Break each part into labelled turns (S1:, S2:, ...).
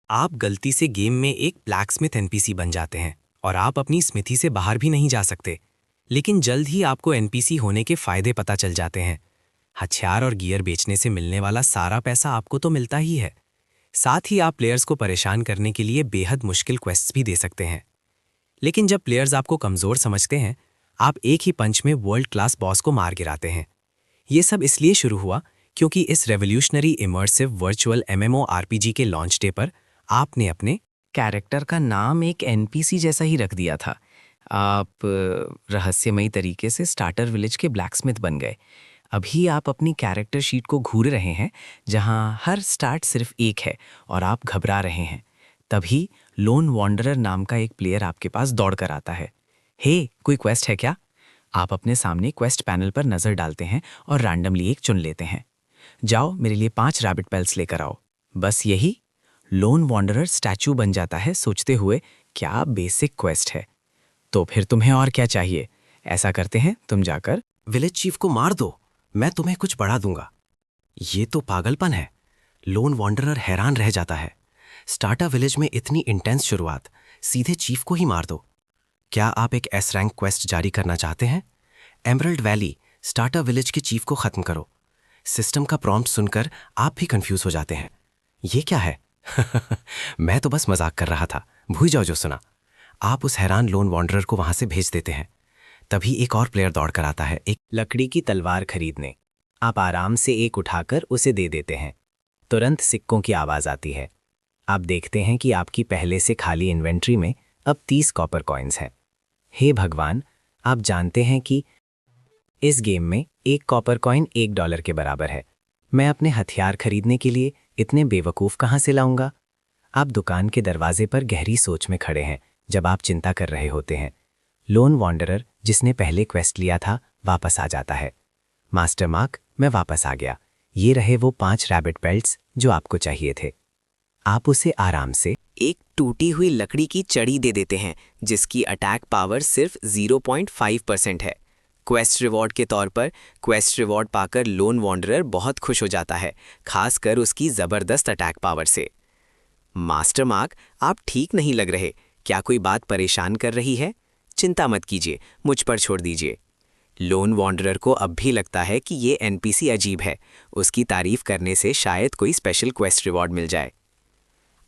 S1: आप गलती से गेम में एक ब्लैकस्मिथ एनपीसी बन जाते हैं और आप अपनी स्मिथी से बाहर भी नहीं जा सकते। लेकिन जल्द ही आपको एनपीसी होने के फायदे पता चल जाते हैं। हथियार और गियर बेचने से मिलने वाला सारा पैसा आपको तो मिलता ही है। साथ ही आप प्लेयर्स को परेशान करने के लिए बेहद मुश्किल क्वेस्ट्स भी दे सकते हैं। लेकिन जब प्लेयर्स आपको कमज़ोर समझते हैं, आप एक ही पंच में वर्ल्ड क्लास बॉस को मार गिराते हैं। ये सब इसलिए शुरू हुआ क्योंकि इस रेवोल्यूशनरी इमर्सिव वर्चुअल MMORPG के लॉन्च डे पर आपने अपने कैरेक्टर का नाम एक एनपीसी जैसा ही रख दिया था। आप रहस्यमयी तरीके से स्टार्टर विलेज के ब्लैकस्मिथ बन गए। अभी आप अपनी कैरेक्टर शीट को घूर रहे हैं, जहां हर स्टार्ट सिर्फ एक है और आप घबरा रहे हैं। तभी लोन वॉन्डरर नाम का एक प्लेयर आपके पास दौड़ कर आता है। हे, कोई क्वेस्ट है क्या? आप अपने सामने क्वेस्ट पैनल पर नज़र डालते हैं और रैंडमली एक चुन लेते हैं। जाओ, मेरे लिए 5 रैबिट पेल्स लेकर आओ। बस यही? लोन वॉन्डरर स्टैचू बन जाता है, सोचते हुए क्या बेसिक क्वेस्ट है। तो फिर तुम्हें और क्या चाहिए? ऐसा करते हैं, तुम जाकर
S2: विलेज चीफ को मार दो, मैं तुम्हें कुछ बढ़ा दूंगा। ये तो पागलपन है। लोन वॉन्डरर हैरान रह जाता है। स्टार्टर विलेज में इतनी इंटेंस शुरुआत, सीधे चीफ को ही मार दो। क्या आप एक एस रैंक क्वेस्ट जारी करना चाहते हैं? एमरल्ड वैली स्टार्टर विलेज के चीफ को खत्म करो। सिस्टम का प्रॉम्प्ट सुनकर आप भी कंफ्यूज हो जाते हैं। ये क्या है? मैं तो बस मजाक कर रहा था, भूल जाओ जो सुना। आप उस हैरान लोन वॉन्डरर को वहां से भेज देते हैं। तभी एक और प्लेयर दौड़ कर आता है, एक
S1: लकड़ी की तलवार खरीदने। आप आराम से एक उठाकर उसे दे देते हैं। तुरंत सिक्कों की आवाज आती है। आप देखते हैं कि आपकी पहले से खाली इन्वेंट्री में अब 30 कॉपर कॉइन्स हैं। हे भगवान, आप जानते हैं कि इस गेम में एक कॉपर कॉइन $1 के बराबर है। मैं अपने हथियार खरीदने के लिए इतने बेवकूफ़ कहाँ से लाऊंगा? आप दुकान के दरवाजे पर गहरी सोच में खड़े हैं जब आप चिंता कर रहे होते हैं। लोन वॉन्डरर, जिसने पहले क्वेस्ट लिया था, वापस आ जाता है। मास्टर मार्क, मैं वापस आ गया। ये रहे वो 5 रैबिट पेल्ट्स जो आपको चाहिए थे। आप उसे आराम से एक टूटी हुई लकड़ी की चड़ी दे देते हैं, जिसकी अटैक पावर सिर्फ 0.5% है। क्वेस्ट रिवॉर्ड के तौर पर क्वेस्ट रिवॉर्ड पाकर लोन वॉन्डरर बहुत खुश हो जाता है, खासकर उसकी ज़बरदस्त अटैक पावर से। मास्टर मार्क, आप ठीक नहीं लग रहे। क्या कोई बात परेशान कर रही है? चिंता मत कीजिए, मुझ पर छोड़ दीजिए। लोन वॉन्डरर को अब भी लगता है कि ये एनपीसी अजीब है। उसकी तारीफ करने से शायद कोई स्पेशल क्वेस्ट रिवॉर्ड मिल जाए।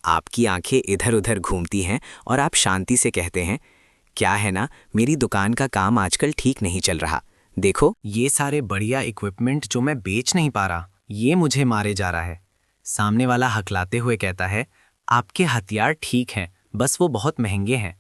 S1: आपकी आंखें इधर उधर घूमती हैं और आप शांति से कहते हैं, क्या है ना, मेरी दुकान का काम आजकल ठीक नहीं चल रहा। देखो, ये सारे बढ़िया इक्विपमेंट जो मैं बेच नहीं पा रहा, ये मुझे मारे जा रहा है। सामने वाला हकलाते हुए कहता है, आपके हथियार ठीक हैं, बस वो बहुत महंगे हैं।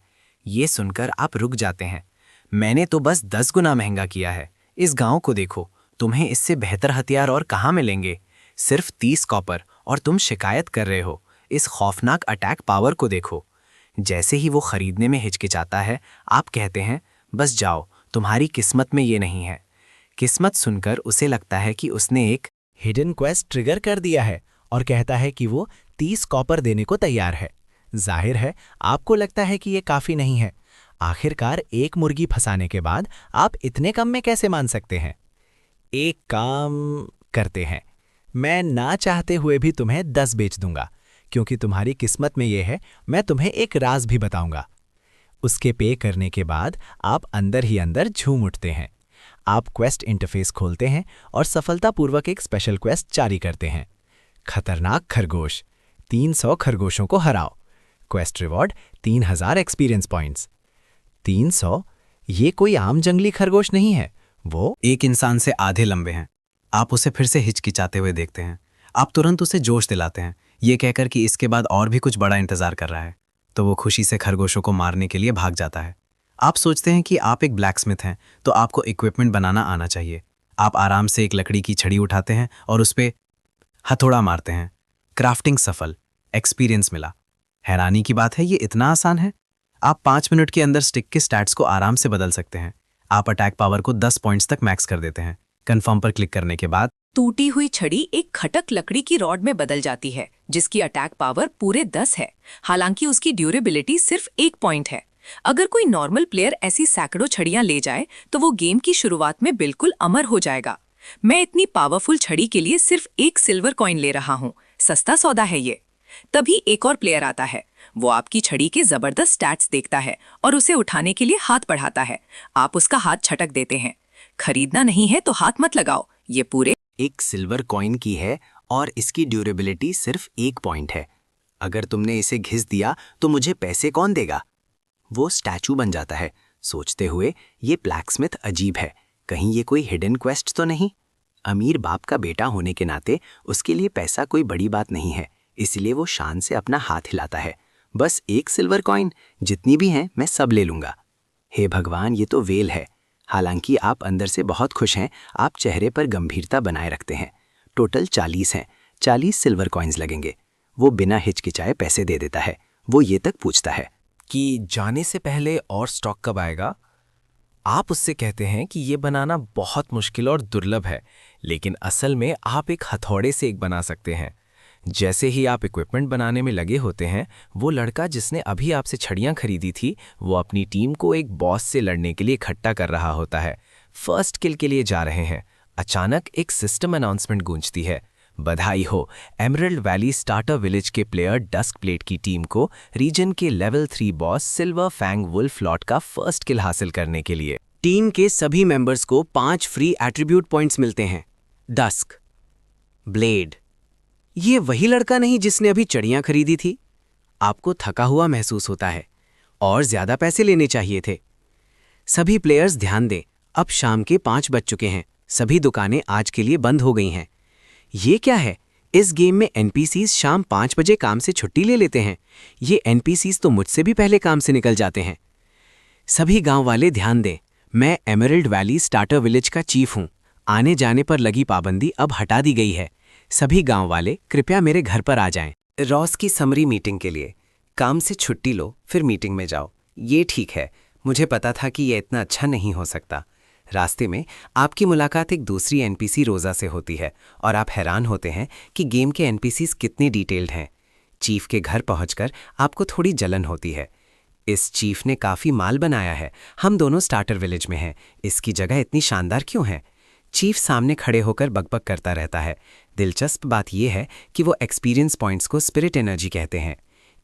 S1: ये सुनकर आप रुक जाते हैं। मैंने तो बस 10 गुना महंगा किया है। इस गांव को देखो, तुम्हें इससे बेहतर हथियार और कहाँ मिलेंगे? सिर्फ 30 कॉपर और तुम शिकायत कर रहे हो। इस खौफनाक अटैक पावर को देखो। जैसे ही वो खरीदने में हिचकिचाता है, आप कहते हैं, बस जाओ, तुम्हारी किस्मत में ये नहीं है। किस्मत सुनकर उसे लगता है कि उसने एक
S3: हिडन क्वेस्ट ट्रिगर कर दिया है और कहता है कि वो 30 कॉपर देने को तैयार है। जाहिर है, आपको लगता है कि ये काफी नहीं है। आखिरकार एक मुर्गी फंसाने के बाद आप इतने कम में कैसे मान सकते हैं? एक काम करते हैं, मैं ना चाहते हुए भी तुम्हें 10 बेच दूंगा, क्योंकि तुम्हारी किस्मत में यह है। मैं तुम्हें एक राज भी बताऊंगा। उसके पे करने के बाद आप अंदर ही अंदर झूम उठते हैं। आप क्वेस्ट इंटरफेस खोलते हैं और सफलतापूर्वक एक स्पेशल क्वेस्ट जारी करते हैं। खतरनाक खरगोश, 300 खरगोशों को हराओ। Quest reward 3000 experience points. 300? ये कोई आम जंगली खरगोश नहीं है, वो
S1: एक इंसान से आधे लंबे हैं। आप उसे फिर से हिचकिचाते हुए देखते हैं। आप तुरंत उसे जोश दिलाते हैं, ये कहकर कि इसके बाद और भी कुछ बड़ा इंतजार कर रहा है। तो वो खुशी से खरगोशों को मारने के लिए भाग जाता है। आप सोचते हैं कि आप एक ब्लैकस्मिथ हैं, तो आपको इक्विपमेंट बनाना आना चाहिए। आप आराम से एक लकड़ी की छड़ी उठाते हैं और उस पर हथौड़ा मारते हैं। क्राफ्टिंग सफल, एक्सपीरियंस मिला। हैरानी की बात है, ये इतना आसान है। आप 5 मिनट के अंदर स्टिक के स्टैट्स को आराम से बदल सकते हैं। आप अटैक पावर को 10 पॉइंट्स तक मैक्स कर देते हैं। कन्फर्म पर क्लिक करने के बाद
S4: टूटी हुई छड़ी एक खटक लकड़ी की रॉड में बदल जाती है, जिसकी अटैक पावर पूरे 10 है। हालांकि उसकी ड्यूरेबिलिटी सिर्फ 1 पॉइंट है। अगर कोई नॉर्मल प्लेयर ऐसी सैकड़ों छड़ियां ले जाए तो वो गेम की शुरुआत में बिल्कुल अमर हो जाएगा। मैं इतनी पावरफुल छड़ी के लिए सिर्फ 1 सिल्वर कॉइन ले रहा हूँ। सस्ता सौदा है ये। तभी एक और प्लेयर आता है। वो आपकी छड़ी के जबरदस्त स्टैट्स देखता है और उसे उठाने के लिए हाथ बढ़ाता है। आप उसका हाथ छटक देते हैं। खरीदना नहीं है तो हाथ मत लगाओ, ये पूरे
S2: एक सिल्वर कॉइन की है और इसकी ड्यूरेबिलिटी सिर्फ 1 पॉइंट है। अगर तुमने इसे घिस दिया तो मुझे पैसे कौन देगा? वो स्टैचू बन जाता है, सोचते हुए ये ब्लैकस्मिथ अजीब है, कहीं ये कोई हिडन क्वेस्ट तो नहीं? अमीर बाप का बेटा होने के नाते उसके लिए पैसा कोई बड़ी बात नहीं है, इसलिए वो शान से अपना हाथ हिलाता है। बस 1 सिल्वर कॉइन, जितनी भी हैं मैं सब ले लूंगा। हे भगवान, ये तो वेल है। हालांकि आप अंदर से बहुत खुश हैं, आप चेहरे पर गंभीरता बनाए रखते हैं। टोटल 40 हैं, 40 सिल्वर कॉइन्स लगेंगे। वो बिना हिचकिचाए पैसे दे देता है। वो ये तक पूछता है
S3: कि जाने से पहले और स्टॉक कब आएगा? आप उससे कहते हैं कि ये बनाना बहुत मुश्किल और दुर्लभ है, लेकिन असल में आप एक हथौड़े से एक बना सकते हैं। जैसे ही आप इक्विपमेंट बनाने में लगे होते हैं, वो लड़का जिसने अभी आपसे छड़ियां खरीदी थी, वो अपनी टीम को एक बॉस से लड़ने के लिए इकट्ठा कर रहा होता है। फर्स्ट किल के लिए जा रहे हैं। अचानक एक सिस्टम अनाउंसमेंट गूंजती है। बधाई हो, एमरल्ड वैली स्टार्टर विलेज के प्लेयर डस्क प्लेट की टीम को रीजन के level 3 boss Silver Fang Wolf Lord का फर्स्ट किल हासिल करने के लिए।
S2: टीम के सभी मेंबर्स को 5 फ्री एट्रीब्यूट पॉइंट्स मिलते हैं। डस्क, ब्लेड, ये वही लड़का नहीं जिसने अभी चड़ियां खरीदी थी? आपको थका हुआ महसूस होता है और ज्यादा पैसे लेने चाहिए थे। सभी प्लेयर्स ध्यान दें, अब शाम के 5 बज चुके हैं। सभी दुकानें आज के लिए बंद हो गई हैं। ये क्या है? इस गेम में एनपीसीज शाम 5 बजे काम से छुट्टी ले लेते हैं। ये एनपीसीज तो मुझसे भी पहले काम से निकल जाते हैं। सभी गांव वाले ध्यान दें, मैं एमरल्ड वैली स्टार्टर विलेज का चीफ हूं। आने जाने पर लगी पाबंदी अब हटा दी गई है। सभी गांव वाले कृपया मेरे घर पर आ जाएं। रॉस की समरी मीटिंग के लिए काम से छुट्टी लो, फिर मीटिंग में जाओ। ये ठीक है, मुझे पता था कि यह इतना अच्छा नहीं हो सकता। रास्ते में आपकी मुलाकात एक दूसरी एनपीसी रोज़ा से होती है और आप हैरान होते हैं कि गेम के एनपीसीज कितने डिटेल्ड हैं। चीफ के घर पहुंचकर आपको थोड़ी जलन होती है। इस चीफ ने काफ़ी माल बनाया है। हम दोनों स्टार्टर विलेज में हैं, इसकी जगह इतनी शानदार क्यों है? चीफ सामने खड़े होकर बकबक करता रहता है। दिलचस्प बात यह है कि वो एक्सपीरियंस पॉइंट्स को स्पिरिट एनर्जी कहते हैं।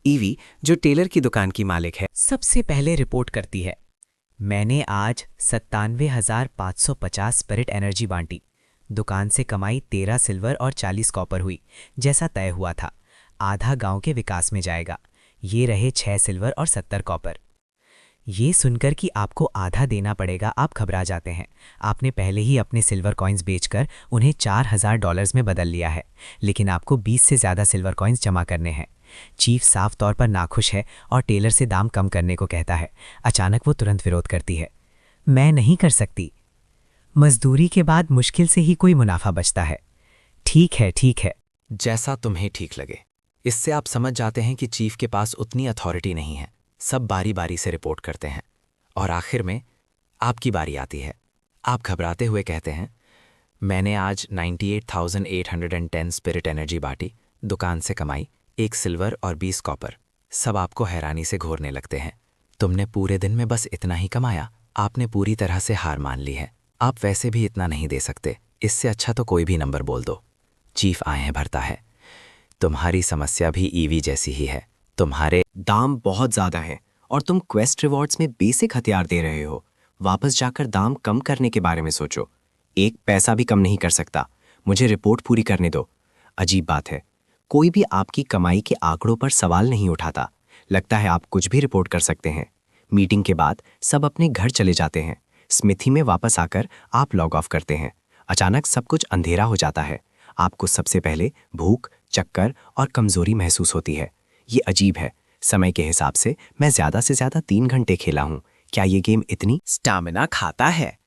S2: ईवी, जो टेलर की दुकान की मालिक है,
S1: सबसे पहले रिपोर्ट करती है, मैंने आज 97,550 स्पिरिट एनर्जी बांटी। दुकान से कमाई 13 सिल्वर और 40 कॉपर हुई, जैसा तय हुआ था। आधा गांव के विकास में जाएगा। ये रहे 6 सिल्वर और 70 कॉपर। ये सुनकर कि आपको आधा देना पड़ेगा, आप घबरा जाते हैं। आपने पहले ही अपने सिल्वर कॉइन्स बेचकर उन्हें $4,000 में बदल लिया है, लेकिन आपको 20 से ज़्यादा सिल्वर कॉइन्स जमा करने हैं। चीफ साफ तौर पर नाखुश है और टेलर से दाम कम करने को कहता है। अचानक वो तुरंत विरोध करती है, मैं नहीं कर सकती। मजदूरी के बाद मुश्किल से ही कोई मुनाफा बचता है। ठीक है,
S3: जैसा तुम्हें ठीक लगे। इससे आप समझ जाते हैं कि चीफ के पास उतनी अथॉरिटी नहीं है। सब बारी बारी से रिपोर्ट करते हैं और आखिर में आपकी बारी आती है। आप घबराते हुए कहते हैं, मैंने आज 98,810 स्पिरिट एनर्जी बांटी, दुकान से कमाई 1 सिल्वर और 20 कॉपर। सब आपको हैरानी से घूरने लगते हैं। तुमने पूरे दिन में बस इतना ही कमाया? आपने पूरी तरह से हार मान ली है। आप वैसे भी इतना नहीं दे सकते, इससे अच्छा तो कोई भी नंबर बोल दो। चीफ आंखें भरता है। तुम्हारी समस्या भी ईवी जैसी ही है। तुम्हारे
S2: दाम बहुत ज़्यादा है और तुम क्वेस्ट रिवॉर्ड्स में बेसिक हथियार दे रहे हो। वापस जाकर दाम कम करने के बारे में सोचो। 1 पैसा भी कम नहीं कर सकता। मुझे रिपोर्ट पूरी करने दो। अजीब बात है, कोई भी आपकी कमाई के आंकड़ों पर सवाल नहीं उठाता। लगता है आप कुछ भी रिपोर्ट कर सकते हैं। मीटिंग के बाद सब अपने घर चले जाते हैं। स्मिथी में वापस आकर आप लॉग ऑफ करते हैं। अचानक सब कुछ अंधेरा हो जाता है। आपको सबसे पहले भूख, चक्कर और कमजोरी महसूस होती है। ये अजीब है। समय के हिसाब से मैं ज़्यादा से ज़्यादा 3 घंटे खेला हूँ। क्या ये गेम इतनी
S5: स्टैमिना खाता है?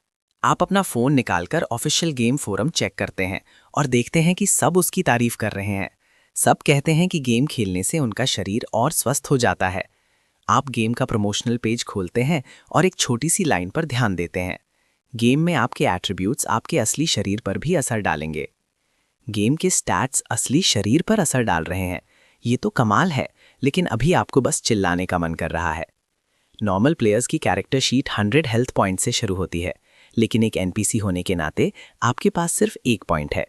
S5: आप अपना फ़ोन निकालकर ऑफिशियल गेम फोरम चेक करते हैं और देखते हैं कि सब उसकी तारीफ कर रहे हैं। सब कहते हैं कि गेम खेलने से उनका शरीर और स्वस्थ हो जाता है। आप गेम का प्रमोशनल पेज खोलते हैं और एक छोटी सी लाइन पर ध्यान देते हैं। गेम में आपके एट्रीब्यूट्स आपके असली शरीर पर भी असर डालेंगे। गेम के स्टैट्स असली शरीर पर असर डाल रहे हैं। ये तो कमाल है, लेकिन अभी आपको बस चिल्लाने का मन कर रहा है। नॉर्मल प्लेयर्स की कैरेक्टर शीट 100 हेल्थ पॉइंट से शुरू होती है, लेकिन एक एनपीसी होने के नाते आपके पास सिर्फ 1 पॉइंट है।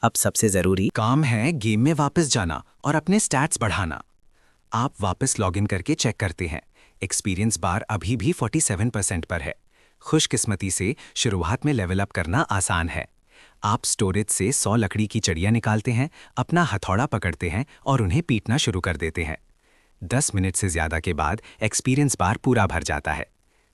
S1: अब सबसे ज़रूरी
S2: काम है गेम में वापस जाना और अपने स्टैट्स बढ़ाना। आप वापस लॉगिन करके चेक करते हैं। एक्सपीरियंस बार अभी भी 47% पर है। खुशकिस्मती से शुरुआत में लेवल अप करना आसान है। आप स्टोरेज से 100 लकड़ी की चड़ियाँ निकालते हैं, अपना हथौड़ा पकड़ते हैं और उन्हें पीटना शुरू कर देते हैं। 10 मिनट से ज़्यादा के बाद एक्सपीरियंस बार पूरा भर जाता है।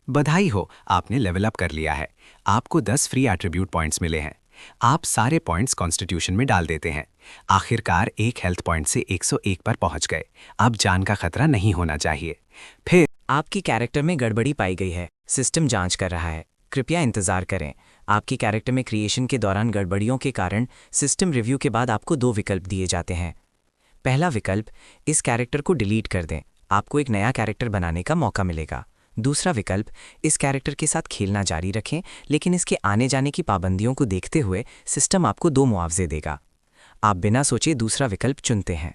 S2: बधाई हो, आपने लेवल अप कर लिया है। आपको 10 फ्री एट्रीब्यूट पॉइंट्स मिले हैं। आप सारे पॉइंट्स कॉन्स्टिट्यूशन में डाल देते हैं। आखिरकार एक हेल्थ पॉइंट से 101 पर पहुंच गए। अब जान का खतरा नहीं होना चाहिए। फिर
S1: आपकी कैरेक्टर में गड़बड़ी पाई गई है। सिस्टम जांच कर रहा है। कृपया इंतजार करें। आपकी कैरेक्टर में क्रिएशन के दौरान गड़बड़ियों के कारण सिस्टम रिव्यू के बाद आपको 2 विकल्प दिए जाते हैं। पहला विकल्प, इस कैरेक्टर को डिलीट कर दें, आपको एक नया कैरेक्टर बनाने का मौका मिलेगा। दूसरा विकल्प, इस कैरेक्टर के साथ खेलना जारी रखें, लेकिन इसके आने जाने की पाबंदियों को देखते हुए सिस्टम आपको 2 मुआवजे देगा। आप बिना सोचे दूसरा विकल्प चुनते हैं।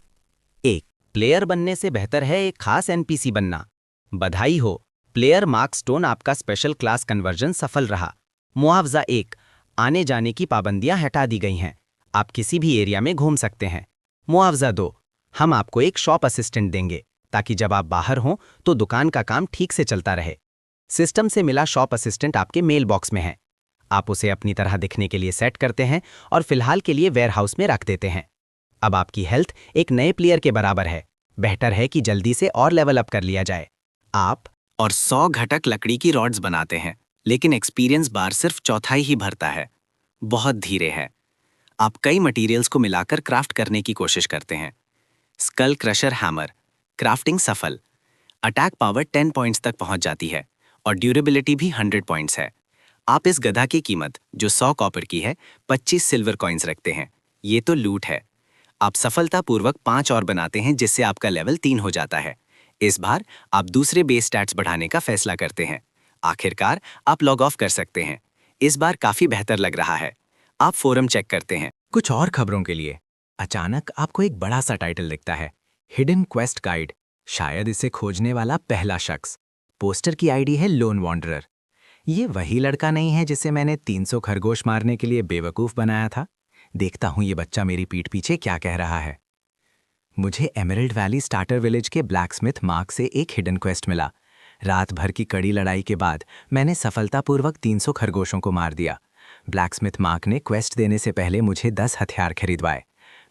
S5: 1. प्लेयर बनने से बेहतर है एक खास एनपीसी बनना। बधाई हो, प्लेयर मार्कस्टोन आपका स्पेशल क्लास कन्वर्जन सफल रहा। मुआवजा 1, आने जाने की पाबंदियां हटा दी गई हैं, आप किसी भी एरिया में घूम सकते हैं। मुआवजा 2, हम आपको एक शॉप असिस्टेंट देंगे ताकि जब आप बाहर हों तो दुकान का काम ठीक से चलता रहे। सिस्टम से मिला शॉप असिस्टेंट आपके मेल बॉक्स में है। आप उसे अपनी तरह दिखने के लिए सेट करते हैं और फिलहाल के लिए वेयरहाउस में रख देते हैं। अब आपकी हेल्थ एक नए प्लेयर के बराबर है। बेहतर है कि जल्दी से और लेवल अप कर लिया जाए। आप और 100 घटक लकड़ी की रॉड्स बनाते हैं, लेकिन एक्सपीरियंस बार सिर्फ चौथाई ही भरता है। बहुत धीरे है। आप कई मटेरियल्स को मिलाकर क्राफ्ट करने की कोशिश करते हैं। स्कल क्रशर हैमर, क्राफ्टिंग सफल। अटैक पावर 10 पॉइंट्स तक पहुंच जाती है और ड्यूरेबिलिटी भी 100 पॉइंट्स है। आप इस गधा की कीमत, जो 100 कॉपर की है, 25 सिल्वर कॉइन्स रखते हैं। ये तो लूट है। आप सफलतापूर्वक 5 और बनाते हैं, जिससे आपका लेवल 3 हो जाता है। इस बार आप दूसरे बेस स्टैट्स बढ़ाने का फैसला करते हैं। आखिरकार आप लॉग ऑफ कर सकते हैं। इस बार काफी बेहतर लग रहा है। आप फोरम चेक करते हैं।
S3: कुछ और खबरों के लिए अचानक आपको एक बड़ा सा टाइटल दिखता है, हिडन क्वेस्ट गाइड। शायद इसे खोजने वाला पहला शख्स। पोस्टर की आईडी है लोन वॉन्डरर। ये वही लड़का नहीं है जिसे मैंने 300 खरगोश मारने के लिए बेवकूफ़ बनाया था। देखता हूं ये बच्चा मेरी पीठ पीछे क्या कह रहा है। मुझे एमरल्ड वैली स्टार्टर विलेज के ब्लैकस्मिथ मार्क से एक हिडन क्वेस्ट मिला। रात भर की कड़ी लड़ाई के बाद मैंने सफलतापूर्वक 300 खरगोशों को मार दिया। ब्लैकस्मिथ मार्क ने क्वेस्ट देने से पहले मुझे 10 हथियार खरीदवाए।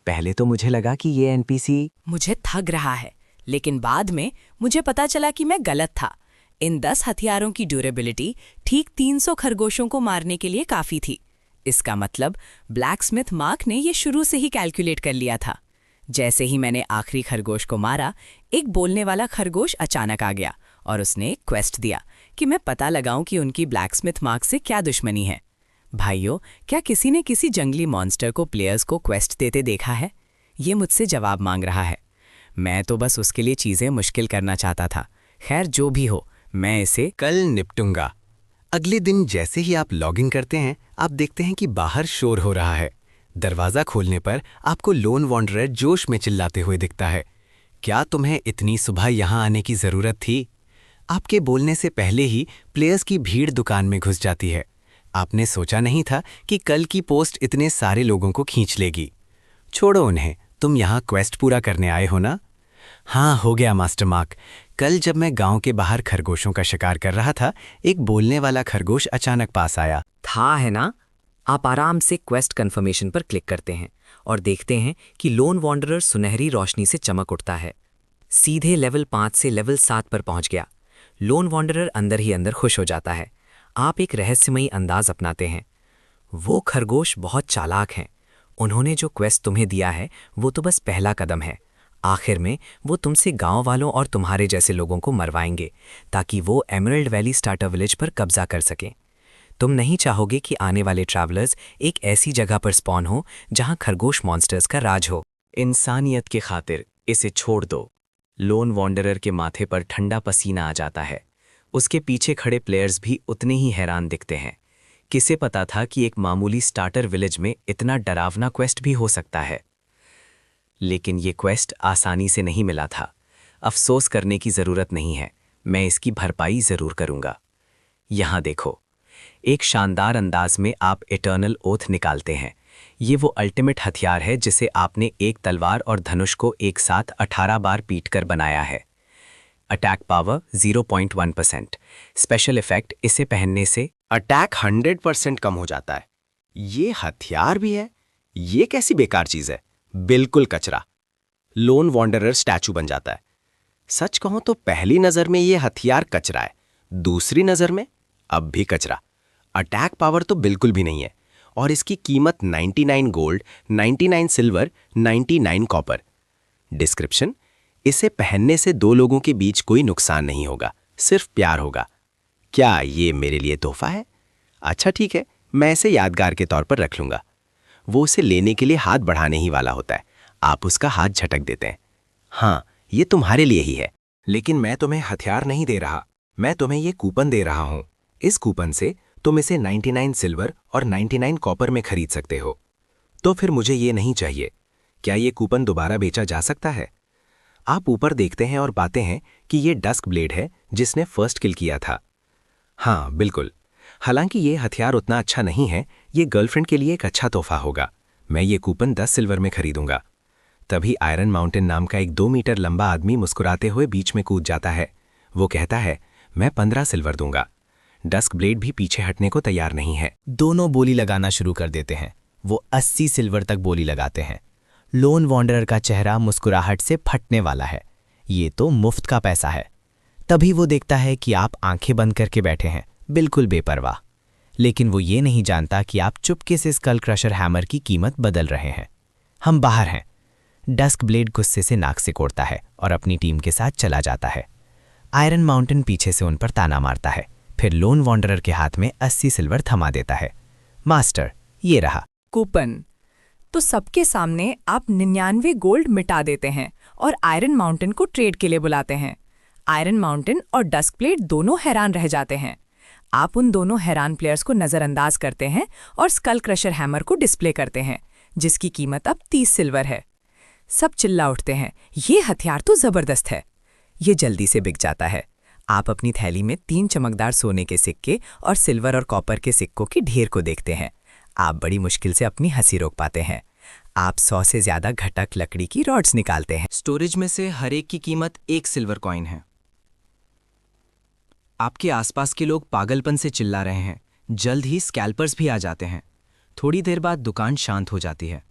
S3: पहले तो मुझे लगा कि ये एनपीसी
S4: मुझे ठग रहा है, लेकिन बाद में मुझे पता चला कि मैं गलत था। इन 10 हथियारों की ड्यूरेबिलिटी ठीक 300 खरगोशों को मारने के लिए काफ़ी थी। इसका मतलब ब्लैकस्मिथ मार्क ने ये शुरू से ही कैलकुलेट कर लिया था। जैसे ही मैंने आखिरी खरगोश को मारा, एक बोलने वाला खरगोश अचानक आ गया और उसने एक क्वेस्ट दिया कि मैं पता लगाऊं कि उनकी ब्लैकस्मिथ मार्क से क्या दुश्मनी है। भाइयों, क्या किसी ने किसी जंगली मॉन्स्टर को प्लेयर्स को क्वेस्ट देते देखा है? ये मुझसे जवाब मांग रहा है। मैं तो बस उसके लिए चीज़ें मुश्किल करना चाहता था। खैर, जो भी हो, मैं इसे
S2: कल निपटूंगा। अगले दिन जैसे ही आप लॉगिन करते हैं, आप देखते हैं कि बाहर शोर हो रहा है। दरवाज़ा खोलने पर आपको लोन वॉन्डरर जोश में चिल्लाते हुए दिखता है। क्या तुम्हें इतनी सुबह यहाँ आने की ज़रूरत थी? आपके बोलने से पहले ही प्लेयर्स की भीड़ दुकान में घुस जाती है। आपने सोचा नहीं था कि कल की पोस्ट इतने सारे लोगों को खींच लेगी। छोड़ो उन्हें, तुम यहाँ क्वेस्ट पूरा करने आए हो ना? हाँ, हो गया मास्टर मार्क। कल जब मैं गांव के बाहर खरगोशों का शिकार कर रहा था, एक बोलने वाला खरगोश अचानक पास आया।
S1: था है ना? आप आराम से क्वेस्ट कंफर्मेशन पर क्लिक करते हैं और देखते हैं कि लोन वॉन्डरर सुनहरी रोशनी से चमक उठता है। सीधे लेवल 5 से लेवल 7 पर पहुंच गया। लोन वॉन्डरर अंदर ही अंदर खुश हो जाता है। आप एक रहस्यमयी अंदाज अपनाते हैं। वो खरगोश बहुत चालाक हैं। उन्होंने जो क्वेस्ट तुम्हें दिया है वो तो बस पहला कदम है। आखिर में वो तुमसे गांव वालों और तुम्हारे जैसे लोगों को मरवाएंगे ताकि वो एमरल्ड वैली स्टार्टर विलेज पर कब्जा कर सकें। तुम नहीं चाहोगे कि आने वाले ट्रैवलर्स एक ऐसी जगह पर स्पॉन हो जहां खरगोश मॉन्स्टर्स का राज हो। इंसानियत की खातिर इसे छोड़ दो। लोन वॉन्डरर के माथे पर ठंडा पसीना आ जाता है। उसके पीछे खड़े प्लेयर्स भी उतने ही हैरान दिखते हैं। किसे पता था कि एक मामूली स्टार्टर विलेज में इतना डरावना क्वेस्ट भी हो सकता है। लेकिन ये क्वेस्ट आसानी से नहीं मिला था। अफसोस करने की ज़रूरत नहीं है, मैं इसकी भरपाई ज़रूर करूँगा। यहाँ देखो, एक शानदार अंदाज में आप इटर्नल ओथ निकालते हैं। ये वो अल्टीमेट हथियार है जिसे आपने एक तलवार और धनुष को एक साथ 18 बार पीटकर बनाया है। Attack power 0.1%। स्पेशल इफेक्ट, इसे पहनने से
S2: अटैक 100% कम हो जाता है। ये हथियार भी है? ये कैसी बेकार चीज है, बिल्कुल कचरा। लोन वॉन्डरर स्टैचू बन जाता है। सच कहूं तो पहली नजर में ये हथियार कचरा है, दूसरी नजर में अब भी कचरा। अटैक पावर तो बिल्कुल भी नहीं है और इसकी कीमत 99 गोल्ड, 99 सिल्वर, 99 कॉपर। डिस्क्रिप्शन, इसे पहनने से दो लोगों के बीच कोई नुकसान नहीं होगा, सिर्फ प्यार होगा। क्या ये मेरे लिए तोहफा है? अच्छा ठीक है, मैं इसे यादगार के तौर पर रख लूंगा। वो उसे लेने के लिए हाथ बढ़ाने ही वाला होता है, आप उसका हाथ झटक देते हैं। हाँ, ये तुम्हारे लिए ही है।
S3: लेकिन मैं तुम्हें हथियार नहीं दे रहा, मैं तुम्हें ये कूपन दे रहा हूं। इस कूपन से तुम इसे 99 सिल्वर और 99 कॉपर में खरीद सकते हो। तो फिर मुझे ये नहीं चाहिए। क्या ये कूपन दोबारा बेचा जा सकता है? आप ऊपर देखते हैं और पाते हैं कि ये डस्क ब्लेड है जिसने फर्स्ट किल किया था। हाँ बिल्कुल, हालांकि ये हथियार उतना अच्छा नहीं है, ये गर्लफ्रेंड के लिए एक अच्छा तोहफा होगा। मैं ये कूपन 10 सिल्वर में खरीदूंगा। तभी आयरन माउंटेन नाम का एक 2 मीटर लंबा आदमी मुस्कुराते हुए बीच में कूद जाता है। वो कहता है, मैं 15 सिल्वर दूंगा। डस्क ब्लेड भी पीछे हटने को तैयार नहीं है।
S1: दोनों बोली लगाना शुरू कर देते हैं। वो 80 सिल्वर तक बोली लगाते हैं। लोन वॉन्डरर का चेहरा मुस्कुराहट से फटने वाला है। ये तो मुफ्त का पैसा है। तभी वो देखता है कि आप आंखें बंद करके बैठे हैं, बिल्कुल बेपरवाह। लेकिन वो ये नहीं जानता कि आप चुपके से स्कल क्रशर हैमर की कीमत बदल रहे हैं। हम बाहर हैं। डस्क ब्लेड गुस्से से नाक से कोड़ता है और अपनी टीम के साथ चला जाता है। आयरन माउंटेन पीछे से उन पर ताना मारता है, फिर लोन वॉन्डरर के हाथ में 80 सिल्वर थमा देता है। मास्टर, ये रहा
S4: कूपन। तो सबके सामने आप 99 गोल्ड मिटा देते हैं और आयरन माउंटेन को ट्रेड के लिए बुलाते हैं। आयरन माउंटेन और डस्क ब्लेड दोनों हैरान रह जाते हैं। आप उन दोनों हैरान प्लेयर्स को नज़रअंदाज करते हैं और स्कल क्रशर हैमर को डिस्प्ले करते हैं, जिसकी कीमत अब 30 सिल्वर है। सब चिल्ला उठते हैं, ये हथियार तो जबरदस्त है। ये जल्दी से बिक जाता है। आप अपनी थैली में 3 चमकदार सोने के सिक्के और सिल्वर और कॉपर के सिक्कों की ढेर को देखते हैं। आप बड़ी मुश्किल से अपनी हंसी रोक पाते हैं। आप 100 से ज्यादा घटक लकड़ी की रॉड्स निकालते हैं।
S5: स्टोरेज में से हर एक की कीमत 1 सिल्वर कॉइन है। आपके आसपास के लोग पागलपन से चिल्ला रहे हैं। जल्द ही स्कैल्पर्स भी आ जाते हैं। थोड़ी देर बाद दुकान शांत हो जाती है।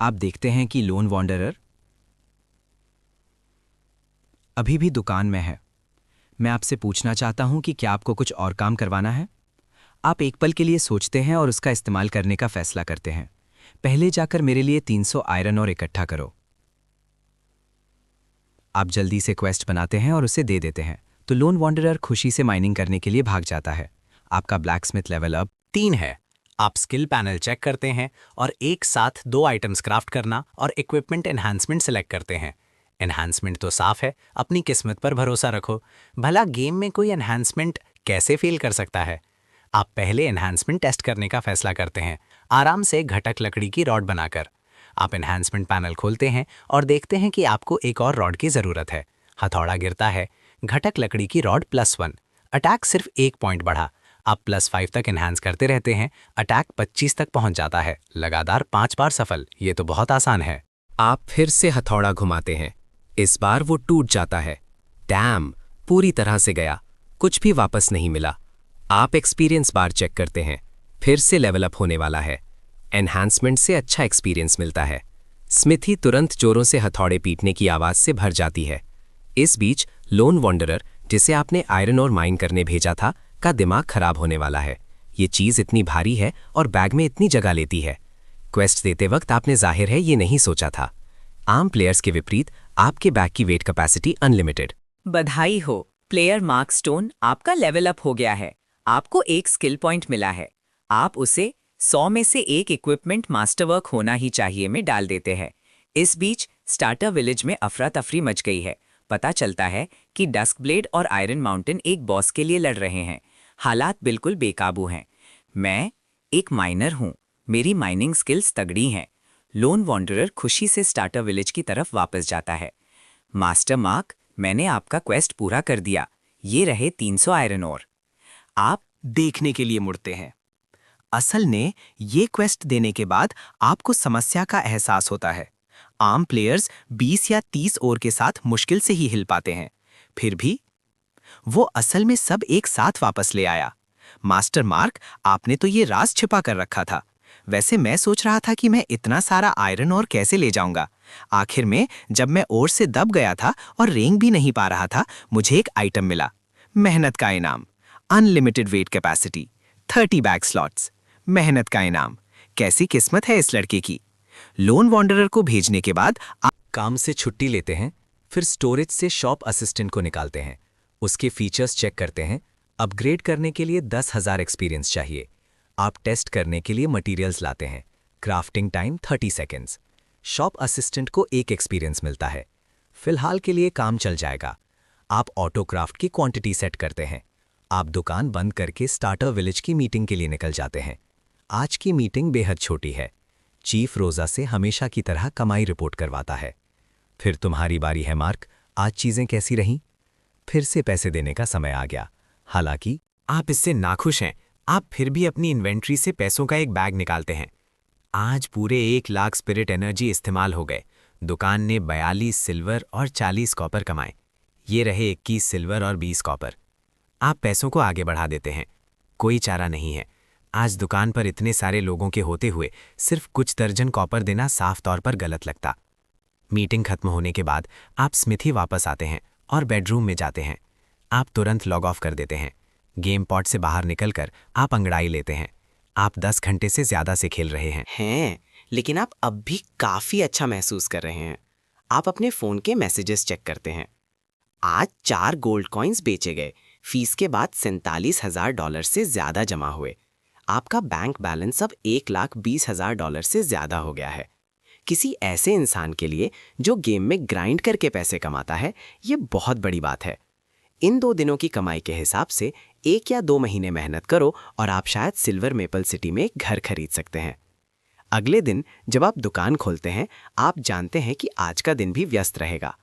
S5: आप देखते हैं कि लोन वॉन्डरर अभी भी दुकान में है। मैं आपसे पूछना चाहता हूं कि क्या आपको कुछ और काम करवाना है? आप एक पल के लिए सोचते हैं और उसका इस्तेमाल करने का फैसला करते हैं। पहले जाकर मेरे लिए 300 आयरन और इकट्ठा करो। आप जल्दी से क्वेस्ट बनाते हैं और उसे दे देते हैं, तो लोन वॉन्डरर खुशी से माइनिंग करने के लिए भाग जाता है। आपका ब्लैकस्मिथ लेवल अब
S3: 3 है। आप स्किल पैनल चेक करते हैं और एक साथ 2 आइटम्स क्राफ्ट करना और इक्विपमेंट एनहांसमेंट सेलेक्ट करते हैं। एनहांसमेंट तो साफ है, अपनी किस्मत पर भरोसा रखो। भला गेम में कोई एनहांसमेंट कैसे फेल कर सकता है? आप पहले एनहांसमेंट टेस्ट करने का फैसला करते हैं, आराम से घटक लकड़ी की रॉड बनाकर। आप एनहांसमेंट पैनल खोलते हैं और देखते हैं कि आपको एक और रॉड की ज़रूरत है। हथौड़ा गिरता है। घटक लकड़ी की रॉड +1। अटैक सिर्फ 1 पॉइंट बढ़ा। आप +5 तक एनहांस करते रहते हैं। अटैक 25 तक पहुंच जाता है। लगातार 5 बार सफल। ये तो बहुत आसान है।
S2: आप फिर से हथौड़ा घुमाते हैं। इस बार वो टूट जाता है। डैम, पूरी तरह से गया, कुछ भी वापस नहीं मिला। आप एक्सपीरियंस बार चेक करते हैं, फिर से लेवल अप होने वाला है। एनहांसमेंट से अच्छा एक्सपीरियंस मिलता है। स्मिथी तुरंत जोरों से हथौड़े पीटने की आवाज से भर जाती है। इस बीच लोन वॉन्डरर, जिसे आपने आयरन और माइन करने भेजा था, का दिमाग खराब होने वाला है। ये चीज इतनी भारी है और बैग में इतनी जगह लेती है। क्वेस्ट देते वक्त आपने जाहिर है ये नहीं सोचा था। आम प्लेयर्स के विपरीत आपके बैग की वेट कैपेसिटी अनलिमिटेड।
S4: बधाई हो, प्लेयर मार्क स्टोन आपका लेवल अप हो गया है। आपको एक स्किल पॉइंट मिला है। आप उसे 100 में से एक इक्विपमेंट मास्टरवर्क होना ही चाहिए में डाल देते हैं। इस बीच स्टार्टर विलेज में अफरा तफरी मच गई है। पता चलता है कि डस्क ब्लेड और आयरन माउंटेन एक बॉस के लिए लड़ रहे हैं। हालात बिल्कुल बेकाबू हैं। मैं एक माइनर हूँ, मेरी माइनिंग स्किल्स तगड़ी हैं। लोन वॉन्डरर खुशी से स्टार्टर विलेज की तरफ वापस जाता है। मास्टर मार्क, मैंने आपका क्वेस्ट पूरा कर दिया। ये रहे 300 आयरन और। आप
S3: देखने के लिए मुड़ते हैं।
S5: असल ने ये क्वेस्ट देने के बाद आपको समस्या का एहसास होता है। आम प्लेयर्स 20 या 30 ओवर के साथ मुश्किल से ही हिल पाते हैं। फिर भी वो असल में सब एक साथ वापस ले आया। मास्टर मार्क, आपने तो ये राज छिपा कर रखा था। वैसे मैं सोच रहा था कि मैं इतना सारा आयरन और कैसे ले जाऊंगा। आखिर में जब मैं ओर से दब गया था और रेंग भी नहीं पा रहा था, मुझे एक आइटम मिला। मेहनत का इनाम, unlimited wait capacity, 30 bag slots. मेहनत का इनाम, कैसी किस्मत है इस लड़के की। लोन वॉन्डरर को भेजने के बाद आप
S1: काम से छुट्टी लेते हैं, फिर स्टोरेज से शॉप असिस्टेंट को निकालते हैं, उसके फीचर्स चेक करते हैं। अपग्रेड करने के लिए 10,000 एक्सपीरियंस चाहिए। आप टेस्ट करने के लिए मटेरियल्स लाते हैं। Crafting time 30 seconds. Shop assistant को 1 एक्सपीरियंस मिलता है। फिलहाल के लिए काम चल जाएगा। आप ऑटो क्राफ्ट की क्वांटिटी सेट करते हैं। आप दुकान बंद करके स्टार्टर विलेज की मीटिंग के लिए निकल जाते हैं। आज की मीटिंग बेहद छोटी है। चीफ रोजा से हमेशा की तरह कमाई रिपोर्ट करवाता है। फिर तुम्हारी बारी है मार्क, आज चीजें कैसी रहीं? फिर से पैसे देने का समय आ गया। हालांकि
S3: आप इससे नाखुश हैं, आप फिर भी अपनी इन्वेंट्री से पैसों का एक बैग निकालते हैं। आज पूरे 1 लाख स्पिरिट एनर्जी इस्तेमाल हो गए। दुकान ने 42 सिल्वर और 40 कॉपर कमाए। ये रहे 21 सिल्वर और 20 कॉपर। आप पैसों को आगे बढ़ा देते हैं। कोई चारा नहीं है। आज दुकान पर इतने सारे लोगों के होते हुए सिर्फ कुछ दर्जन कॉपर देना साफ तौर पर गलत लगता। मीटिंग खत्म होने के बाद आप स्मिथी वापस आते हैं और बेडरूम में जाते हैं। आप तुरंत लॉग ऑफ कर देते हैं। गेम पॉड से बाहर निकलकर आप अंगड़ाई लेते हैं। आप 10 घंटे से ज्यादा से खेल रहे हैं।
S2: लेकिन आप अब भी काफी अच्छा महसूस कर रहे हैं। आप अपने फोन के मैसेजेस चेक करते हैं। आज 4 गोल्ड कॉइन्स बेचे गए। फीस के बाद $47,000 से ज्यादा जमा हुए। आपका बैंक बैलेंस अब $1,20,000 से ज्यादा हो गया है। किसी ऐसे इंसान के लिए जो गेम में ग्राइंड करके पैसे कमाता है, ये बहुत बड़ी बात है। इन 2 दिनों की कमाई के हिसाब से 1 या 2 महीने मेहनत करो और आप शायद सिल्वर मेपल सिटी में एक घर खरीद सकते हैं। अगले दिन जब आप दुकान खोलते हैं, आप जानते हैं कि आज का दिन भी व्यस्त रहेगा।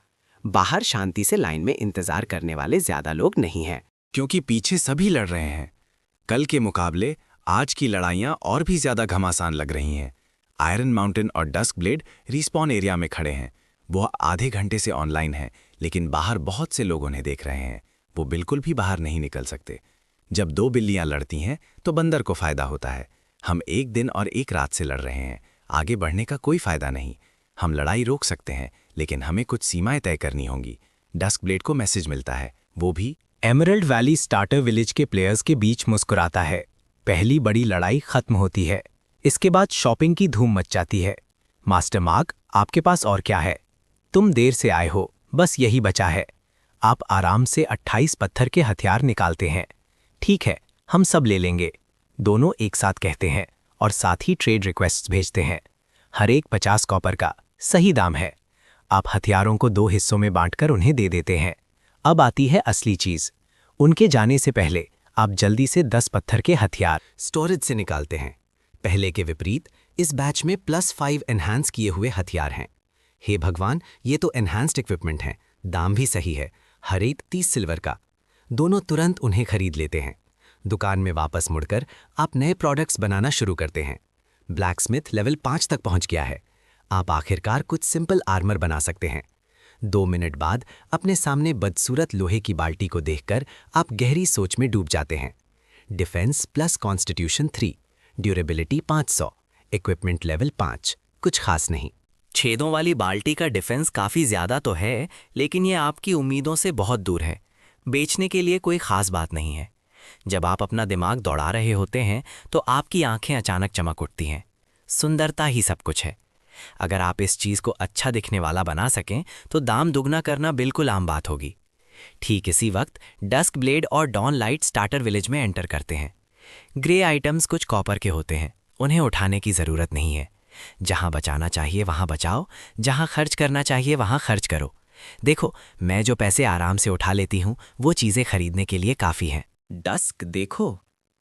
S2: बाहर शांति से लाइन में इंतजार करने वाले ज्यादा लोग नहीं हैं।
S6: क्योंकि पीछे सभी लड़ रहे हैं। कल के मुकाबले आज की लड़ाइयां और भी ज्यादा घमासान लग रही हैं। आयरन माउंटेन और डस्क ब्लेड रिस्पॉन एरिया में खड़े हैं। वो आधे घंटे से ऑनलाइन है, लेकिन बाहर बहुत से लोग उन्हें देख रहे हैं। वो बिल्कुल भी बाहर नहीं निकल सकते। जब 2 बिल्लियां लड़ती हैं तो बंदर को फायदा होता है। हम 1 दिन और 1 रात से लड़ रहे हैं। आगे बढ़ने का कोई फायदा नहीं। हम लड़ाई रोक सकते हैं, लेकिन हमें कुछ सीमाएं तय करनी होंगी। डस्क ब्लेड को मैसेज मिलता है, वो भी
S3: एमरल्ड वैली स्टार्टर विलेज के प्लेयर्स के बीच मुस्कुराता है। पहली बड़ी लड़ाई खत्म होती है। इसके बाद शॉपिंग की धूम मच जाती है। मास्टर मार्क, आपके पास और क्या है? तुम देर से आए हो, बस यही बचा है। आप आराम से 28 पत्थर के हथियार निकालते हैं। ठीक है, हम सब ले लेंगे। दोनों एक साथ कहते हैं और साथ ही ट्रेड रिक्वेस्ट्स भेजते हैं। हर एक 50 कॉपर का सही दाम है। आप हथियारों को 2 हिस्सों में बांटकर उन्हें दे देते हैं। अब आती है असली चीज। उनके जाने से पहले आप जल्दी से 10 पत्थर के हथियार
S2: स्टोरेज से निकालते हैं। पहले के विपरीत इस बैच में +5 एनहांस किए हुए हथियार हैं। हे भगवान, ये तो एनहांस्ड इक्विपमेंट हैं। दाम भी सही है, हर एक 30 सिल्वर का। दोनों तुरंत उन्हें खरीद लेते हैं। दुकान में वापस मुड़कर आप नए प्रोडक्ट्स बनाना शुरू करते हैं। ब्लैकस्मिथ लेवल 5 तक पहुंच गया है। आप आखिरकार कुछ सिंपल आर्मर बना सकते हैं। 2 मिनट बाद अपने सामने बदसूरत लोहे की बाल्टी को देखकर आप गहरी सोच में डूब जाते हैं। Defence plus constitution 3, durability 500, equipment level 5, कुछ खास नहीं।
S5: छेदों वाली बाल्टी का डिफेंस काफ़ी ज़्यादा तो है, लेकिन ये आपकी उम्मीदों से बहुत दूर है। बेचने के लिए कोई ख़ास बात नहीं है। जब आप अपना दिमाग दौड़ा रहे होते हैं तो आपकी आंखें अचानक चमक उठती हैं। सुंदरता ही सब कुछ है। अगर आप इस चीज़ को अच्छा दिखने वाला बना सकें तो दाम दुगना करना बिल्कुल आम बात होगी। ठीक इसी वक्त डस्क ब्लेड और डॉन लाइट स्टार्टर विलेज में एंटर करते हैं। ग्रे आइटम्स कुछ कॉपर के होते हैं, उन्हें उठाने की ज़रूरत नहीं है। जहां बचाना चाहिए वहां बचाओ, जहां खर्च करना चाहिए वहां खर्च करो। देखो, मैं जो पैसे आराम से उठा लेती हूं वो चीज़ें खरीदने के लिए काफ़ी हैं।
S7: डस्क देखो।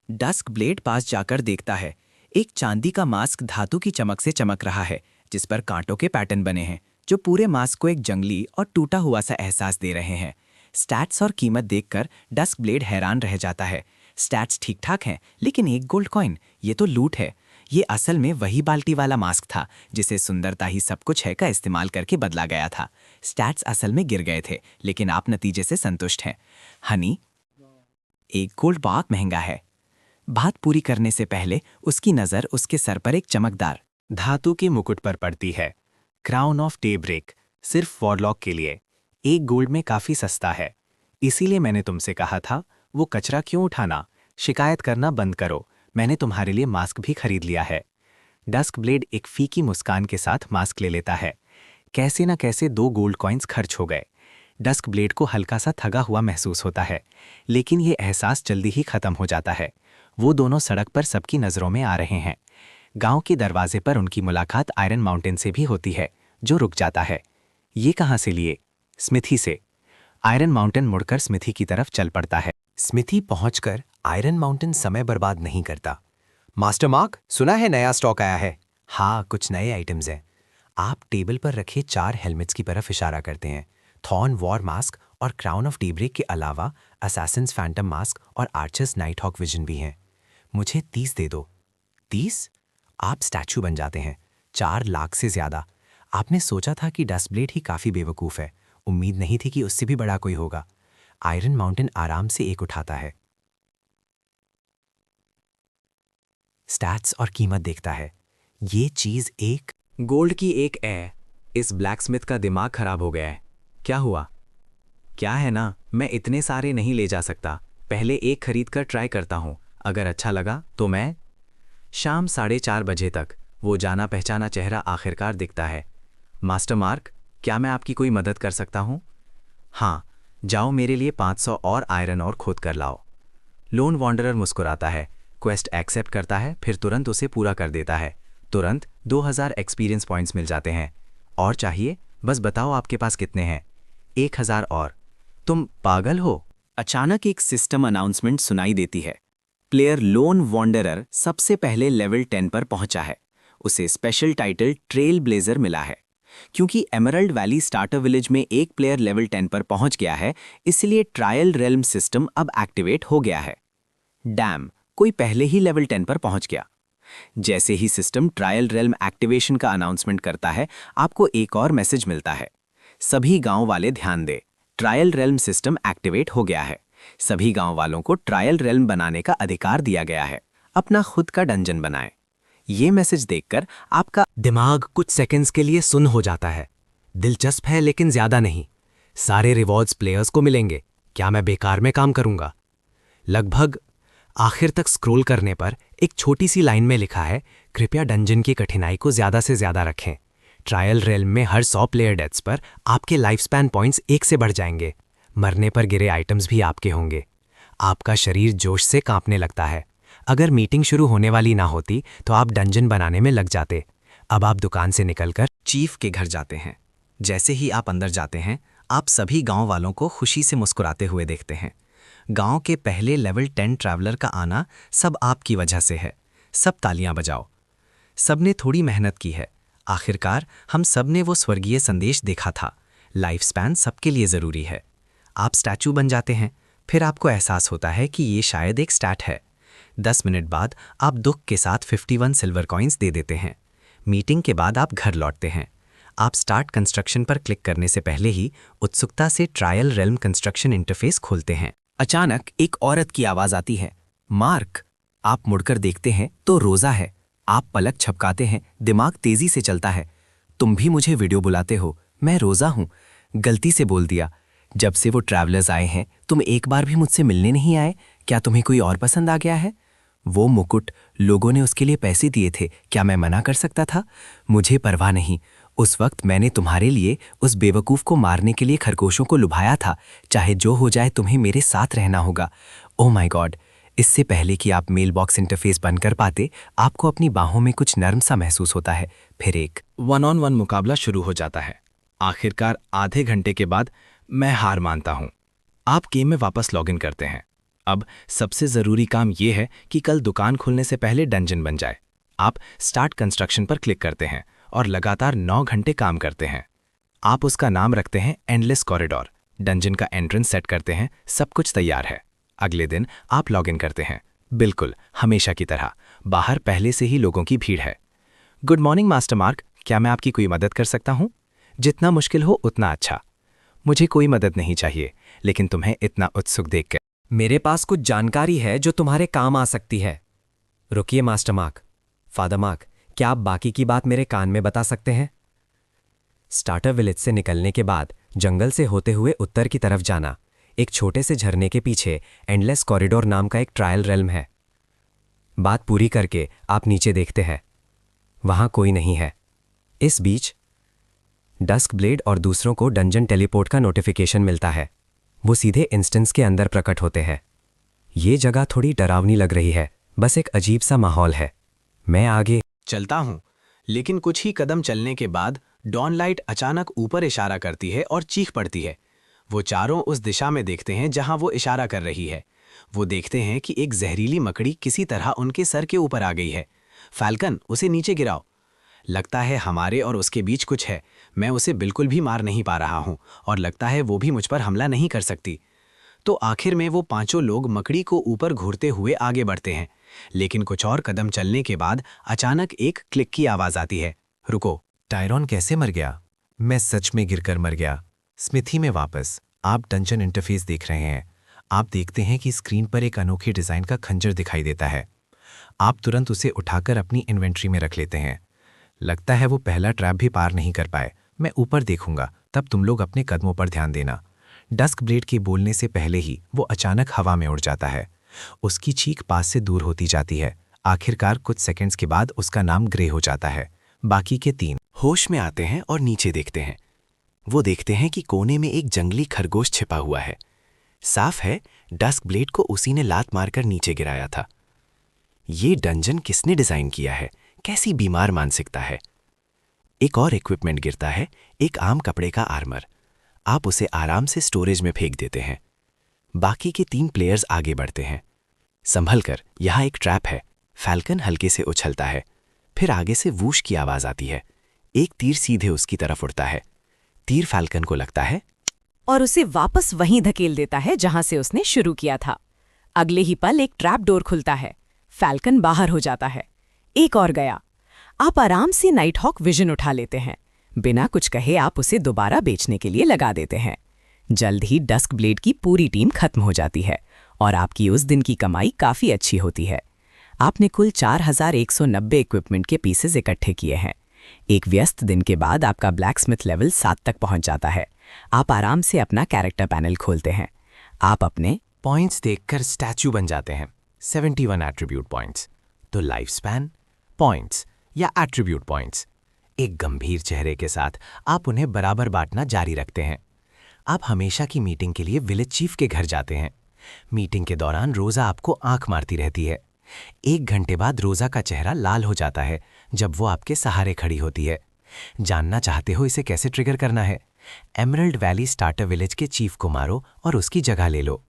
S7: डस्क ब्लेड पास जाकर देखता है। एक चांदी का मास्क धातु की चमक से चमक रहा है, जिस पर कांटों के पैटर्न बने हैं, जो पूरे मास्क को एक जंगली और टूटा हुआ सा एहसास दे रहे हैं। स्टैट्स और कीमत देखकर डस्क ब्लेड हैरान रह जाता है। स्टैट्स ठीक ठाक हैं, लेकिन एक गोल्ड कॉइन, ये तो लूट है। ये असल में वही बाल्टी वाला मास्क था जिसे सुंदरता ही सब कुछ है का इस्तेमाल करके बदला गया था। स्टैट्स असल में गिर गए थे, लेकिन आप नतीजे से संतुष्ट हैं। हनी, एक गोल्ड बहुत महंगा है। बात पूरी करने से पहले उसकी नज़र उसके सर पर एक चमकदार
S3: धातु के मुकुट पर पड़ती है। क्राउन ऑफ डेब्रेक, सिर्फ वॉरलॉक के लिए। एक गोल्ड में काफी सस्ता है। इसीलिए मैंने तुमसे कहा था, वो कचरा क्यों उठाना, शिकायत करना बंद करो। मैंने तुम्हारे लिए मास्क भी खरीद लिया है। डस्क ब्लेड एक फीकी मुस्कान के साथ मास्क ले लेता है। कैसे न कैसे 2 गोल्ड कॉइन्स खर्च हो गए। डस्क ब्लेड को हल्का सा थका हुआ महसूस होता है, लेकिन ये एहसास जल्दी ही खत्म हो जाता है। वो दोनों सड़क पर सबकी नज़रों में आ रहे हैं। गांव के दरवाजे पर उनकी मुलाकात आयरन माउंटेन से भी होती है, जो रुक जाता है। ये कहाँ से लिए? स्मिथी से। आयरन माउंटेन मुड़कर स्मिथी की तरफ चल पड़ता है।
S2: स्मिथी पहुंचकर आयरन माउंटेन समय बर्बाद नहीं करता। मास्टर मार्क, सुना है नया स्टॉक आया है? हाँ, कुछ नए आइटम्स हैं। आप टेबल पर रखे 4 हेलमेट्स की तरफ इशारा करते हैं। थॉर्न वॉर मास्क और क्राउन ऑफ डेब्रेक के अलावा असैसिन्स फैंटम मास्क और आर्चर्स नाइट हॉक विजन भी हैं। मुझे 30 दे दो। 30? आप स्टैचू बन जाते हैं। 4 लाख से ज्यादा। आपने सोचा था कि डस्ट ब्लेड ही काफी बेवकूफ है। उम्मीद नहीं थी कि उससे भी बड़ा कोई होगा। आयरन माउंटेन आराम से एक उठाता है, स्टैट्स और कीमत देखता है। ये चीज एक
S1: गोल्ड की एक इस ब्लैकस्मिथ का दिमाग खराब हो गया है। क्या हुआ? क्या है ना, मैं इतने सारे नहीं ले जा सकता। पहले एक खरीद कर ट्राई करता हूं, अगर अच्छा लगा तो मैं। शाम 4:30 बजे तक वो जाना पहचाना चेहरा आखिरकार दिखता है। मास्टर मार्क, क्या मैं आपकी कोई मदद कर सकता हूं? हाँ, जाओ मेरे लिए 500 और आयरन और खोद कर लाओ। लोन वॉन्डरर मुस्कुराता है, क्वेस्ट एक्सेप्ट करता है, फिर तुरंत उसे पूरा कर देता है। तुरंत 2000 एक्सपीरियंस पॉइंट्स मिल जाते हैं। और चाहिए? बस बताओ आपके पास कितने हैं। 1000 और। तुम पागल हो?
S7: अचानक एक सिस्टम अनाउंसमेंट सुनाई देती है। प्लेयर लोन वॉन्डरर सबसे पहले लेवल 10 पर पहुंचा है। उसे स्पेशल टाइटल ट्रेल ब्लेजर मिला है। क्योंकि एमरल्ड वैली स्टार्टर विलेज में एक प्लेयर लेवल 10 पर पहुंच गया है, इसलिए ट्रायल रेल्म सिस्टम अब एक्टिवेट हो गया है। डैम, कोई पहले ही लेवल 10 पर पहुंच गया। जैसे ही सिस्टम ट्रायल रेल्म एक्टिवेशन का अनाउंसमेंट करता है, आपको एक और मैसेज मिलता है। सभी गांव वाले ध्यान दें, ट्रायल रेल्म सिस्टम एक्टिवेट हो गया है। सभी गांव वालों को ट्रायल रेल्म बनाने का अधिकार दिया गया है। अपना खुद का डंजन बनाएं। ये मैसेज देखकर आपका
S2: दिमाग कुछ सेकंड्स के लिए सुन्न हो जाता है। दिलचस्प है, लेकिन ज्यादा नहीं। सारे रिवॉर्ड्स प्लेयर्स को मिलेंगे। क्या मैं बेकार में काम करूंगा? लगभग आखिर तक स्क्रॉल करने पर एक छोटी सी लाइन में लिखा है, कृपया डंजन की कठिनाई को ज्यादा से ज्यादा रखें। ट्रायल रेल्म में हर 100 प्लेयर डेथ्स पर आपके लाइफ स्पैन पॉइंट्स 1 से बढ़ जाएंगे। मरने पर गिरे आइटम्स भी आपके होंगे। आपका शरीर जोश से कांपने लगता है। अगर मीटिंग शुरू होने वाली ना होती तो आप डंजन बनाने में लग जाते। अब आप दुकान से निकलकर
S7: चीफ के घर जाते हैं। जैसे ही आप अंदर जाते हैं, आप सभी गांव वालों को खुशी से मुस्कुराते हुए देखते हैं। गांव के पहले लेवल 10 ट्रैवलर का आना सब आपकी वजह से है। सब तालियां बजाओ। सबने थोड़ी मेहनत की है। आखिरकार हम सब ने वो स्वर्गीय संदेश देखा था, लाइफ स्पैन सबके लिए ज़रूरी है। आप स्टैचू बन जाते हैं। फिर आपको एहसास होता है कि ये शायद एक स्टैट है। 10 मिनट बाद आप दुख के साथ 51 सिल्वर कॉइन्स दे देते हैं। मीटिंग के बाद आप घर लौटते हैं। आप स्टार्ट कंस्ट्रक्शन पर क्लिक करने से पहले ही उत्सुकता से ट्रायल रेल्म कंस्ट्रक्शन इंटरफेस खोलते हैं। अचानक एक औरत की आवाज़ आती है, मार्क। आप मुड़कर देखते हैं तो रोज़ा है। आप पलक झपकाते हैं, दिमाग तेजी से चलता है। तुम भी मुझे वीडियो बुलाते हो? मैं रोज़ा हूँ, गलती से बोल दिया। जब से वो ट्रैवलर्स आए हैं, तुम एक बार भी मुझसे मिलने नहीं आए। क्या तुम्हें कोई और पसंद आ गया है? वो मुकुट, लोगों ने उसके लिए पैसे दिए थे, क्या मैं मना कर सकता था? मुझे परवाह नहीं। उस वक्त मैंने तुम्हारे लिए उस बेवकूफ़ को मारने के लिए खरगोशों को लुभाया था। चाहे जो हो जाए, तुम्हें मेरे साथ रहना होगा। Oh my God! इससे पहले कि आप मेल बॉक्स इंटरफेस बंद कर पाते, आपको अपनी बाहों में कुछ नर्म सा महसूस होता है। फिर एक
S3: 1-on-1 मुकाबला शुरू हो जाता है। आखिरकार आधे घंटे के बाद मैं हार मानता हूं। आप गेम में वापस लॉगिन करते हैं। अब सबसे ज़रूरी काम यह है कि कल दुकान खुलने से पहले डंजन बन जाए। आप स्टार्ट कंस्ट्रक्शन पर क्लिक करते हैं और लगातार 9 घंटे काम करते हैं। आप उसका नाम रखते हैं एंडलेस कॉरिडोर। डंजन का एंट्रेंस सेट करते हैं। सब कुछ तैयार है। अगले दिन आप लॉगिन करते हैं। बिल्कुल हमेशा की तरह बाहर पहले से ही लोगों की भीड़ है। गुड मॉर्निंग मास्टर मार्क, क्या मैं आपकी कोई मदद कर सकता हूँ? जितना मुश्किल हो उतना अच्छा। मुझे कोई मदद नहीं चाहिए, लेकिन तुम्हें इतना उत्सुक देखकर
S8: मेरे पास कुछ जानकारी है जो तुम्हारे काम आ सकती है। रुकिए मास्टर मार्क, फादर मार्क, क्या आप बाकी की बात मेरे कान में बता सकते हैं? स्टार्टर विलेज से निकलने के बाद जंगल से होते हुए उत्तर की तरफ जाना। एक छोटे से झरने के पीछे एंडलेस कॉरिडोर नाम का एक ट्रायल रेल्म है। बात पूरी करके आप नीचे देखते हैं, वहां कोई नहीं है। इस बीच डस्क ब्लेड और दूसरों को डंजन टेलीपोर्ट का नोटिफिकेशन मिलता है। वो सीधे इंस्टेंस के अंदर प्रकट होते हैं। ये जगह थोड़ी डरावनी लग रही है, बस एक अजीब सा माहौल है। मैं आगे
S3: चलता हूं, लेकिन कुछ ही कदम चलने के बाद डॉनलाइट अचानक ऊपर इशारा करती है और चीख पड़ती है। वो चारों उस दिशा में देखते हैं जहां वो इशारा कर रही है। वो देखते हैं कि एक जहरीली मकड़ी किसी तरह उनके सर के ऊपर आ गई है। फैल्कन, उसे नीचे गिराओ। लगता है हमारे और उसके बीच कुछ है। मैं उसे बिल्कुल भी मार नहीं पा रहा हूं और लगता है वो भी मुझ पर हमला नहीं कर सकती। तो आखिर में वो पांचों लोग मकड़ी को ऊपर घूरते हुए आगे बढ़ते हैं, लेकिन कुछ और कदम चलने के बाद अचानक एक क्लिक की आवाज आती है। रुको।
S7: टायरॉन कैसे मर गया? मैं सच में गिरकर मर गया। स्मिथी में वापस आप डंजन इंटरफेस देख रहे हैं। आप देखते हैं कि स्क्रीन पर एक अनोखी डिज़ाइन का खंजर दिखाई देता है। आप तुरंत उसे उठाकर अपनी इन्वेंट्री में रख लेते हैं। लगता है वो पहला ट्रैप भी पार नहीं कर पाए। मैं ऊपर देखूंगा, तब तुम लोग अपने कदमों पर ध्यान देना। डस्क ब्लेड के बोलने से पहले ही वो अचानक हवा में उड़ जाता है। उसकी चीख पास से दूर होती जाती है। आखिरकार कुछ सेकंड्स के बाद उसका नाम ग्रे हो जाता है। बाकी के तीन होश में आते हैं और नीचे देखते हैं। वो देखते हैं कि कोने में एक जंगली खरगोश छिपा हुआ है। साफ है, डस्क ब्लेड को उसी ने लात मारकर नीचे गिराया था। ये डंजन किसने डिजाइन किया है? कैसी बीमार मानसिकता है। एक और इक्विपमेंट गिरता है, एक आम कपड़े का आर्मर। आप उसे आराम से स्टोरेज में फेंक देते हैं। बाकी के तीन प्लेयर्स आगे बढ़ते हैं। संभल कर, यहाँ एक ट्रैप है। फैल्कन हल्के से उछलता है। फिर आगे से वूश की आवाज आती है। एक तीर सीधे उसकी तरफ उड़ता है। तीर फैल्कन को लगता है
S4: और उसे वापस वहीं धकेल देता है जहां से उसने शुरू किया था। अगले ही पल एक ट्रैप डोर खुलता है। फैल्कन बाहर हो जाता है। एक और गया। आप आराम से नाइट हॉक विजन उठा लेते हैं। बिना कुछ कहे आप उसे दोबारा बेचने के लिए लगा देते हैं। जल्द ही डस्क ब्लेड की पूरी टीम खत्म हो जाती है और आपकी उस दिन की कमाई काफी अच्छी होती है। आपने कुल 4190 इक्विपमेंट के पीसेस इकट्ठे किए हैं। एक व्यस्त दिन के बाद आपका ब्लैकस्मिथ लेवल 7 तक पहुंच जाता है। आप आराम से अपना कैरेक्टर पैनल खोलते हैं। आप अपने
S3: पॉइंट्स देखकर स्टैचू बन जाते हैं। 71 एट्रीब्यूट पॉइंट्स। तो लाइफ स्पैन पॉइंट्स या एट्रीब्यूट पॉइंट्स। एक गंभीर चेहरे के साथ आप उन्हें बराबर बांटना जारी रखते हैं। आप हमेशा की मीटिंग के लिए विलेज चीफ के घर जाते हैं। मीटिंग के दौरान रोजा आपको आंख मारती रहती है। 1 घंटे बाद रोजा का चेहरा लाल हो जाता है जब वो आपके सहारे खड़ी होती है। जानना चाहते हो इसे कैसे ट्रिगर करना है? एमरल्ड वैली स्टार्टर विलेज के चीफ को मारो और उसकी जगह ले लो।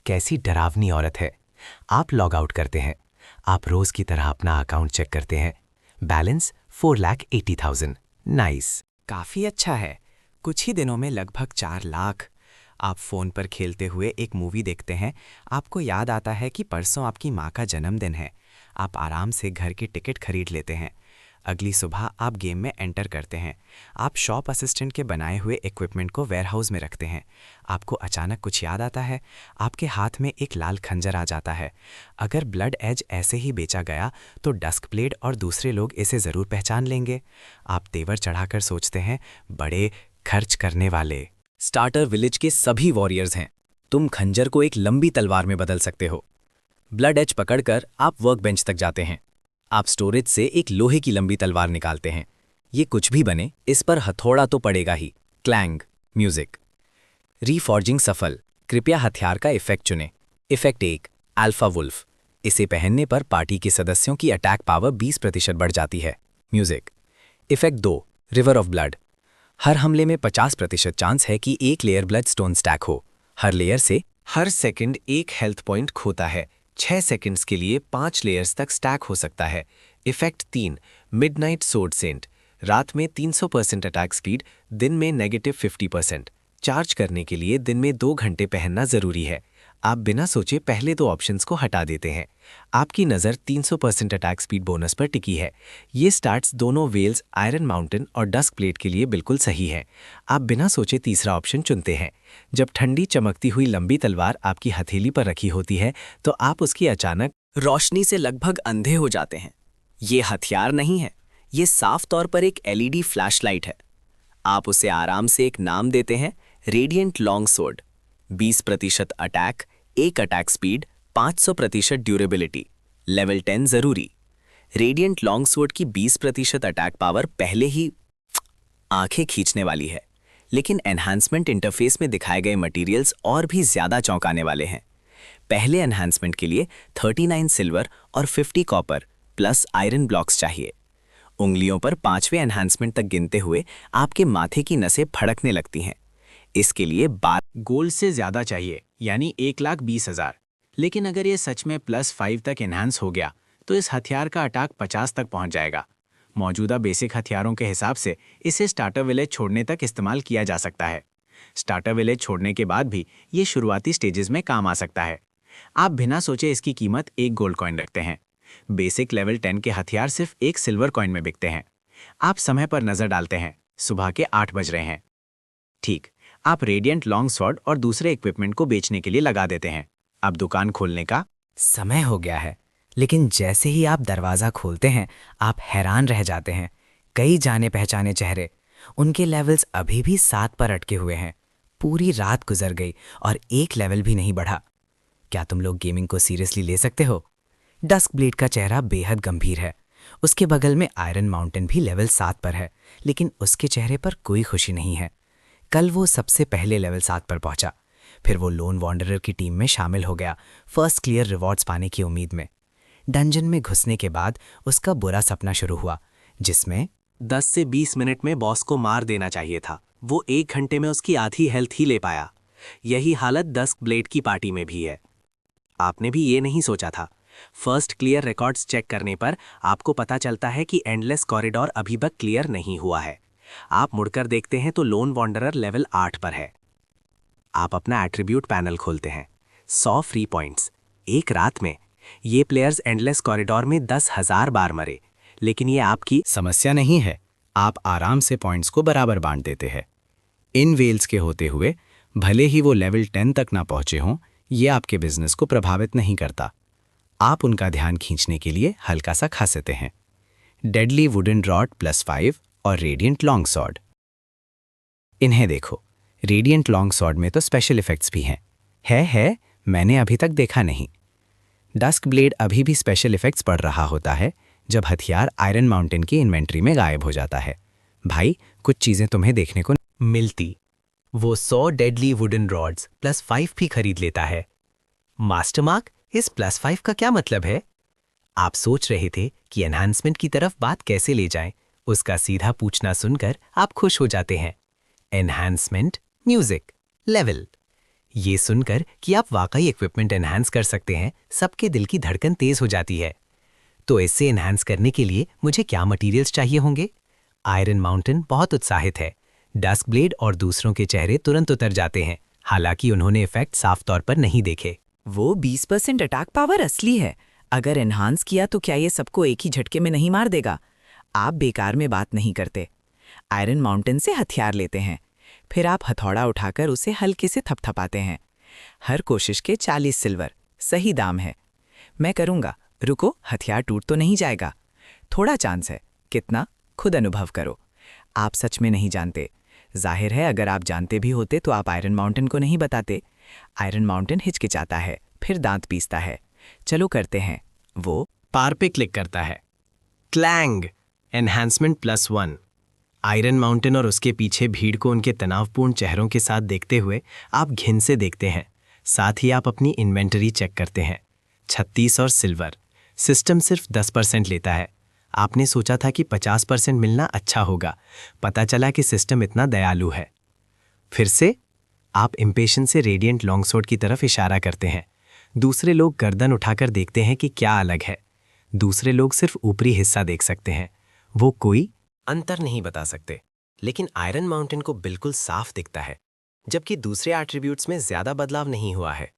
S3: कैसी डरावनी औरत है। आप लॉग आउट करते हैं। आप रोज की तरह अपना अकाउंट चेक करते हैं। बैलेंस 4,80,000। नाइस।
S8: काफी अच्छा है। कुछ ही दिनों में लगभग 4 लाख। आप फोन पर खेलते हुए एक मूवी देखते हैं। आपको याद आता है कि परसों आपकी माँ का जन्मदिन है। आप आराम से घर की टिकट खरीद लेते हैं। अगली सुबह आप गेम में एंटर करते हैं। आप शॉप असिस्टेंट के बनाए हुए इक्विपमेंट को वेयरहाउस में रखते हैं। आपको अचानक कुछ याद आता है। आपके हाथ में एक लाल खंजर आ जाता है। अगर ब्लड एज ऐसे ही बेचा गया तो डस्क ब्लेड और दूसरे लोग इसे ज़रूर पहचान लेंगे। आप तेवर चढ़ाकर सोचते हैं, बड़े खर्च करने वाले।
S1: स्टार्टर विलेज के सभी वॉरियर्स हैं। तुम खंजर को एक लंबी तलवार में बदल सकते हो। ब्लड एज पकड़कर आप वर्क बेंच तक जाते हैं। आप स्टोरेज से एक लोहे की लंबी तलवार निकालते हैं। ये कुछ भी बने, इस पर हथौड़ा तो पड़ेगा ही। Clang music. रीफॉर्जिंग सफल। कृपया हथियार का इफेक्ट चुनें। Effect 1, Alpha Wolf. इसे पहनने पर पार्टी के सदस्यों की अटैक पावर 20% बढ़ जाती है। Music. Effect 2, river of blood. हर हमले में 50% चांस है कि एक लेयर ब्लड स्टोन स्टैक हो। हर लेयर से हर सेकंड एक हेल्थ पॉइंट खोता है। 6 सेकंड्स के लिए 5 लेयर्स तक स्टैक हो सकता है। Effect 3, Midnight Sword Saint. रात में 300% अटैक स्पीड, दिन में -50%। चार्ज करने के लिए दिन में 2 घंटे पहनना जरूरी है। आप बिना सोचे पहले दो ऑप्शंस को हटा देते हैं। आपकी नज़र 300% अटैक स्पीड बोनस पर टिकी है। ये स्टार्ट्स दोनों वेल्स, आयरन माउंटेन और डस्क ब्लेड के लिए बिल्कुल सही है। आप बिना सोचे तीसरा ऑप्शन चुनते हैं। जब ठंडी चमकती हुई लंबी तलवार आपकी हथेली पर रखी होती है तो आप उसकी अचानक
S5: रोशनी से लगभग अंधे हो जाते हैं। ये हथियार नहीं है, ये साफ तौर पर एक एलईडी फ्लैशलाइट है। आप उसे आराम से एक नाम देते हैं, radiant long sword. 20% attack, 1 attack speed, 500% durability, level 10 जरूरी। रेडिएंट लॉन्ग सोर्ड की 20% अटैक पावर पहले ही आंखें खींचने वाली है, लेकिन एनहांसमेंट इंटरफेस में दिखाए गए मटेरियल्स और भी ज्यादा चौंकाने वाले हैं। पहले एनहांसमेंट के लिए 39 सिल्वर और 50 कॉपर प्लस आयरन ब्लॉक्स चाहिए। उंगलियों पर 5वें एनहांसमेंट तक गिनते हुए आपके माथे की नसें फड़कने लगती हैं। इसके लिए
S1: गोल्ड से ज़्यादा चाहिए, यानी 1,20,000। लेकिन अगर ये सच में +5 तक एनहांस हो गया तो इस हथियार का अटैक 50 तक पहुंच जाएगा। मौजूदा बेसिक हथियारों के हिसाब से इसे स्टार्टर विलेज छोड़ने तक इस्तेमाल किया जा सकता है। स्टार्टर विलेज छोड़ने के बाद भी ये शुरुआती स्टेजेस में काम आ सकता है। आप बिना सोचे इसकी कीमत 1 गोल्ड कॉइन रखते हैं। बेसिक लेवल 10 के हथियार सिर्फ 1 सिल्वर कॉइन में बिकते हैं। आप समय पर नजर डालते हैं, सुबह के 8 बज रहे हैं। ठीक, आप रेडिएंट लॉन्ग स्वॉर्ड और दूसरे इक्विपमेंट को बेचने के लिए लगा देते हैं। अब दुकान खोलने का
S7: समय हो गया है, लेकिन जैसे ही आप दरवाज़ा खोलते हैं आप हैरान रह जाते हैं। कई जाने पहचाने चेहरे, उनके लेवल्स अभी भी 7 पर अटके हुए हैं। पूरी रात गुजर गई और एक लेवल भी नहीं बढ़ा। क्या तुम लोग गेमिंग को सीरियसली ले सकते हो? डस्क ब्लेड का चेहरा बेहद गंभीर है। उसके बगल में आयरन माउंटेन भी लेवल 7 पर है, लेकिन उसके चेहरे पर कोई खुशी नहीं है। कल वो सबसे पहले लेवल 7 पर पहुंचा, फिर वो लोन वॉन्डरर की टीम में शामिल हो गया, फर्स्ट क्लियर रिवॉर्ड्स पाने की उम्मीद में। डंजन में घुसने के बाद उसका बुरा सपना शुरू हुआ, जिसमें
S2: 10 से 20 मिनट में बॉस को मार देना चाहिए था। वो 1 घंटे में उसकी आधी हेल्थ ही ले पाया। यही हालत डस्क ब्लेड की पार्टी में भी है। आपने भी ये नहीं सोचा था। फर्स्ट क्लियर रिकॉर्ड्स चेक करने पर आपको पता चलता है कि एंडलेस कॉरिडोर अभी तक क्लियर नहीं हुआ है। आप मुड़कर देखते हैं तो लोन वॉन्डरर लेवल 8 पर है। आप अपना एट्रीब्यूट पैनल खोलते हैं। 100 फ्री पॉइंट्स एक रात में। ये प्लेयर्स एंडलेस कॉरिडोर में 10,000 बार मरे, लेकिन ये आपकी
S1: समस्या नहीं है। आप आराम से पॉइंट्स को बराबर बांट देते हैं। इन वेल्स के होते हुए भले ही वो लेवल 10 तक ना पहुंचे हों, ये आपके बिजनेस को प्रभावित नहीं करता। आप उनका ध्यान खींचने के लिए हल्का सा खा सकते हैं। डेडली वुडन रॉड +5 और रेडिएंट लॉन्ग सॉर्ड। इन्हें देखो, रेडिएंट लॉन्ग सॉर्ड में तो स्पेशल इफेक्ट्स भी हैं। है, मैंने अभी तक देखा नहीं। डस्क ब्लेड अभी भी स्पेशल इफेक्ट्स पढ़ रहा होता है जब हथियार आयरन माउंटेन की इन्वेंट्री में गायब हो जाता है। भाई, कुछ चीजें तुम्हें देखने को मिलती। वो 100 डेडली वुडन रॉड्स +5 भी खरीद लेता है। मास्टरमार्क, इस +5 का क्या मतलब है? आप सोच रहे थे कि एनहांसमेंट की तरफ बात कैसे ले जाएं। उसका सीधा पूछना सुनकर आप खुश हो जाते हैं। Enhancement, music, level. ये सुनकर कि आप वाकई इक्विपमेंट एनहांस कर सकते हैं, सबके दिल की धड़कन तेज हो जाती है। तो इससे एनहांस करने के लिए मुझे क्या मटेरियल्स चाहिए होंगे? आयरन माउंटेन बहुत उत्साहित है। डस्क ब्लेड और दूसरों के चेहरे तुरंत उतर जाते हैं, हालांकि उन्होंने इफेक्ट साफ तौर पर नहीं देखे।
S4: वो 20% अटैक पावर असली है। अगर एनहांस किया तो क्या ये सबको एक ही झटके में नहीं मार देगा? आप बेकार में बात नहीं करते। आयरन माउंटेन से हथियार लेते हैं, फिर आप हथौड़ा उठाकर उसे हल्के से थपथपाते हैं। हर कोशिश के 40 सिल्वर, सही दाम है। मैं करूंगा। रुको, हथियार टूट तो नहीं जाएगा। थोड़ा चांस है। कितना? खुद अनुभव करो। आप सच में नहीं जानते। जाहिर है, अगर आप जानते भी होते तो आप आयरन माउंटेन को नहीं बताते। आयरन माउंटेन हिचकिचाता है, फिर दांत पीसता है। चलो करते हैं। वो
S1: पार पे क्लिक करता है। Clang, enhancement +1। आयरन माउंटेन और उसके पीछे भीड़ को उनके तनावपूर्ण चेहरों के साथ देखते हुए आप घिन से देखते हैं। साथ ही आप अपनी इन्वेंटरी चेक करते हैं। 36 और सिल्वर। सिस्टम सिर्फ 10% लेता है। आपने सोचा था कि 50% मिलना अच्छा होगा। पता चला कि सिस्टम इतना दयालु है। फिर से आप इम्पेशेंस से रेडिएंट लॉन्गसोर्ड की तरफ इशारा करते हैं। दूसरे लोग गर्दन उठाकर देखते हैं कि क्या अलग है। दूसरे लोग सिर्फ ऊपरी हिस्सा देख सकते हैं। वो कोई
S2: अंतर नहीं बता सकते, लेकिन आयरन माउंटेन को बिल्कुल साफ दिखता है, जबकि दूसरे एट्रीब्यूट्स में ज्यादा बदलाव नहीं हुआ है।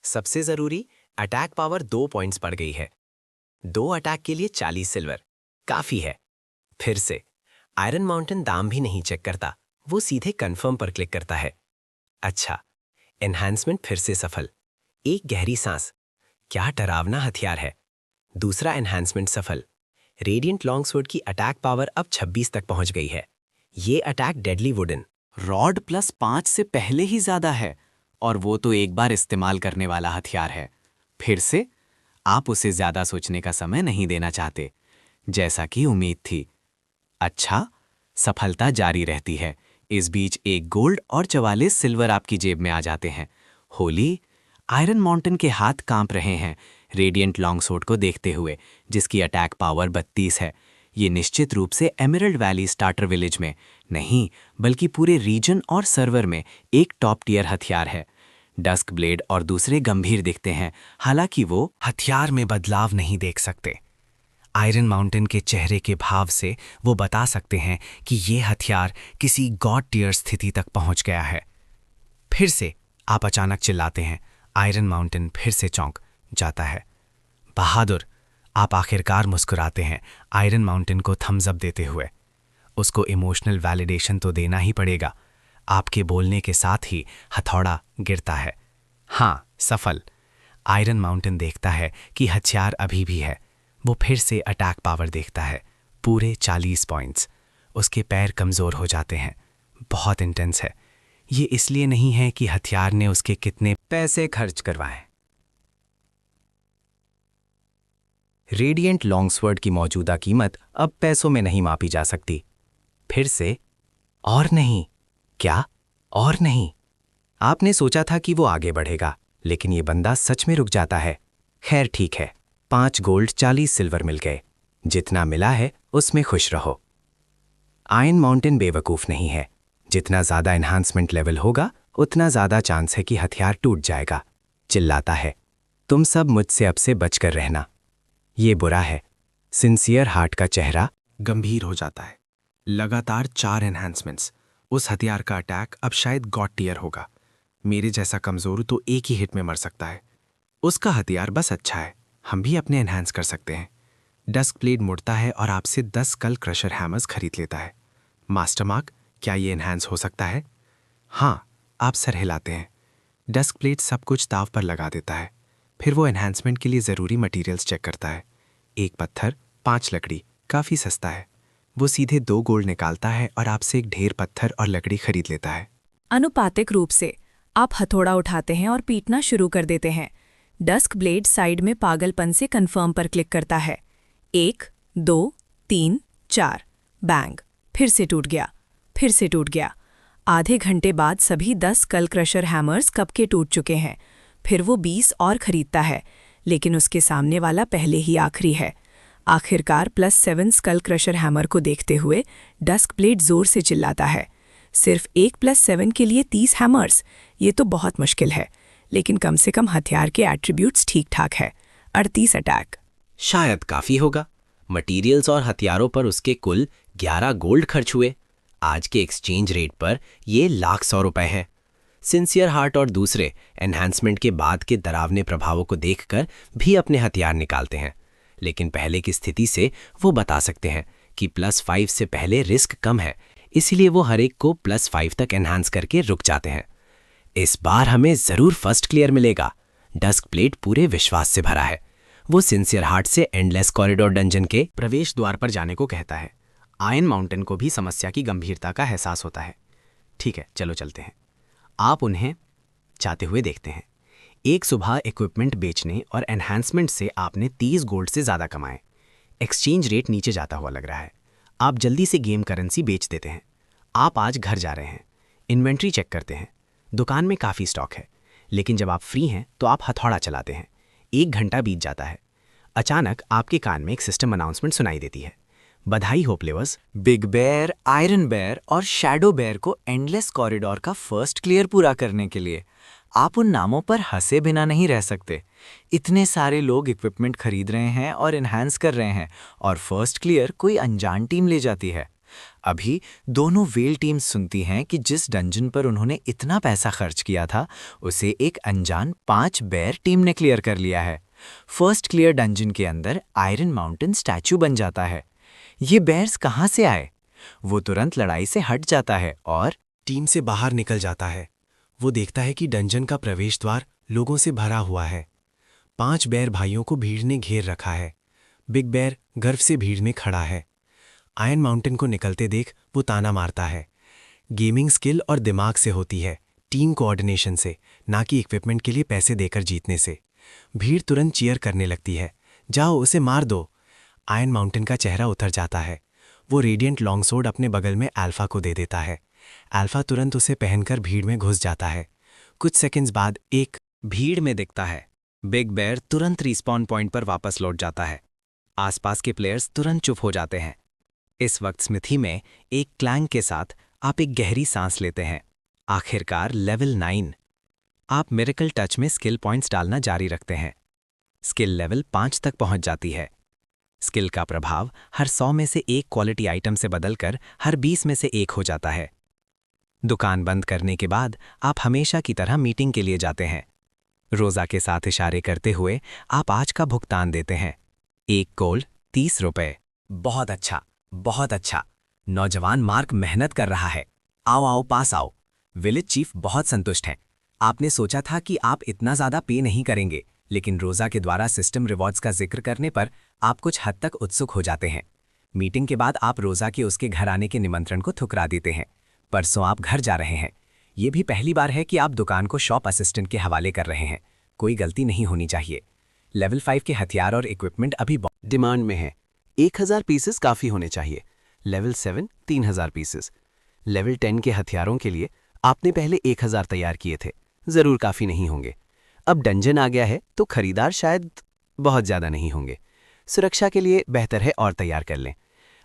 S1: सबसे जरूरी, अटैक पावर 2 पॉइंट्स बढ़ गई है। 2 अटैक के लिए 40 सिल्वर काफी है। फिर से आयरन माउंटेन दाम भी नहीं चेक करता, वो सीधे कंफर्म पर क्लिक करता है। अच्छा, एनहांसमेंट फिर से सफल। एक गहरी सांस। क्या डरावना हथियार है। दूसरा एनहांसमेंट सफल। रेडिएंट लॉन्गस्वर्ड की अटैक पावर अब 26 तक पहुंच गई है। ये अटैक डेडली वुडन।
S5: रॉड +5 से पहले ही ज्यादा है, और वो तो एक बार इस्तेमाल करने वाला हथियार है। फिर से आप उसे ज्यादा सोचने का समय नहीं देना चाहते, जैसा कि उम्मीद थी। अच्छा, सफलता जारी रहती है। इस बीच 1 गोल्ड और 44 सिल्वर आपकी जेब में आ जाते हैं। होली, आयरन माउंटेन के हाथ कांप रहे हैं रेडिएंट लॉन्गसोर्ड को देखते हुए, जिसकी अटैक पावर 32 है। ये निश्चित रूप से एमरल्ड वैली स्टार्टर विलेज में नहीं, बल्कि पूरे रीजन और सर्वर में एक टॉप टियर हथियार है। डस्क ब्लेड और दूसरे गंभीर दिखते हैं, हालांकि वो
S3: हथियार में बदलाव नहीं देख सकते। आयरन माउंटेन के चेहरे के भाव से वो बता सकते हैं कि ये हथियार किसी गॉड टियर स्थिति तक पहुंच गया है। फिर से आप अचानक चिल्लाते हैं। आयरन माउंटेन फिर से चौंक जाता है। बहादुर, आप आखिरकार मुस्कुराते हैं आयरन माउंटेन को थम्स अप देते हुए। उसको इमोशनल वैलिडेशन तो देना ही पड़ेगा। आपके बोलने के साथ ही हथौड़ा गिरता है। हाँ, सफल। आयरन माउंटेन देखता है कि हथियार अभी भी है। वो फिर से अटैक पावर देखता है, पूरे 40 पॉइंट्स। उसके पैर कमज़ोर हो जाते हैं। बहुत इंटेंस है। ये इसलिए नहीं है कि हथियार ने उसके कितने
S8: पैसे खर्च करवाएं। रेडिएंट लॉन्गस्वर्ड की मौजूदा कीमत अब पैसों में नहीं मापी जा सकती। फिर से और नहीं। क्या और नहीं? आपने सोचा था कि वो आगे बढ़ेगा, लेकिन ये बंदा सच में रुक जाता है। खैर ठीक है, 5 गोल्ड 40 सिल्वर मिल गए। जितना मिला है उसमें खुश रहो। आयरन माउंटेन बेवकूफ़ नहीं है। जितना ज़्यादा एनहांसमेंट लेवल होगा, उतना ज़्यादा चांस है कि हथियार टूट जाएगा। चिल्लाता है, तुम सब मुझसे अब से बचकर रहना। ये बुरा है। सिंसियर हार्ट का चेहरा
S2: गंभीर हो जाता है। लगातार 4 एनहांसमेंट्स। उस हथियार का अटैक अब शायद गॉड टियर होगा। मेरे जैसा कमजोर तो एक ही हिट में मर सकता है। उसका हथियार बस अच्छा है, हम भी अपने एनहांस कर सकते हैं। डस्क ब्लेड मुड़ता है और आपसे 10 स्कल क्रशर हैमर्स खरीद लेता है। मास्टर मार्क, क्या ये एनहांस हो सकता है? हाँ, आप सर हिलाते हैं। डस्क ब्लेड सब कुछ दाव पर लगा देता है। फिर वो एनहांसमेंट के लिए ज़रूरी मटेरियल्स चेक करता है। 1 पत्थर, 5 लकड़ी, काफ़ी सस्ता है। वो सीधे 2 गोल्ड निकालता है और आपसे एक ढेर पत्थर और लकड़ी खरीद लेता है।
S4: अनुपातिक रूप से आप हथौड़ा उठाते हैं और पीटना शुरू कर देते हैं। डस्क ब्लेड साइड में पागलपन से कन्फर्म पर क्लिक करता है। 1, 2, 3, 4, बैंग। फिर से टूट गया, फिर से टूट गया। आधे घंटे बाद सभी 10 स्कल क्रशर हैमर्स कब के टूट चुके हैं। फिर वो 20 और खरीदता है, लेकिन उसके सामने वाला पहले ही आखिरी है। आखिरकार +7 स्कल क्रशर हैमर को देखते हुए डस्क ब्लेड जोर से चिल्लाता है। सिर्फ 1 +7 के लिए 30 हैमर्स, ये तो बहुत मुश्किल है, लेकिन कम से कम हथियार के एट्रीब्यूट्स ठीक ठाक है। 38 अटैक।
S1: शायद काफ़ी होगा। मटीरियल्स और हथियारों पर उसके कुल 11 गोल्ड खर्च हुए। आज के एक्सचेंज रेट पर ये लाख 100 रुपए है। सिंसियर हार्ट और दूसरे एनहांसमेंट के बाद के डरावने प्रभावों को देखकर भी अपने हथियार निकालते हैं, लेकिन पहले की स्थिति से वो बता सकते हैं कि +5 से पहले रिस्क कम है, इसीलिए वो हर एक को +5 तक एनहांस करके रुक जाते हैं। इस बार हमें ज़रूर फर्स्ट क्लियर मिलेगा। डस्क ब्लेड पूरे विश्वास से भरा है। वो सिंसियर हार्ट से एंडलेस कॉरिडोर डंजन के
S2: प्रवेश द्वार पर जाने को कहता है। आयरन माउंटेन को भी समस्या की गंभीरता का एहसास होता है। ठीक है, चलो चलते हैं। आप उन्हें जाते हुए देखते हैं। एक सुबह इक्विपमेंट बेचने और एनहांसमेंट से आपने 30 गोल्ड से ज़्यादा कमाए। एक्सचेंज रेट नीचे जाता हुआ लग रहा है। आप जल्दी से गेम करेंसी बेच देते हैं। आप आज घर जा रहे हैं। इन्वेंट्री चेक करते हैं। दुकान में काफ़ी स्टॉक है, लेकिन जब आप फ्री हैं तो आप हथौड़ा चलाते हैं। 1 घंटा बीत जाता है। अचानक आपके कान में एक सिस्टम अनाउंसमेंट सुनाई देती है। बधाई हो players,
S5: Big Bear, Iron Bear और शैडो बेयर को एंडलेस कॉरिडोर का फर्स्ट क्लियर पूरा करने के लिए आप उन नामों पर हंसे बिना नहीं रह सकते। इतने सारे लोग इक्विपमेंट खरीद रहे हैं और इन्हांस कर रहे हैं, और फर्स्ट क्लियर कोई अनजान टीम ले जाती है।
S3: अभी दोनों वेल टीम्स सुनती हैं कि जिस डंजन पर उन्होंने इतना पैसा खर्च किया था उसे एक अनजान 5 बेर टीम ने क्लियर कर लिया है। फर्स्ट क्लियर डंजन के अंदर आयरन माउंटेन स्टैचू बन जाता है। ये बेर्स कहाँ से आए? वो तुरंत लड़ाई से हट जाता है और
S2: टीम से बाहर निकल जाता है। वो देखता है कि डंजन का प्रवेश द्वार लोगों से भरा हुआ है। 5 बेर भाइयों को भीड़ ने घेर रखा है। बिग बेर गर्व से भीड़ में खड़ा है। आयरन माउंटेन को निकलते देख वो ताना मारता है। गेमिंग स्किल और दिमाग से होती है, टीम कोऑर्डिनेशन से, ना कि इक्विपमेंट के लिए पैसे देकर जीतने से। भीड़ तुरंत चीयर करने लगती है, जाओ उसे मार दो। आयरन माउंटेन का चेहरा उतर जाता है। वो रेडिएंट लॉन्ग सोर्ड अपने बगल में अल्फा को दे देता है। अल्फा तुरंत उसे पहनकर भीड़ में घुस जाता है। कुछ सेकंड्स बाद एक
S7: भीड़ में दिखता है। बिग बेर तुरंत रिस्पॉन पॉइंट पर वापस लौट जाता है। आसपास के प्लेयर्स तुरंत चुप हो जाते हैं। इस वक्त स्मिथी में एक क्लैंग के साथ आप एक गहरी सांस लेते हैं। आखिरकार लेवल 9। आप मिरेकल टच में स्किल पॉइंट्स डालना जारी रखते हैं। स्किल लेवल 5 तक पहुंच जाती है। स्किल का प्रभाव हर 100 में से एक क्वालिटी आइटम से बदलकर हर 20 में से एक हो जाता है। दुकान बंद करने के बाद आप हमेशा की तरह मीटिंग के लिए जाते हैं। रोजा के साथ इशारे करते हुए आप आज का भुगतान देते हैं। 1 गोल्ड 30 रुपए। बहुत अच्छा, बहुत अच्छा। नौजवान मार्क मेहनत कर रहा है। आओ आओ पास आओ। विलेज चीफ बहुत संतुष्ट हैं। आपने सोचा था कि आप इतना ज़्यादा पे नहीं करेंगे, लेकिन रोजा के द्वारा सिस्टम रिवॉर्ड्स का जिक्र करने पर आप कुछ हद तक उत्सुक हो जाते हैं। मीटिंग के बाद आप रोजा के उसके घर आने के निमंत्रण को ठुकरा देते हैं। परसों आप घर जा रहे हैं। ये भी पहली बार है कि आप दुकान को शॉप असिस्टेंट के हवाले कर रहे हैं। कोई गलती नहीं होनी चाहिए। लेवल 5 के हथियार और इक्विपमेंट अभी
S2: डिमांड में है। 1000 पीसेस काफ़ी होने चाहिए। Level 7 3000 pieces. लेवल 10 के हथियारों के लिए आपने पहले 1000 तैयार किए थे, ज़रूर काफ़ी नहीं होंगे। अब डंजन आ गया है तो खरीदार शायद बहुत ज़्यादा नहीं होंगे। सुरक्षा के लिए बेहतर है और तैयार कर लें।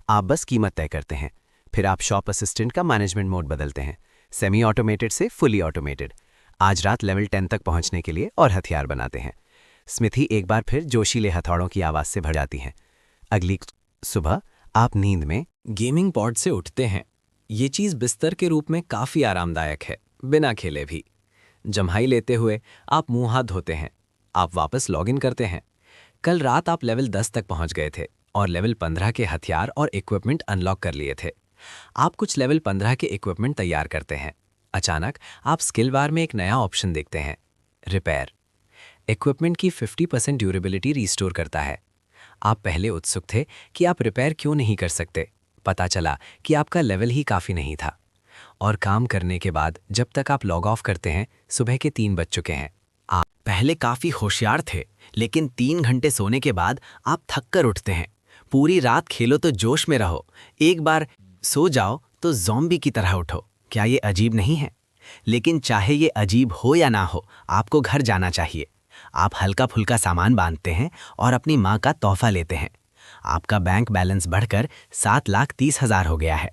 S2: आप बस कीमत तय करते हैं, फिर आप शॉप असिस्टेंट का मैनेजमेंट मोड बदलते हैं, सेमी ऑटोमेटेड से फुली ऑटोमेटेड। आज रात लेवल 10 तक पहुंचने के लिए और हथियार बनाते हैं। स्मिथी एक बार फिर जोशीले हथौड़ों की आवाज़ से भर जाती हैं। अगली सुबह आप नींद में
S7: गेमिंग पॉड से उठते हैं। ये चीज़ बिस्तर के रूप में काफ़ी आरामदायक है, बिना खेले भी। जम्हाई लेते हुए आप मुंह हाथ धोते हैं। आप वापस लॉगिन करते हैं। कल रात आप लेवल 10 तक पहुंच गए थे और लेवल 15 के हथियार और इक्विपमेंट अनलॉक कर लिए थे। आप कुछ लेवल 15 के इक्विपमेंट तैयार करते हैं। अचानक आप स्किल बार में एक नया ऑप्शन देखते हैं, रिपेयर। इक्विपमेंट की 50% ड्यूरेबिलिटी रिस्टोर करता है। आप पहले उत्सुक थे कि आप रिपेयर क्यों नहीं कर सकते। पता चला कि आपका लेवल ही काफ़ी नहीं था। और काम करने के बाद जब तक आप लॉग ऑफ करते हैं, सुबह के 3 बज चुके हैं। आप पहले काफ़ी होशियार थे, लेकिन 3 घंटे सोने के बाद आप थक कर उठते हैं। पूरी रात खेलो तो जोश में रहो, एक बार सो जाओ तो ज़ॉम्बी की तरह उठो। क्या ये अजीब नहीं है? लेकिन चाहे ये अजीब हो या ना हो, आपको घर जाना चाहिए। आप हल्का फुल्का सामान बांधते हैं और अपनी माँ का तोहफा लेते हैं। आपका बैंक बैलेंस बढ़कर 7,30,000 हो गया है।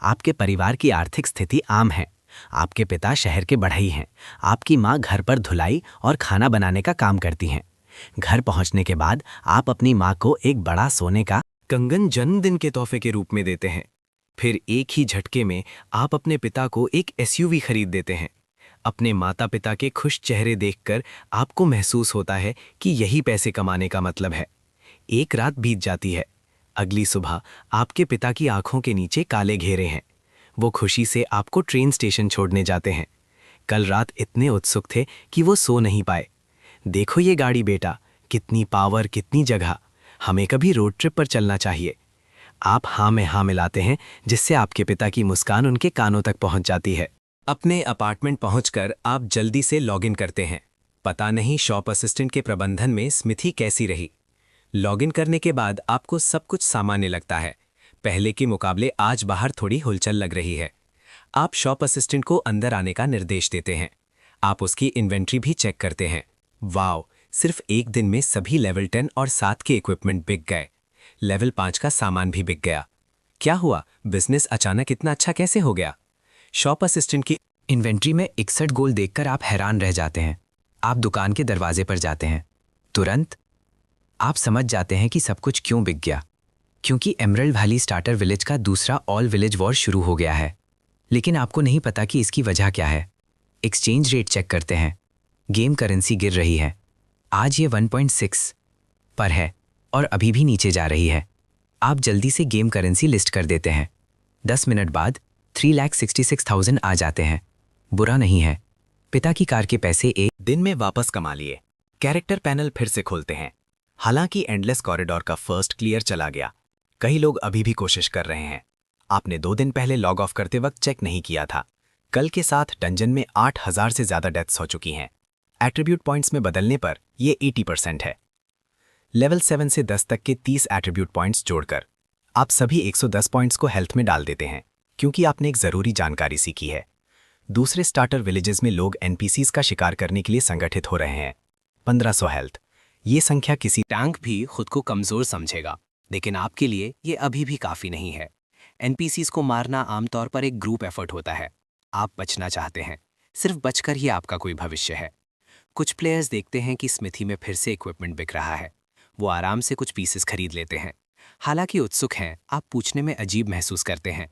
S7: आपके परिवार की आर्थिक स्थिति आम है। आपके पिता शहर के बढ़ई हैं। आपकी माँ घर पर धुलाई और खाना बनाने का काम करती हैं। घर पहुँचने के बाद आप अपनी माँ को एक बड़ा सोने का कंगन जन्मदिन के तोहफे के रूप में देते हैं। फिर एक ही झटके में आप अपने पिता को एक SUV खरीद देते हैं। अपने माता पिता के खुश चेहरे देखकर आपको महसूस होता है कि यही पैसे कमाने का मतलब है। एक रात बीत जाती है। अगली सुबह आपके पिता की आंखों के नीचे काले घेरे हैं। वो खुशी से आपको ट्रेन स्टेशन छोड़ने जाते हैं। कल रात इतने उत्सुक थे कि वो सो नहीं पाए। देखो ये गाड़ी बेटा, कितनी पावर, कितनी जगह, हमें कभी रोड ट्रिप पर चलना चाहिए। आप हाँ में हाँ मिलाते हैं, जिससे आपके पिता की मुस्कान उनके कानों तक पहुंच जाती है। अपने अपार्टमेंट पहुंचकर आप जल्दी से लॉगिन करते हैं। पता नहीं शॉप असिस्टेंट के प्रबंधन में स्मिथी कैसी रही। लॉगिन करने के बाद आपको सब कुछ सामान्य लगता है। पहले के मुकाबले आज बाहर थोड़ी हुलचल लग रही है। आप शॉप असिस्टेंट को अंदर आने का निर्देश देते हैं। आप उसकी इन्वेंट्री भी चेक करते हैं। वाओ, सिर्फ एक दिन में सभी लेवल 10 और 7 के इक्विपमेंट बिक गए। लेवल 5 का सामान भी बिक गया। क्या हुआ? बिजनेस अचानक इतना अच्छा कैसे हो गया? शॉप असिस्टेंट की इन्वेंट्री में 61 गोल्ड देखकर आप हैरान रह जाते हैं। आप दुकान के दरवाजे पर जाते हैं। तुरंत आप समझ जाते हैं कि सब कुछ क्यों बिक गया। क्योंकि एमरल्ड वैली स्टार्टर विलेज का दूसरा ऑल विलेज वॉर शुरू हो गया है। लेकिन आपको नहीं पता कि इसकी वजह क्या है। एक्सचेंज रेट चेक करते हैं। गेम करेंसी गिर रही है। आज ये 1.6 पर है और अभी भी नीचे जा रही है। आप जल्दी से गेम करेंसी लिस्ट कर देते हैं। 10 मिनट बाद 3,66,000 आ जाते हैं। बुरा नहीं है। पिता की कार के पैसे एक
S1: दिन में वापस कमा लिए। कैरेक्टर पैनल फिर से खोलते हैं। हालांकि एंडलेस कॉरिडोर का फर्स्ट क्लियर चला गया। कई लोग अभी भी कोशिश कर रहे हैं। आपने 2 दिन पहले लॉग ऑफ करते वक्त चेक नहीं किया था। कल के साथ डंजन में 8,000 से ज्यादा डेथ्स हो चुकी हैं। एट्रीब्यूट पॉइंट्स में बदलने पर यह 80% है। लेवल 7 से 10 तक के 30 एट्रीब्यूट पॉइंट्स जोड़कर आप सभी 110 पॉइंट्स को हेल्थ में डाल देते हैं, क्योंकि आपने एक जरूरी जानकारी सीखी है। दूसरे स्टार्टर विलेजेस में लोग एनपीसीज का शिकार करने के लिए संगठित हो रहे हैं। 1500 हेल्थ, ये संख्या किसी
S2: टैंक भी खुद को कमजोर समझेगा, लेकिन आपके लिए ये अभी भी काफी नहीं है। एनपीसीज को मारना आमतौर पर एक ग्रुप एफर्ट होता है। आप बचना चाहते हैं, सिर्फ बचकर ही आपका कोई भविष्य है। कुछ प्लेयर्स देखते हैं कि स्मिथी में फिर से इक्विपमेंट बिक रहा है। वो आराम से कुछ पीसेस खरीद लेते हैं। हालांकि उत्सुक हैं, आप पूछने में अजीब महसूस करते हैं।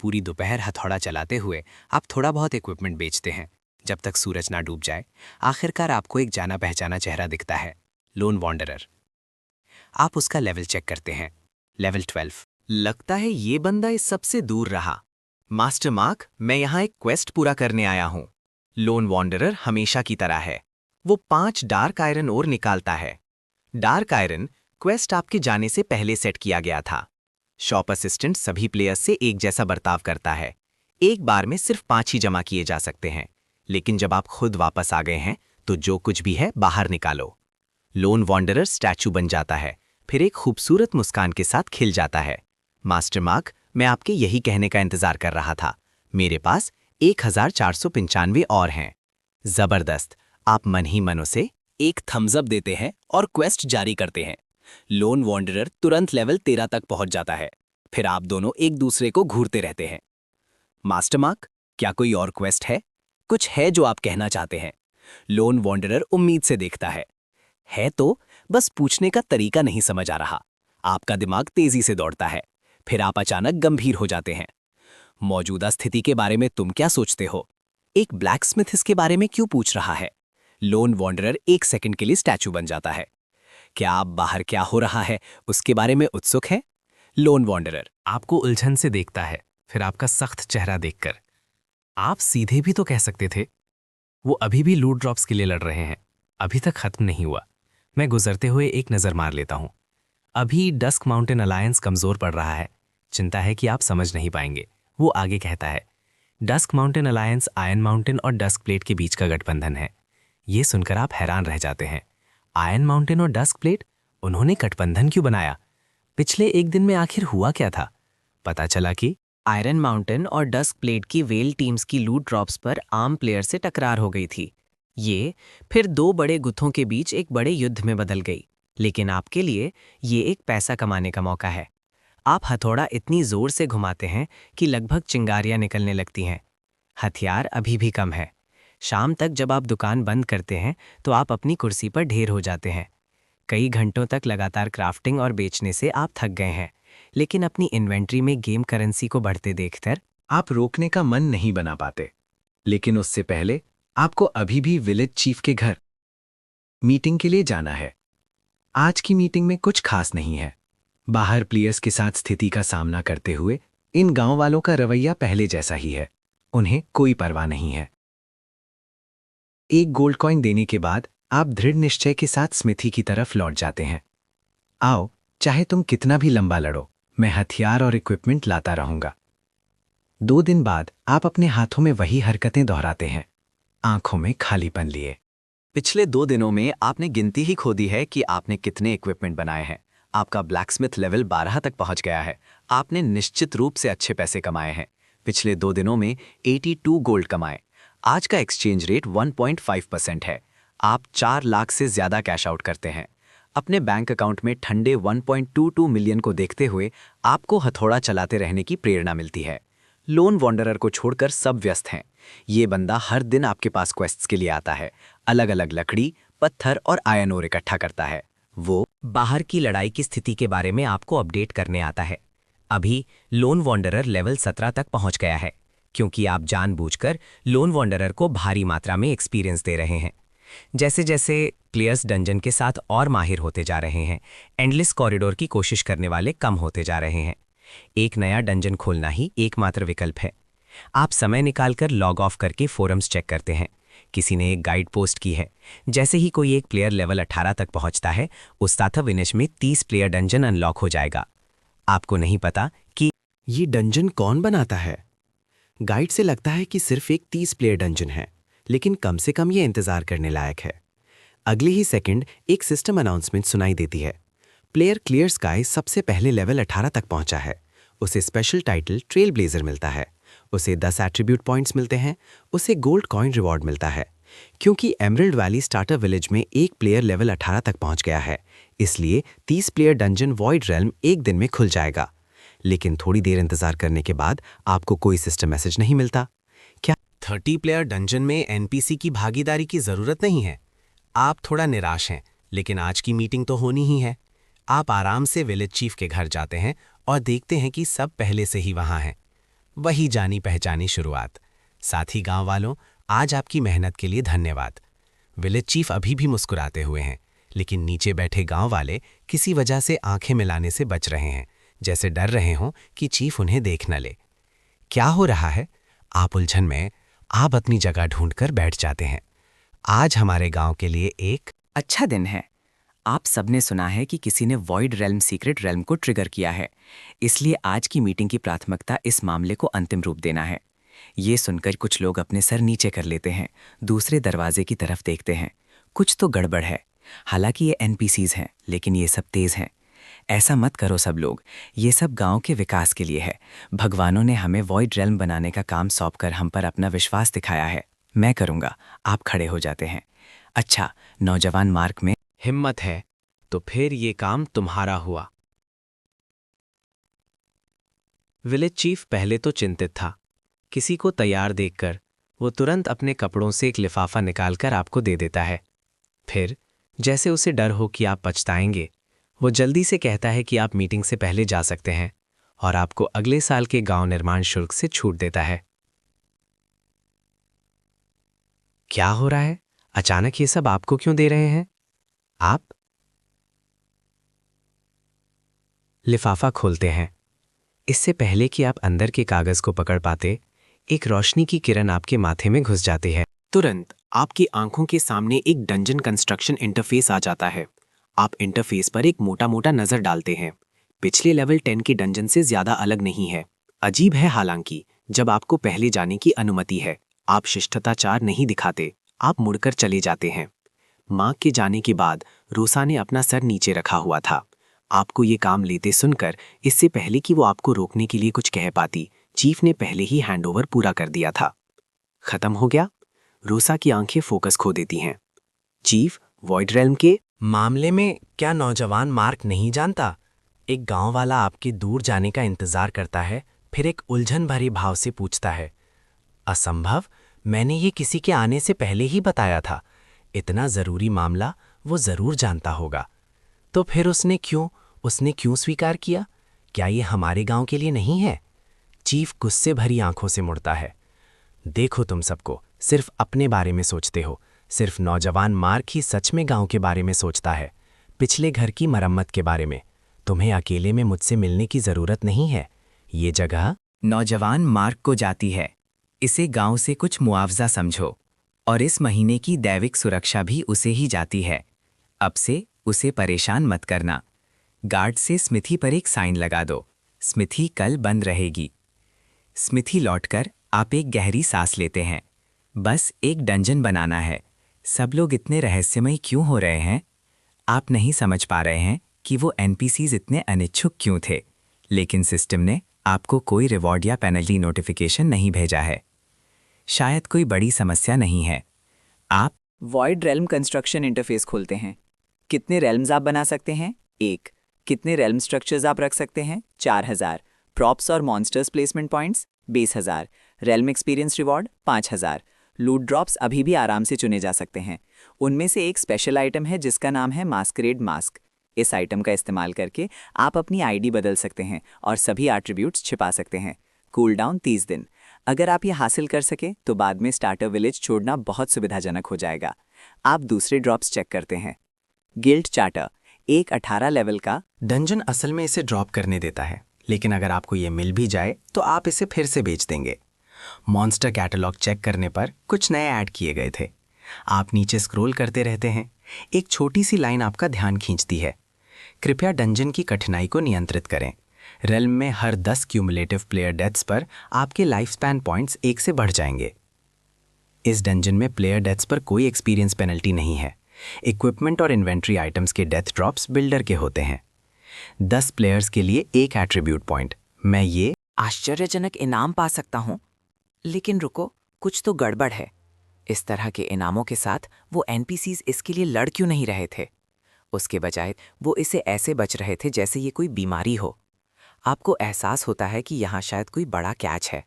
S2: पूरी दोपहर हथौड़ा चलाते हुए आप थोड़ा बहुत इक्विपमेंट बेचते हैं, जब तक सूरज ना डूब जाए। आखिरकार आपको एक जाना पहचाना चेहरा दिखता है, लोन वॉन्डरर। आप उसका लेवल चेक करते हैं, लेवल 12।
S1: लगता है ये बंदा इस सबसे दूर रहा। मास्टर मार्क, मैं यहाँ एक क्वेस्ट पूरा करने आया हूँ। लोन वॉन्डरर हमेशा की तरह है। वो 5 डार्क आयरन ओर निकालता है। डार्क आयरन क्वेस्ट आपके जाने से पहले सेट किया गया था। शॉप असिस्टेंट सभी प्लेयर्स से एक जैसा बर्ताव करता है। एक बार में सिर्फ 5 ही जमा किए जा सकते हैं, लेकिन जब आप खुद वापस आ गए हैं तो जो कुछ भी है बाहर निकालो। लोन वॉन्डरर स्टैचू बन जाता है, फिर एक खूबसूरत मुस्कान के साथ खिल जाता है। मास्टर मार्क, मैं आपके यही कहने का इंतजार कर रहा था। मेरे पास 1495 और हैं। जबरदस्त। आप मन ही मन उसे एक थम्स अप देते हैं और क्वेस्ट जारी करते हैं। लोन वॉन्डरर तुरंत लेवल 13 तक पहुंच जाता है। फिर आप दोनों एक दूसरे को घूरते रहते हैं। मास्टर मार्क, क्या कोई और क्वेस्ट है? कुछ है जो आप कहना चाहते हैं? लोन वॉन्डरर उम्मीद से देखता है तो बस पूछने का तरीका नहीं समझ आ रहा। आपका दिमाग तेजी से दौड़ता है। फिर आप अचानक गंभीर हो जाते हैं। मौजूदा स्थिति के बारे में तुम क्या सोचते हो? एक ब्लैकस्मिथ इसके बारे में क्यों पूछ रहा है? लोन वॉन्डरर 1 सेकंड के लिए स्टैचू बन जाता है। क्या आप बाहर क्या हो रहा है उसके बारे में उत्सुक हैं? लोन वॉन्डरर
S3: आपको उलझन से देखता है, फिर आपका सख्त चेहरा देखकर आप सीधे भी तो कह सकते थे। वो अभी भी लूट ड्रॉप्स के लिए लड़ रहे हैं, अभी तक खत्म नहीं हुआ। मैं गुजरते हुए एक नज़र मार लेता हूं। अभी डस्क माउंटेन अलायंस कमजोर पड़ रहा है। चिंता है कि आप समझ नहीं पाएंगे। वो आगे कहता है, Dusk Mountain Alliance Iron Mountain और डस्क प्लेट के बीच का गठबंधन है। ये सुनकर आप हैरान रह जाते हैं। आयरन माउंटेन और डस्क प्लेट, उन्होंने गठबंधन क्यों बनाया? पिछले एक दिन में आखिर हुआ क्या था? पता चला कि
S5: आयरन माउंटेन और डस्क प्लेट की वेल टीम्स की लूट ड्रॉप्स पर आर्म प्लेयर से टकरार हो गई थी। ये फिर 2 बड़े गुत्थों के बीच एक बड़े युद्ध में बदल गई। लेकिन आपके लिए ये एक पैसा कमाने का मौका है। आप हथौड़ा इतनी जोर से घुमाते हैं कि लगभग चिंगारियां निकलने लगती हैं। हथियार अभी भी कम है। शाम तक जब आप दुकान बंद करते हैं तो आप अपनी कुर्सी पर ढेर हो जाते हैं। कई घंटों तक लगातार क्राफ्टिंग और बेचने से आप थक गए हैं, लेकिन अपनी इन्वेंट्री में गेम करेंसी को बढ़ते देखकर
S1: आप रोकने का मन नहीं बना पाते। लेकिन उससे पहले आपको अभी भी विलेज चीफ के घर मीटिंग के लिए जाना है। आज की मीटिंग में कुछ खास नहीं है। बाहर प्लेयर्स के साथ स्थिति का सामना करते हुए इन गांव वालों का रवैया पहले जैसा ही है। उन्हें कोई परवाह नहीं है। एक गोल्ड कॉइन देने के बाद आप दृढ़ निश्चय के साथ स्मिथी की तरफ लौट जाते हैं। आओ, चाहे तुम कितना भी लंबा लड़ो, मैं हथियार और इक्विपमेंट लाता रहूंगा। 2 दिन बाद आप अपने हाथों में वही हरकतें दोहराते हैं, आंखों में खालीपन लिए। पिछले 2 दिनों में आपने गिनती ही खो दी है कि आपने कितने इक्विपमेंट बनाए हैं। आपका ब्लैकस्मिथ लेवल 12 तक पहुंच गया है। आपने निश्चित रूप से अच्छे पैसे कमाए हैं। पिछले 2 दिनों में 82 गोल्ड कमाए। आज का एक्सचेंज रेट 1.5% है। आप 4 लाख से ज्यादा कैश आउट करते हैं। अपने बैंक अकाउंट में ठंडे 1.22 मिलियन को देखते हुए आपको हथौड़ा चलाते रहने की प्रेरणा मिलती है। लोन वॉन्डरर को छोड़कर सब व्यस्त हैं। ये बंदा हर दिन आपके पास क्वेस्ट्स के लिए आता है, अलग अलग लकड़ी, पत्थर और आयन ओर इकट्ठा करता है। वो बाहर की लड़ाई की स्थिति के बारे में आपको अपडेट करने आता है। अभी लोन वॉन्डरर लेवल 17 तक पहुंच गया है, क्योंकि आप जानबूझकर लोन वॉन्डरर को भारी मात्रा में एक्सपीरियंस दे रहे हैं। जैसे जैसे प्लेयर्स डंजन के साथ और माहिर होते जा रहे हैं, एंडलेस कॉरिडोर की कोशिश करने वाले कम होते जा रहे हैं। एक नया डंजन खोलना ही एकमात्र विकल्प है। आप समय निकालकर लॉग ऑफ करके फोरम्स चेक करते हैं। किसी ने एक गाइड पोस्ट की है, जैसे ही कोई एक प्लेयर लेवल 18 तक पहुंचता है, उस साथ विनिश में 30 प्लेयर डंजन अनलॉक हो जाएगा। आपको नहीं पता कि
S2: ये डंजन कौन बनाता है? गाइड से लगता है कि सिर्फ एक 30 प्लेयर डंजन है, लेकिन कम से कम ये इंतजार करने लायक है। अगले ही सेकंड एक सिस्टम अनाउंसमेंट सुनाई देती है। प्लेयर क्लियर स्काई सबसे पहले लेवल 18 तक पहुंचा है। उसे स्पेशल टाइटल ट्रेल ब्लेजर मिलता है। उसे 10 एट्रीब्यूट पॉइंट्स मिलते हैं। उसे गोल्ड कॉइन रिवॉर्ड मिलता है। क्योंकि एमरल्ड वैली स्टार्टर विलेज में एक प्लेयर लेवल 18 तक पहुंच गया है, इसलिए 30 प्लेयर डंजन वॉइड रेल्म एक दिन में खुल जाएगा। लेकिन थोड़ी देर इंतजार करने के बाद आपको कोई सिस्टम मैसेज नहीं मिलता। क्या
S3: 30 प्लेयर डंजन में एनपीसी की भागीदारी की जरूरत नहीं है? आप थोड़ा निराश हैं, लेकिन आज की मीटिंग तो होनी ही है। आप आराम से विलेज चीफ के घर जाते हैं और देखते हैं कि सब पहले से ही वहां हैं। वही जानी पहचानी शुरुआत। साथ ही गांव वालों, आज आपकी मेहनत के लिए धन्यवाद। विलेज चीफ अभी भी मुस्कुराते हुए हैं, लेकिन नीचे बैठे गांव वाले किसी वजह से आंखें मिलाने से बच रहे हैं, जैसे डर रहे हों कि चीफ उन्हें देख न ले। क्या हो रहा है? आप उलझन में आप अपनी जगह ढूंढकर बैठ जाते हैं। आज हमारे गांव के लिए एक
S5: अच्छा दिन है। आप सबने सुना है कि किसी ने वॉइड रेल्म सीक्रेट रेल्म को ट्रिगर किया है, इसलिए आज की मीटिंग की प्राथमिकता इस मामले को अंतिम रूप देना है। ये सुनकर कुछ लोग अपने सर नीचे कर लेते हैं, दूसरे दरवाजे की तरफ देखते हैं। कुछ तो गड़बड़ है। हालांकि ये एनपीसीज हैं, लेकिन ये सब तेज हैं। ऐसा मत करो सब लोग, ये सब गांव के विकास के लिए है। भगवानों ने हमें वॉइड रेल्म बनाने का काम सौंपकर हम पर अपना विश्वास दिखाया है। मैं करूंगा। आप खड़े हो जाते हैं। अच्छा, नौजवान मार्क में
S1: हिम्मत है तो फिर ये काम तुम्हारा हुआ। विलेज चीफ पहले तो चिंतित था। किसी को तैयार देखकर वो तुरंत अपने कपड़ों से एक लिफाफा निकालकर आपको दे देता है। फिर जैसे उसे डर हो कि आप पछताएंगे, वो जल्दी से कहता है कि आप मीटिंग से पहले जा सकते हैं और आपको अगले साल के गांव निर्माण शुल्क से छूट देता है। क्या हो रहा है? अचानक ये सब आपको क्यों दे रहे हैं? आप लिफाफा खोलते हैं। इससे पहले कि आप अंदर के कागज को पकड़ पाते, एक रोशनी की किरण आपके माथे में घुस जाती है।
S2: तुरंत आपकी आंखों के सामने एक डंजन कंस्ट्रक्शन इंटरफेस आ जाता है। आप इंटरफेस पर एक मोटा मोटा नजर डालते हैं। पिछले लेवल 10 के डंजन से ज्यादा अलग नहीं है। अजीब है हालांकि, जब आपको पहले जाने की अनुमति है, आप शिष्टाचार नहीं दिखाते, आप मुड़कर चले जाते हैं। माँ के जाने के बाद रोसा ने अपना सर नीचे रखा हुआ था। आपको ये काम लेते सुनकर, इससे पहले कि वो आपको रोकने के लिए कुछ कह पाती, चीफ ने पहले ही हैंडओवर पूरा कर दिया था। खत्म हो गया? रोसा की आंखें फोकस खो देती हैं। चीफ, वॉइड रेल्म के
S3: मामले में क्या नौजवान मार्क नहीं जानता? एक गांव वाला आपके दूर जाने का इंतजार करता है, फिर एक उलझन भरे भाव से पूछता है, असंभव, मैंने ये किसी के आने से पहले ही बताया था। इतना जरूरी मामला वो जरूर जानता होगा। तो फिर उसने क्यों स्वीकार किया? क्या ये हमारे गांव के लिए नहीं है? चीफ गुस्से भरी आंखों से मुड़ता है। देखो, तुम सबको सिर्फ अपने बारे में सोचते हो। सिर्फ नौजवान मार्क ही सच में गांव के बारे में सोचता है, पिछले घर की मरम्मत के बारे में। तुम्हें अकेले में मुझसे मिलने की जरूरत नहीं है। ये जगह
S5: नौजवान मार्क को जाती है। इसे गांव से कुछ मुआवजा समझो, और इस महीने की दैविक सुरक्षा भी उसे ही जाती है। अब से उसे परेशान मत करना। गार्ड से स्मिथी पर एक साइन लगा दो। स्मिथी कल बंद रहेगी। स्मिथी लौटकर आप एक गहरी सांस लेते हैं। बस एक डंजन बनाना है। सब लोग इतने रहस्यमयी क्यों हो रहे हैं? आप नहीं समझ पा रहे हैं कि वो एनपीसीज इतने अनिच्छुक क्यों थे, लेकिन सिस्टम ने आपको कोई रिवॉर्ड या पेनल्टी नोटिफिकेशन नहीं भेजा है। शायद कोई बड़ी समस्या नहीं है। आप
S9: वॉइड रेल्म कंस्ट्रक्शन इंटरफेस खोलते हैं। कितने रेल्म्स आप बना सकते हैं? 1। कितने रेल्म स्ट्रक्चर्स आप रख सकते हैं? 4000। प्रॉप्स और monsters placement points 20000। Realm experience reward 5000। लूट ड्रॉप्स अभी भी आराम से चुने जा सकते हैं। उनमें से एक स्पेशल आइटम है जिसका नाम है मास्करेड मास्क। इस आइटम का इस्तेमाल करके आप अपनी आईडी बदल सकते हैं और सभी एट्रीब्यूट्स छिपा सकते हैं। कूल डाउन 30 दिन। अगर आप ये हासिल कर सके तो बाद में स्टार्टर विलेज छोड़ना बहुत सुविधाजनक हो जाएगा। आप दूसरे ड्रॉप्स चेक करते हैं। गिल्ड चार्टर, एक 18 लेवल का
S2: डंजन असल में इसे ड्रॉप करने देता है, लेकिन अगर आपको ये मिल भी जाए तो आप इसे फिर से बेच देंगे। मॉन्स्टर कैटलॉग चेक करने पर कुछ नए ऐड किए गए थे। आप नीचे स्क्रॉल करते रहते हैं। एक छोटी सी लाइन आपका ध्यान खींचती है। कृपया डंजन की कठिनाई को नियंत्रित करें। रेल्म में हर 10 क्यूमुलेटिव प्लेयर डेथ्स पर आपके लाइफ स्पैन पॉइंट्स 1 से बढ़ जाएंगे। इस डंजन में प्लेयर डेथ्स पर कोई एक्सपीरियंस पेनल्टी नहीं है। इक्विपमेंट और इन्वेंट्री आइटम्स के डेथ ड्रॉप्स बिल्डर के होते हैं। 10 प्लेयर्स के लिए 1 एट्रीब्यूट पॉइंट। मैं ये
S5: आश्चर्यजनक इनाम पा सकता हूँ, लेकिन रुको, कुछ तो गड़बड़ है। इस तरह के इनामों के साथ वो एनपीसीज इसके लिए लड़ क्यों नहीं रहे थे? उसके बजाय वो इसे ऐसे बच रहे थे जैसे ये कोई बीमारी हो। आपको एहसास होता है कि यहाँ शायद कोई बड़ा कैच है।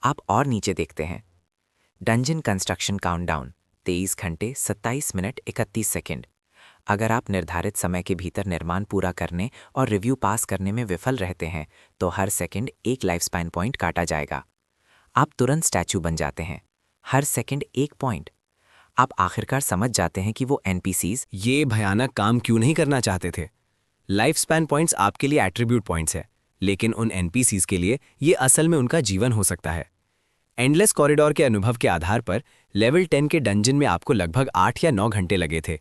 S5: आप और नीचे देखते हैं। डंजन कंस्ट्रक्शन काउंटडाउन 23 घंटे 27 मिनट 31 सेकेंड। अगर आप निर्धारित समय के भीतर निर्माण पूरा करने और रिव्यू पास करने में विफल रहते हैं तो हर सेकंड 1 लाइफ स्पैन पॉइंट काटा जाएगा। आप तुरंत स्टैचू बन जाते हैं। हर सेकंड 1 पॉइंट। आप आखिरकार समझ जाते हैं कि वो एनपीसीज
S8: ये भयानक काम क्यों नहीं करना चाहते थे। लाइफ स्पैन पॉइंट्स आपके लिए एट्रीब्यूट पॉइंट्स है, लेकिन उन एनपीसीज के लिए ये असल में उनका जीवन हो सकता है। एंडलेस कॉरिडोर के अनुभव के आधार पर लेवल 10 के डंजन में आपको लगभग 8 या 9 घंटे लगे थे,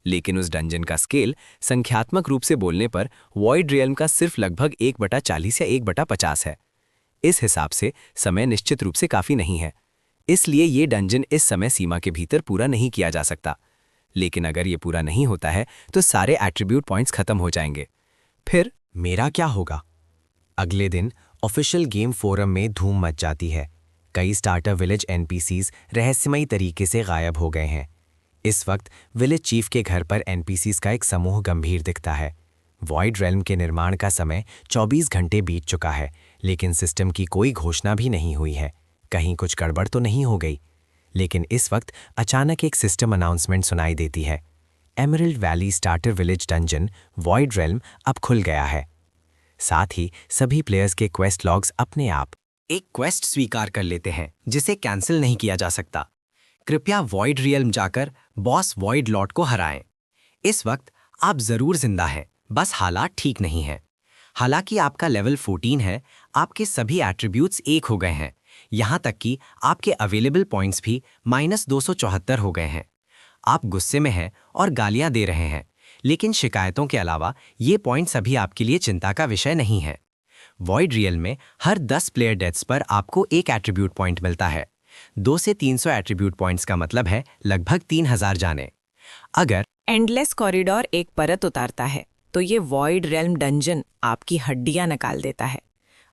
S8: लेकिन उस डंजन का स्केल संख्यात्मक रूप से बोलने पर वॉइड रियल्म का सिर्फ लगभग 1/40 या 1/50 है। इस हिसाब से समय निश्चित रूप से काफी नहीं है, इसलिए ये डंजन इस समय सीमा के भीतर पूरा नहीं किया जा सकता। लेकिन अगर ये पूरा नहीं होता है तो सारे एट्रीब्यूट पॉइंट्स खत्म हो जाएंगे। फिर
S2: मेरा क्या होगा? अगले दिन ऑफिशियल गेम फोरम में धूम मच जाती है। कई स्टार्टर विलेज एनपीसीज रहस्यमयी तरीके से गायब हो गए हैं। इस वक्त विलेज चीफ के घर पर एनपीसीज का एक समूह गंभीर दिखता है। वॉइड रेल्म के निर्माण का समय 24 घंटे बीत चुका है, लेकिन सिस्टम की कोई घोषणा भी नहीं हुई है। कहीं कुछ गड़बड़ तो नहीं हो गई? लेकिन इस वक्त अचानक एक सिस्टम अनाउंसमेंट सुनाई देती है। Emerald Valley starter village dungeon void realm अब खुल गया है। साथ ही सभी प्लेयर्स के क्वेस्ट लॉग्स अपने आप एक क्वेस्ट स्वीकार कर लेते हैं जिसे कैंसिल नहीं किया जा सकता। कृपया वॉइड रियल्म जाकर बॉस वॉइड लॉर्ड को हराएं। इस वक्त आप जरूर जिंदा हैं, बस हालात ठीक नहीं हैं। हालांकि आपका लेवल 14 है, आपके सभी एट्रीब्यूट्स 1 हो गए हैं, यहाँ तक कि आपके अवेलेबल पॉइंट्स भी -274 हो गए हैं। आप गुस्से में हैं और गालियां दे रहे हैं, लेकिन शिकायतों के अलावा ये पॉइंट्स अभी आपके लिए चिंता का विषय नहीं है। वॉइड रियल में हर 10 प्लेयर डेथ्स पर आपको 1 एट्रीब्यूट पॉइंट मिलता है। 2 से 300 एट्रीब्यूट पॉइंट्स का मतलब है लगभग 3000 जाने। अगर
S4: एंडलेस कॉरिडोर एक परत उतारता है तो ये वॉइड रेल्म डंजन आपकी हड्डियां निकाल देता है।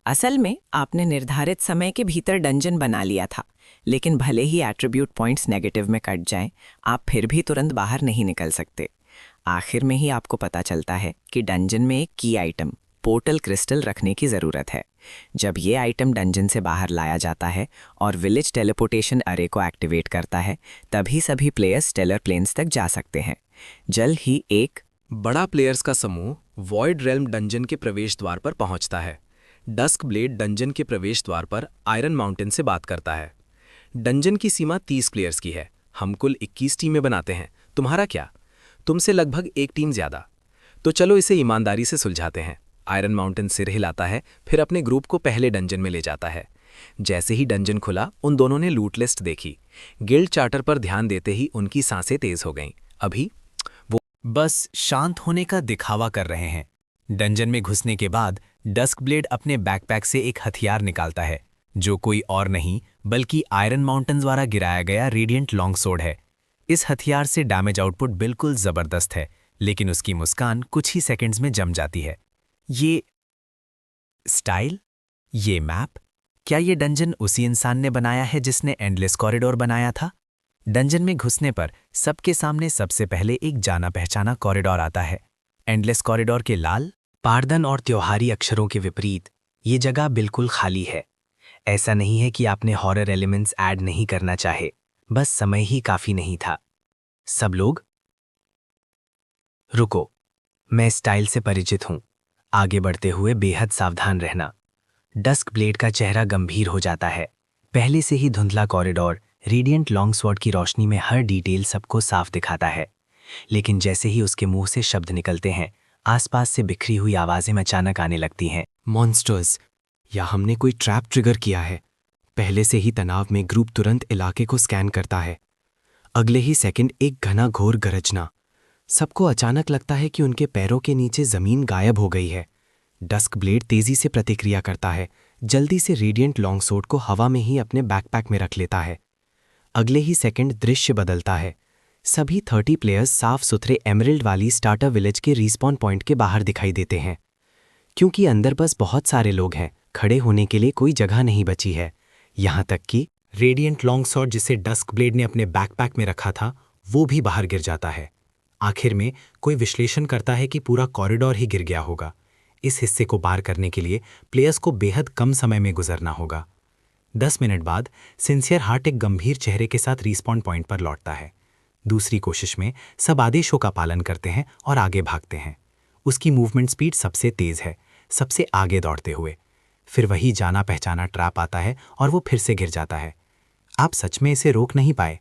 S4: असल में आपने निर्धारित समय के भीतर डंजन बना लिया था, लेकिन भले ही एट्रीब्यूट पॉइंट्स नेगेटिव में कट जाएं, आप फिर भी तुरंत बाहर नहीं निकल सकते। आखिर में ही आपको पता चलता है कि डंजन में एक की आइटम पोर्टल क्रिस्टल रखने की ज़रूरत है। जब ये आइटम डंजन से बाहर लाया जाता है और विलेज टेलीपोर्टेशन अरे को एक्टिवेट करता है, तभी सभी प्लेयर्स स्टेलर प्लेन्स तक जा सकते हैं। जल्द ही एक
S8: बड़ा प्लेयर्स का समूह वॉइड रेल्म डंजन के प्रवेश द्वार पर पहुंचता है। डस्क ब्लेड डंजन के प्रवेश द्वार पर आयरन माउंटेन से बात करता है। डंजन की सीमा 30 प्लेयर्स की है। हम कुल 21 टीमें बनाते हैं। तुम्हारा क्या? तुमसे लगभग 1 टीम ज्यादा। तो चलो इसे ईमानदारी से सुलझाते हैं। आयरन माउंटेन सिर हिलाता है, फिर अपने ग्रुप को पहले डंजन में ले जाता है। जैसे ही डंजन खुला, उन दोनों ने लूट लिस्ट देखी। गिल्ड चार्टर पर ध्यान देते ही उनकी सांसें तेज हो गईं। अभी वो
S3: बस शांत होने का दिखावा कर रहे हैं। डंजन में घुसने के बाद डस्क ब्लेड अपने बैकपैक से एक हथियार निकालता है, जो कोई और नहीं बल्कि आयरन माउंटेन द्वारा गिराया गया रेडिएंट लॉन्ग सोर्ड है। इस हथियार से डैमेज आउटपुट बिल्कुल जबरदस्त है, लेकिन उसकी मुस्कान कुछ ही सेकंड्स में जम जाती है। ये स्टाइल, ये मैप, क्या ये डंजन उसी इंसान ने बनाया है जिसने एंडलेस कॉरिडोर बनाया था? डंजन में घुसने पर सबके सामने सबसे पहले एक जाना पहचाना कॉरिडोर आता है। एंडलेस कॉरिडोर के लाल, पारदन और त्योहारी अक्षरों के विपरीत ये जगह बिल्कुल खाली है। ऐसा नहीं है कि आपने हॉरर एलिमेंट्स ऐड नहीं करना चाहे,
S1: बस समय ही काफी नहीं था। सब लोग रुको, मैं स्टाइल से परिचित हूं। आगे बढ़ते हुए बेहद सावधान रहना। डस्क ब्लेड का चेहरा गंभीर हो जाता है। पहले से ही धुंधला कॉरिडोर रेडिएंट लॉन्ग स्वॉर्ड की रोशनी में हर डिटेल सबको साफ दिखाता है। लेकिन जैसे ही उसके मुंह से शब्द निकलते हैं, आसपास से बिखरी हुई आवाजें अचानक आने लगती हैं।
S2: मॉन्स्टर्स, या हमने कोई ट्रैप ट्रिगर किया है। पहले से ही तनाव में ग्रुप तुरंत इलाके को स्कैन करता है। अगले ही सेकंड एक घना घोर गरजना। सबको अचानक लगता है कि उनके पैरों के नीचे जमीन गायब हो गई है। डस्क ब्लेड तेजी से प्रतिक्रिया करता है, जल्दी से रेडिएंट लॉन्ग स्वॉर्ड को हवा में ही अपने बैकपैक में रख लेता है। अगले ही सेकंड दृश्य बदलता है। सभी 30 प्लेयर्स साफ सुथरे एमरल्ड वाली स्टार्टर विलेज के रिस्पॉन पॉइंट के बाहर दिखाई देते हैं। क्योंकि अंदर बस बहुत सारे लोग हैं, खड़े होने के लिए कोई जगह नहीं बची है। यहाँ तक कि
S3: रेडिएंट लॉन्ग स्वॉर्ड जिसे डस्क ब्लेड ने अपने बैकपैक में रखा था, वो भी बाहर गिर जाता है। आखिर में कोई विश्लेषण करता है कि पूरा कॉरिडोर ही गिर गया होगा। इस हिस्से को पार करने के लिए प्लेयर्स को बेहद कम समय में गुजरना होगा। 10 मिनट बाद सिंसियर हार्ट एक गंभीर चेहरे के साथ रिस्पॉन पॉइंट पर लौटता है। दूसरी कोशिश में सब आदेशों का पालन करते हैं और आगे भागते हैं। उसकी मूवमेंट स्पीड सबसे तेज है, सबसे आगे दौड़ते हुए। फिर वही जाना पहचाना ट्रैप आता है और वो फिर से गिर जाता है। आप सच में इसे रोक नहीं पाए।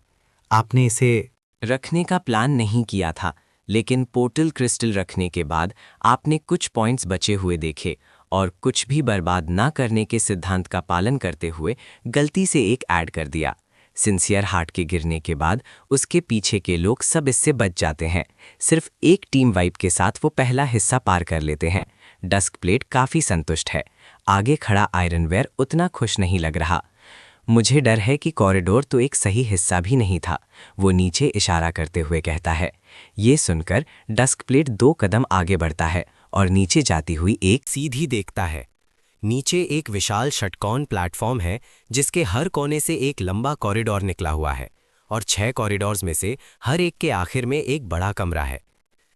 S3: आपने इसे
S5: रखने का प्लान नहीं किया था, लेकिन पोर्टल क्रिस्टल रखने के बाद आपने कुछ पॉइंट्स बचे हुए देखे और कुछ भी बर्बाद ना करने के सिद्धांत का पालन करते हुए गलती से एक ऐड कर दिया। सिंसियर हार्ट के गिरने के बाद उसके पीछे के लोग सब इससे बच जाते हैं। सिर्फ एक टीम वाइप के साथ वो पहला हिस्सा पार कर लेते हैं। डस्क ब्लेड काफ़ी संतुष्ट है। आगे खड़ा आयरनवेयर उतना खुश नहीं लग रहा। मुझे डर है कि कॉरिडोर तो एक सही हिस्सा भी नहीं था, वो नीचे इशारा करते हुए कहता है। ये सुनकर डस्क ब्लेड 2 कदम आगे बढ़ता है और नीचे जाती हुई एक
S2: सीधी देखता है। नीचे एक विशाल षटकोण प्लेटफॉर्म है, जिसके हर कोने से एक लंबा कॉरिडोर निकला हुआ है और 6 कॉरिडोर्स में से हर एक के आखिर में एक बड़ा कमरा है।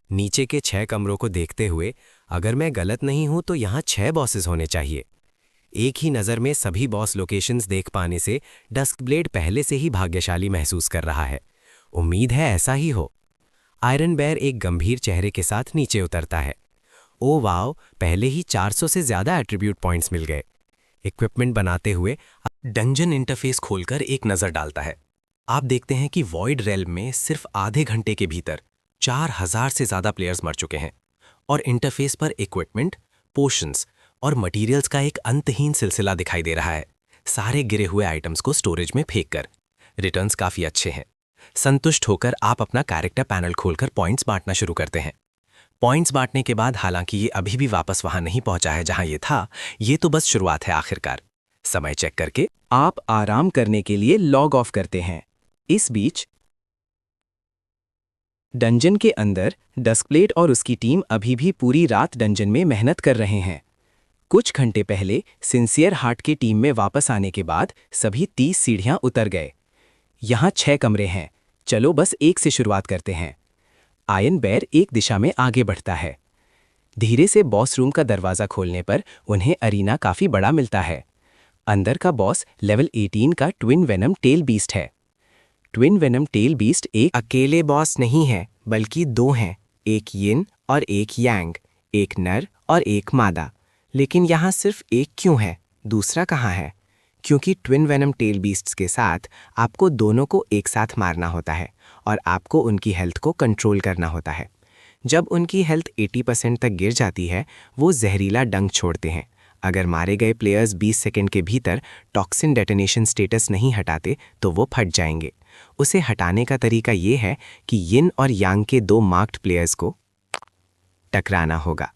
S2: नीचे के 6 कमरों को देखते हुए, अगर मैं गलत नहीं हूं तो यहाँ 6 बॉसेस होने चाहिए। एक ही नज़र में सभी बॉस लोकेशंस देख पाने से डस्क ब्लेड पहले से ही भाग्यशाली महसूस कर रहा है। उम्मीद है ऐसा ही हो। आयरन बेयर एक गंभीर चेहरे के साथ नीचे उतरता है। ओ वाओ, पहले ही 400 से ज़्यादा एट्रीब्यूट पॉइंट्स मिल गए। इक्विपमेंट बनाते हुए डंजन इंटरफेस खोलकर एक नज़र डालता है। आप देखते हैं कि वॉइड रेल्म में सिर्फ आधे घंटे के भीतर 4000 से ज़्यादा प्लेयर्स मर चुके हैं और इंटरफेस पर इक्विपमेंट, पोशंस और मटेरियल्स का एक अंतहीन सिलसिला दिखाई दे रहा है, सारे गिरे हुए आइटम्स को स्टोरेज में फेंककर। रिटर्न्स काफ़ी अच्छे हैं। संतुष्ट होकर आप अपना कैरेक्टर पैनल खोलकर पॉइंट्स बांटना शुरू करते हैं। पॉइंट्स बांटने के बाद हालांकि ये अभी भी वापस वहां नहीं पहुंचा है जहां ये था, ये तो बस शुरुआत है। आखिरकार समय चेक करके
S5: आप आराम करने के लिए लॉग ऑफ करते हैं। इस बीच डंजन के अंदर डस्क ब्लेड और उसकी टीम अभी भी पूरी रात डंजन में मेहनत कर रहे हैं। कुछ घंटे पहले सिंसियर हार्ट की टीम में वापस आने के बाद सभी 30 सीढ़ियां उतर गए। यहाँ 6 कमरे हैं, चलो बस एक से शुरुआत करते हैं। आयरन बेयर एक दिशा में आगे बढ़ता है। धीरे से बॉस रूम का दरवाज़ा खोलने पर उन्हें अरीना काफ़ी बड़ा मिलता है। अंदर का बॉस लेवल 18 का ट्विन वेनम टेल बीस्ट है। ट्विन वेनम टेल बीस्ट एक
S1: अकेले बॉस नहीं है, बल्कि 2 हैं, एक यिन और एक यांग, एक नर और एक मादा। लेकिन यहाँ सिर्फ एक क्यों है, दूसरा कहाँ है? क्योंकि ट्विन वेनम टेल बीस्ट्स के साथ आपको दोनों को एक साथ मारना होता है और आपको उनकी हेल्थ को कंट्रोल करना होता है। जब उनकी हेल्थ 80% तक गिर जाती है, वो जहरीला डंक छोड़ते हैं। अगर मारे गए प्लेयर्स 20 सेकंड के भीतर टॉक्सिन डेटोनेशन स्टेटस नहीं हटाते तो वो फट जाएंगे। उसे हटाने का तरीका ये है कि यिन और यांग के 2 मार्क्ड प्लेयर्स को टकराना होगा।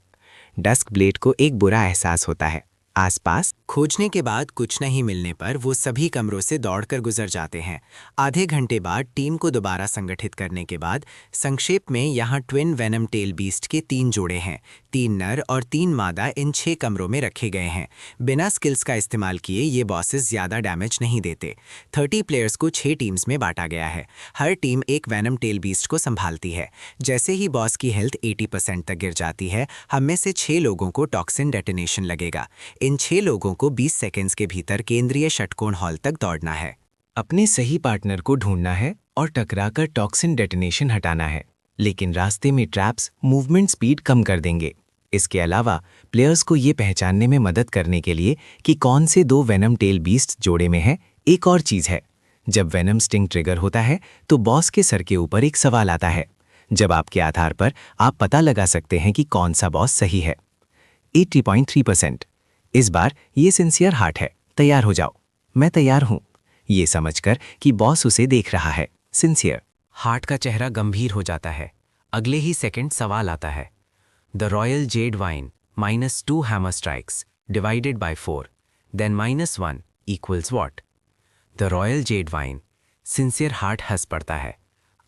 S1: डस्क ब्लेड को एक बुरा एहसास होता है। आसपास खोजने के बाद कुछ नहीं मिलने पर वो सभी कमरों से दौड़कर गुजर जाते हैं। आधे घंटे बाद टीम को दोबारा संगठित करने के बाद संक्षेप में यहाँ ट्विन वेनम टेल बीस्ट के 3 जोड़े हैं। 3 नर और 3 मादा इन 6 कमरों में रखे गए हैं। बिना स्किल्स का इस्तेमाल किए ये बॉसेस ज़्यादा डैमेज नहीं देते। 30 प्लेयर्स को 6 टीम्स में बांटा गया है। हर टीम एक वेनम टेल बीस्ट को संभालती है। जैसे ही बॉस की हेल्थ 80% तक गिर जाती है, हम में से 6 लोगों को टॉक्सिन डेटोनेशन लगेगा। इन 6 लोगों को 20 सेकेंड्स के भीतर केंद्रीय षटकोण हॉल तक दौड़ना है। अपने सही पार्टनर को ढूंढना है और टकराकर टॉक्सिन डेटोनेशन हटाना है, लेकिन रास्ते में ट्रैप्स मूवमेंट स्पीड कम कर देंगे। इसके अलावा प्लेयर्स को ये पहचानने में मदद करने के लिए कि कौन से 2 वेनम टेल बीस्ट जोड़े में है, एक और चीज़ है। जब वेनम स्टिंग ट्रिगर होता है तो बॉस के सर के ऊपर एक सवाल आता है, जब आपके आधार पर आप पता लगा सकते हैं कि कौन सा बॉस सही है। 80.3%। इस बार ये सिंसियर हार्ट है, तैयार हो जाओ। मैं तैयार हूं, ये समझकर कि बॉस उसे देख रहा है। सिंसियर।
S7: हार्ट का चेहरा गंभीर हो जाता है। अगले ही सेकंड सवाल आता है। The Royal Jade Wine -2 hammer strikes divided by 4 then -1 equals what? The Royal Jade Wine. Sincere Heart हंस पड़ता है।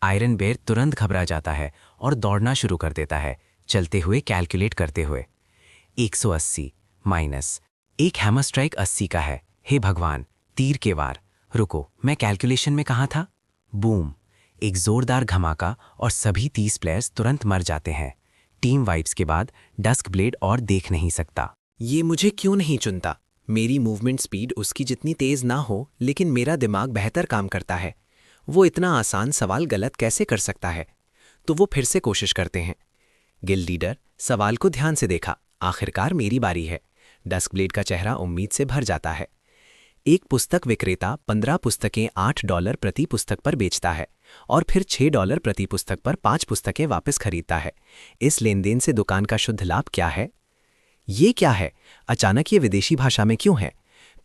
S7: आयरन बेर तुरंत घबरा जाता है और दौड़ना शुरू कर देता है, चलते हुए कैलकुलेट करते हुए। 180 माइनस एक हैमर स्ट्राइक 80 का है। हे भगवान, तीर के वार। रुको, मैं कैलकुलेशन में कहाँ था? बूम! एक जोरदार धमाका और सभी 30 प्लेयर्स तुरंत मर जाते हैं। टीम वाइप्स के बाद डस्क ब्लेड और देख नहीं सकता।
S2: ये मुझे क्यों नहीं चुनता? मेरी मूवमेंट स्पीड उसकी जितनी तेज ना हो, लेकिन मेरा दिमाग बेहतर काम करता है। वो इतना आसान सवाल गलत कैसे कर सकता है? तो वो फिर से कोशिश करते हैं। गिल्ड लीडर सवाल को ध्यान से देखा। आखिरकार मेरी बारी है। डस्क ब्लेड का चेहरा उम्मीद से भर जाता है। एक पुस्तक विक्रेता 15 पुस्तकें $8 प्रति पुस्तक पर बेचता है और फिर $6 प्रति पुस्तक पर 5 पुस्तकें वापस खरीदता है। इस लेनदेन से दुकान का शुद्ध लाभ क्या है? ये क्या है? अचानक ये विदेशी भाषा में क्यों है?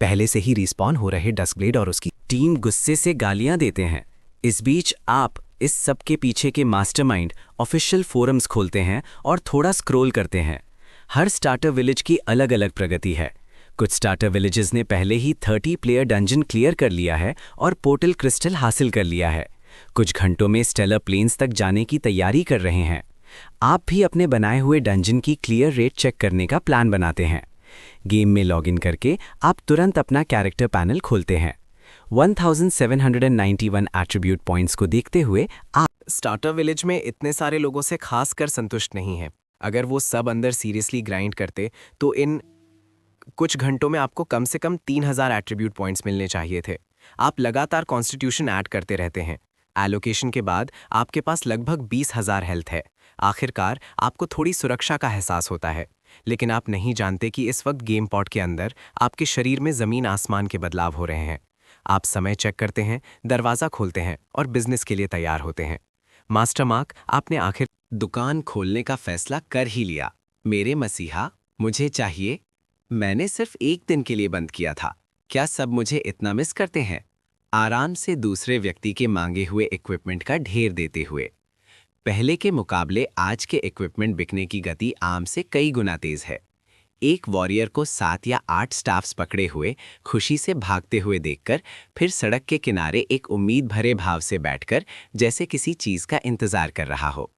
S2: पहले से ही रिस्पॉन हो रहे डस्क ब्लेड और उसकी
S7: टीम गुस्से से गालियां देते हैं। इस बीच आप इस सब के पीछे के मास्टरमाइंड ऑफिशियल फोरम्स खोलते हैं और थोड़ा स्क्रॉल करते हैं। हर स्टार्टर विलेज की अलग अलग प्रगति है। कुछ स्टार्टर विलेजेस ने पहले ही 30 प्लेयर डंजन क्लियर कर लिया है और पोर्टल क्रिस्टल हासिल कर लिया है। कुछ घंटों में स्टेलर प्लेन्स तक जाने की तैयारी कर रहे हैं। आप भी अपने बनाए हुए डंजन की क्लियर रेट चेक करने का प्लान बनाते हैं। गेम में लॉगिन करके आप तुरंत अपना कैरेक्टर पैनल खोलते हैं। 1791 एट्रीब्यूट पॉइंट्स को देखते हुए आप
S2: स्टार्टर विलेज में इतने सारे लोगों से खासकर संतुष्ट नहीं है। अगर वो सब अंदर सीरियसली ग्राइंड करते तो इन कुछ घंटों में आपको कम से कम 3000 एट्रीब्यूट पॉइंट्स मिलने चाहिए थे। आप लगातार कॉन्स्टिट्यूशन ऐड करते रहते हैं। एलोकेशन के बाद आपके पास लगभग 20,000 हेल्थ है। आखिरकार आपको थोड़ी सुरक्षा का एहसास होता है, लेकिन आप नहीं जानते कि इस वक्त गेम पॉड के अंदर आपके शरीर में ज़मीन आसमान के बदलाव हो रहे हैं। आप समय चेक करते हैं, दरवाज़ा खोलते हैं और बिजनेस के लिए तैयार होते हैं। मास्टर मार्क, आपने आखिर दुकान खोलने का फैसला कर ही लिया। मेरे मसीहा, मुझे चाहिए। मैंने सिर्फ एक दिन के लिए बंद किया था। क्या सब मुझे इतना मिस करते हैं? आराम से दूसरे व्यक्ति के मांगे हुए इक्विपमेंट का ढेर देते हुए। पहले के मुकाबले आज के इक्विपमेंट बिकने की गति आम से कई गुना तेज है। एक वॉरियर को 7 या 8 स्टाफ्स पकड़े हुए खुशी से भागते हुए देखकर फिर सड़क के किनारे एक उम्मीद भरे भाव से बैठकर जैसे किसी चीज का इंतजार कर रहा हो।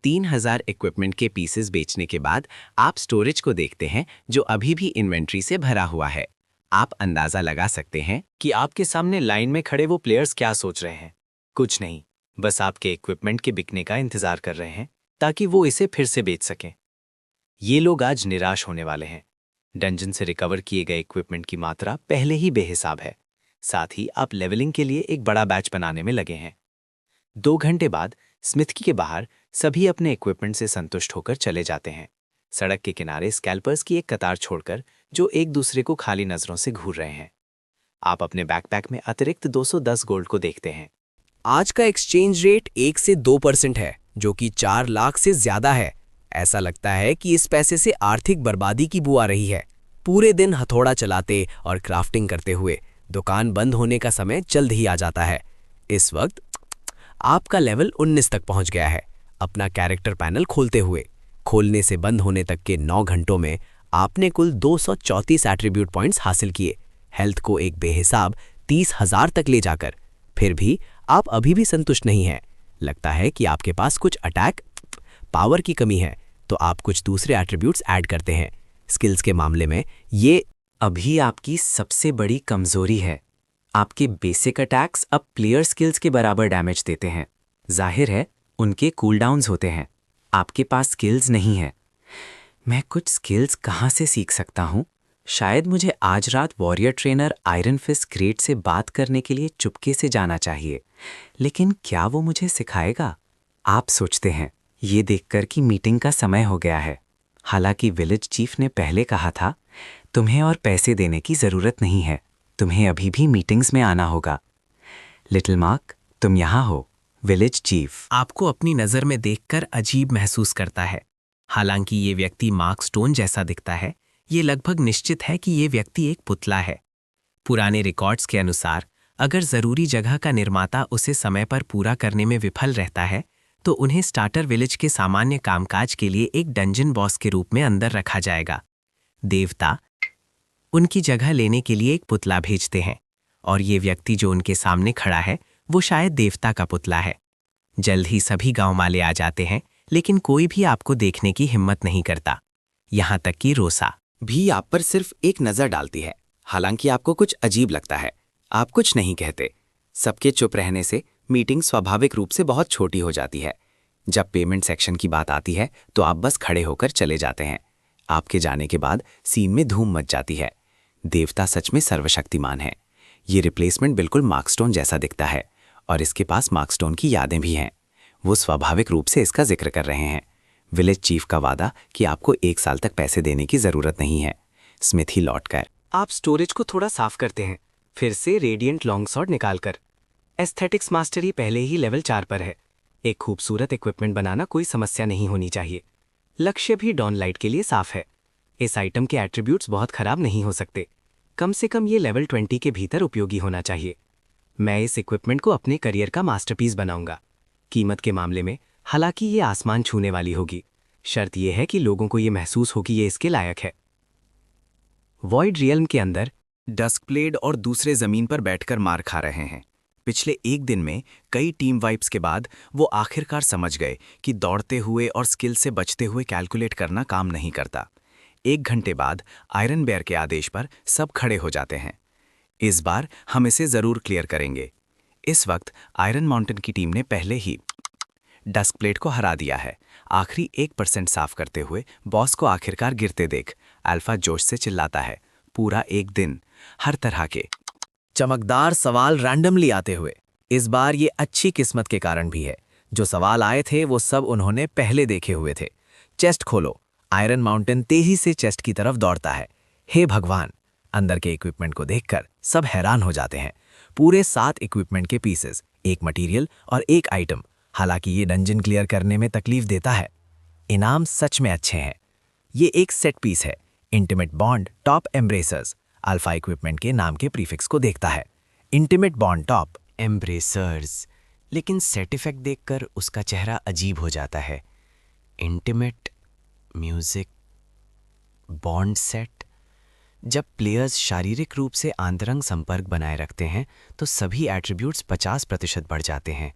S2: 3000 इक्विपमेंट के पीसेस बेचने के बाद आप स्टोरेज को देखते हैं जो अभी भी इन्वेंट्री से भरा हुआ है। आप अंदाजा लगा सकते हैं कि आपके सामने लाइन में खड़े वो प्लेयर्स क्या सोच रहे हैं। कुछ नहीं, बस आपके इक्विपमेंट के बिकने का इंतजार कर रहे हैं ताकि वो इसे फिर से बेच सकें। ये लोग आज निराश होने वाले हैं। डंजन से रिकवर किए गए इक्विपमेंट की मात्रा पहले ही बेहिसाब है। साथ ही आप लेवलिंग के लिए एक बड़ा बैच बनाने में लगे हैं। 2 घंटे बाद स्मिथकी के बाहर सभी अपने इक्विपमेंट से संतुष्ट होकर चले जाते हैं। सड़क के किनारे स्कैल्पर्स की एक कतार छोड़कर जो एक दूसरे को खाली नजरों से घूर रहे हैं। आप अपने बैकपैक में अतिरिक्त 210 गोल्ड को देखते हैं।
S10: आज का एक्सचेंज रेट 1 से 2% है, जो कि 4 लाख से ज्यादा है। ऐसा लगता है कि इस पैसे से आर्थिक बर्बादी की बू आ रही है। पूरे दिन हथौड़ा चलाते और क्राफ्टिंग करते हुए दुकान बंद होने का समय जल्द ही आ जाता है। इस वक्त आपका लेवल 19 तक पहुंच गया है। अपना कैरेक्टर पैनल खोलते हुए खोलने से बंद होने तक के 9 घंटों में आपने कुल 234 एट्रीब्यूट पॉइंट्स हासिल किए, हेल्थ को एक बेहिसाब 30,000 तक ले जाकर। फिर भी आप अभी भी संतुष्ट नहीं हैं। लगता है कि आपके पास कुछ अटैक पावर की कमी है, तो आप कुछ दूसरे एट्रीब्यूट्स ऐड करते हैं। स्किल्स के मामले में ये
S7: अभी आपकी सबसे बड़ी कमजोरी है। आपके बेसिक अटैक्स अब प्लेयर स्किल्स के बराबर डैमेज देते हैं। जाहिर है उनके कूलडाउन्स होते हैं। आपके पास स्किल्स नहीं है। मैं कुछ स्किल्स कहाँ से सीख सकता हूँ?
S9: शायद मुझे आज रात Warrior Trainer Iron Fist Great से बात करने के लिए चुपके से जाना चाहिए, लेकिन क्या वो मुझे सिखाएगा? आप सोचते हैं ये देखकर कि मीटिंग का समय हो गया है। हालांकि विलेज चीफ ने पहले कहा था, तुम्हें और पैसे देने की ज़रूरत नहीं है, तुम्हें अभी भी मीटिंग्स में आना होगा। लिटिल मार्क, तुम यहाँ हो। विलेज चीफ
S2: आपको अपनी नज़र में देखकर अजीब महसूस करता है। हालांकि ये व्यक्ति मार्क स्टोन जैसा दिखता है, ये लगभग निश्चित है कि ये व्यक्ति एक पुतला है। पुराने रिकॉर्ड्स के अनुसार अगर ज़रूरी जगह का निर्माता उसे समय पर पूरा करने में विफल रहता है तो उन्हें स्टार्टर विलेज के सामान्य कामकाज के लिए एक डंजन बॉस के रूप में अंदर रखा जाएगा। देवता उनकी जगह लेने के लिए एक पुतला भेजते हैं और ये व्यक्ति जो उनके सामने खड़ा है वो शायद देवता का पुतला है। जल्द ही सभी गांव वाले आ जाते हैं, लेकिन कोई भी आपको देखने की हिम्मत नहीं करता, यहाँ तक कि रोसा
S5: भी आप पर सिर्फ एक नज़र डालती है। हालांकि आपको कुछ अजीब लगता है, आप कुछ नहीं कहते। सबके चुप रहने से मीटिंग स्वाभाविक रूप से बहुत छोटी हो जाती है। जब पेमेंट सेक्शन की बात आती है तो आप बस खड़े होकर चले जाते हैं। आपके जाने के बाद सीन में धूम मच जाती है। देवता सच में सर्वशक्तिमान है। ये रिप्लेसमेंट बिल्कुल मार्कस्टोन जैसा दिखता है और इसके पास मार्कस्टोन की यादें भी हैं। वो स्वाभाविक रूप से इसका जिक्र कर रहे हैं। विलेज चीफ का वादा कि आपको 1 साल तक पैसे देने की ज़रूरत नहीं है। स्मिथ ही लौटकर,
S2: आप स्टोरेज को थोड़ा साफ करते हैं, फिर से रेडिएंट लॉन्ग शॉट निकालकर। एस्थेटिक्स मास्टरी पहले ही लेवल 4 पर है। एक खूबसूरत इक्विपमेंट बनाना कोई समस्या नहीं होनी चाहिए। लक्ष्य भी डॉन लाइट के लिए साफ है। इस आइटम के एट्रीब्यूट्स बहुत खराब नहीं हो सकते। कम से कम ये लेवल 20 के भीतर उपयोगी होना चाहिए। मैं इस इक्विपमेंट को अपने करियर का मास्टरपीस बनाऊंगा। कीमत के मामले में हालांकि ये आसमान छूने वाली होगी। शर्त यह है कि लोगों को ये महसूस हो कि ये इसके लायक है। वॉइड रियल्म के अंदर
S6: डस्कब्लेड और दूसरे जमीन पर बैठकर मार खा रहे हैं। पिछले एक दिन में कई टीम वाइप्स के बाद वो आखिरकार समझ गए कि दौड़ते हुए और स्किल से बचते हुए कैलकुलेट करना काम नहीं करता। 1 घंटे बाद आयरन बेयर के आदेश पर सब खड़े हो जाते हैं। इस बार हम इसे ज़रूर क्लियर करेंगे। इस वक्त आयरन माउंटेन की टीम ने पहले ही डस्कब्लेड को हरा दिया है। आखिरी 1% साफ करते हुए बॉस को आखिरकार गिरते देख अल्फा जोश से चिल्लाता है, पूरा एक दिन हर तरह के
S3: चमकदार सवाल रैंडमली आते हुए। इस बार ये अच्छी किस्मत के कारण भी है। जो सवाल आए थे वो सब उन्होंने पहले देखे हुए थे। चेस्ट खोलो। आयरन माउंटेन तेजी से चेस्ट की तरफ दौड़ता है। हे भगवान! अंदर के इक्विपमेंट को देखकर सब हैरान हो जाते हैं। पूरे 7 इक्विपमेंट के पीसेस, 1 मटेरियल और 1 आइटम। हालांकि ये डंजन क्लियर करने में तकलीफ देता है। इनाम सच में अच्छे हैं। ये एक सेट पीस है, intimate bond top embracers. Alpha equipment के नाम के प्रीफिक्स को देखता है। इंटीमेट बॉन्ड टॉप
S2: एम्ब्रेसर्स, लेकिन सेट इफेक्ट देखकर उसका चेहरा अजीब हो जाता है। Intimate music bond set. जब प्लेयर्स शारीरिक रूप से आंतरंग संपर्क बनाए रखते हैं तो सभी एट्रीब्यूट्स 50% बढ़ जाते हैं।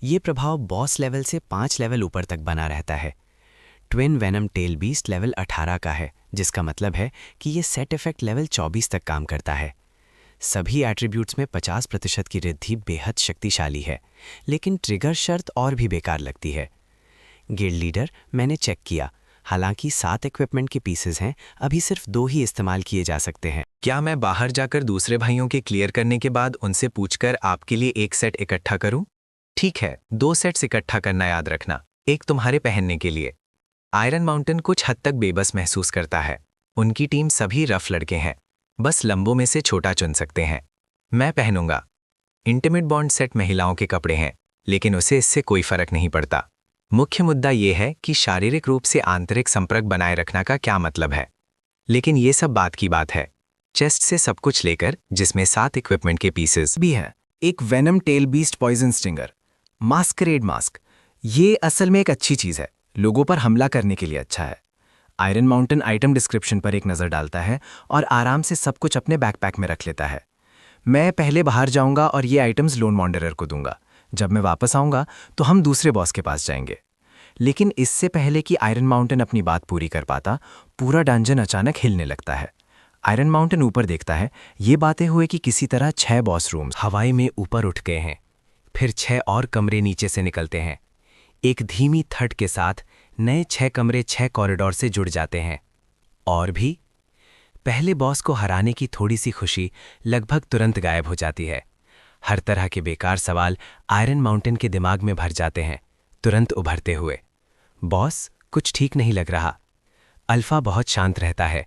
S2: ये प्रभाव बॉस लेवल से 5 लेवल ऊपर तक बना रहता है। Twin Venom Tail Beast level 18 का है, जिसका मतलब है कि ये सेट इफेक्ट लेवल 24 तक काम करता है। सभी एट्रीब्यूट्स में 50% की वृद्धि बेहद शक्तिशाली है, लेकिन ट्रिगर शर्त और भी बेकार लगती है। गिल्ड लीडर मैंने चेक किया, हालांकि 7 इक्विपमेंट के पीसेस हैं, अभी सिर्फ 2 ही इस्तेमाल किए जा सकते हैं।
S6: क्या मैं बाहर जाकर दूसरे भाइयों के क्लियर करने के बाद उनसे पूछकर आपके लिए 1 सेट इकट्ठा करूं? ठीक है, 2 सेट्स इकट्ठा करना याद रखना, एक तुम्हारे पहनने के लिए। आयरन माउंटेन कुछ हद तक बेबस महसूस करता है। उनकी टीम सभी रफ लड़के हैं, बस लंबों में से छोटा चुन सकते हैं। मैं पहनूंगा। इंटीमेट बॉन्ड सेट महिलाओं के कपड़े हैं, लेकिन उसे इससे कोई फर्क नहीं पड़ता। मुख्य मुद्दा यह है कि शारीरिक रूप से आंतरिक संपर्क बनाए रखना का क्या मतलब है। लेकिन ये सब बात की बात है। चेस्ट से सब कुछ लेकर, जिसमें 7 इक्विपमेंट के पीसेस भी हैं, एक Venom Tail Beast Poison Stinger, Masquerade Mask. ये असल में एक अच्छी चीज़ है, लोगों पर हमला करने के लिए अच्छा है। आयरन माउंटेन आइटम डिस्क्रिप्शन पर एक नज़र डालता है और आराम से सब कुछ अपने बैकपैक में रख लेता है। मैं पहले बाहर जाऊंगा और ये आइटम्स लोन वॉन्डरर को दूंगा। जब मैं वापस आऊंगा तो हम दूसरे बॉस के पास जाएंगे। लेकिन इससे पहले कि आयरन माउंटेन अपनी बात पूरी कर पाता, पूरा डंजन अचानक हिलने लगता है। आयरन माउंटेन ऊपर देखता है। ये बातें हुए कि किसी तरह 6 बॉस रूम्स हवाई में ऊपर उठ गए हैं। फिर 6 और कमरे नीचे से निकलते हैं। एक धीमी थट के साथ नए 6 कमरे 6 कॉरिडोर से जुड़ जाते हैं। और भी
S1: पहले बॉस को हराने की थोड़ी सी खुशी लगभग तुरंत गायब हो जाती है। हर तरह के बेकार सवाल आयरन माउंटेन के दिमाग में भर जाते हैं, तुरंत उभरते हुए। बॉस, कुछ ठीक नहीं लग रहा। अल्फा बहुत शांत रहता है,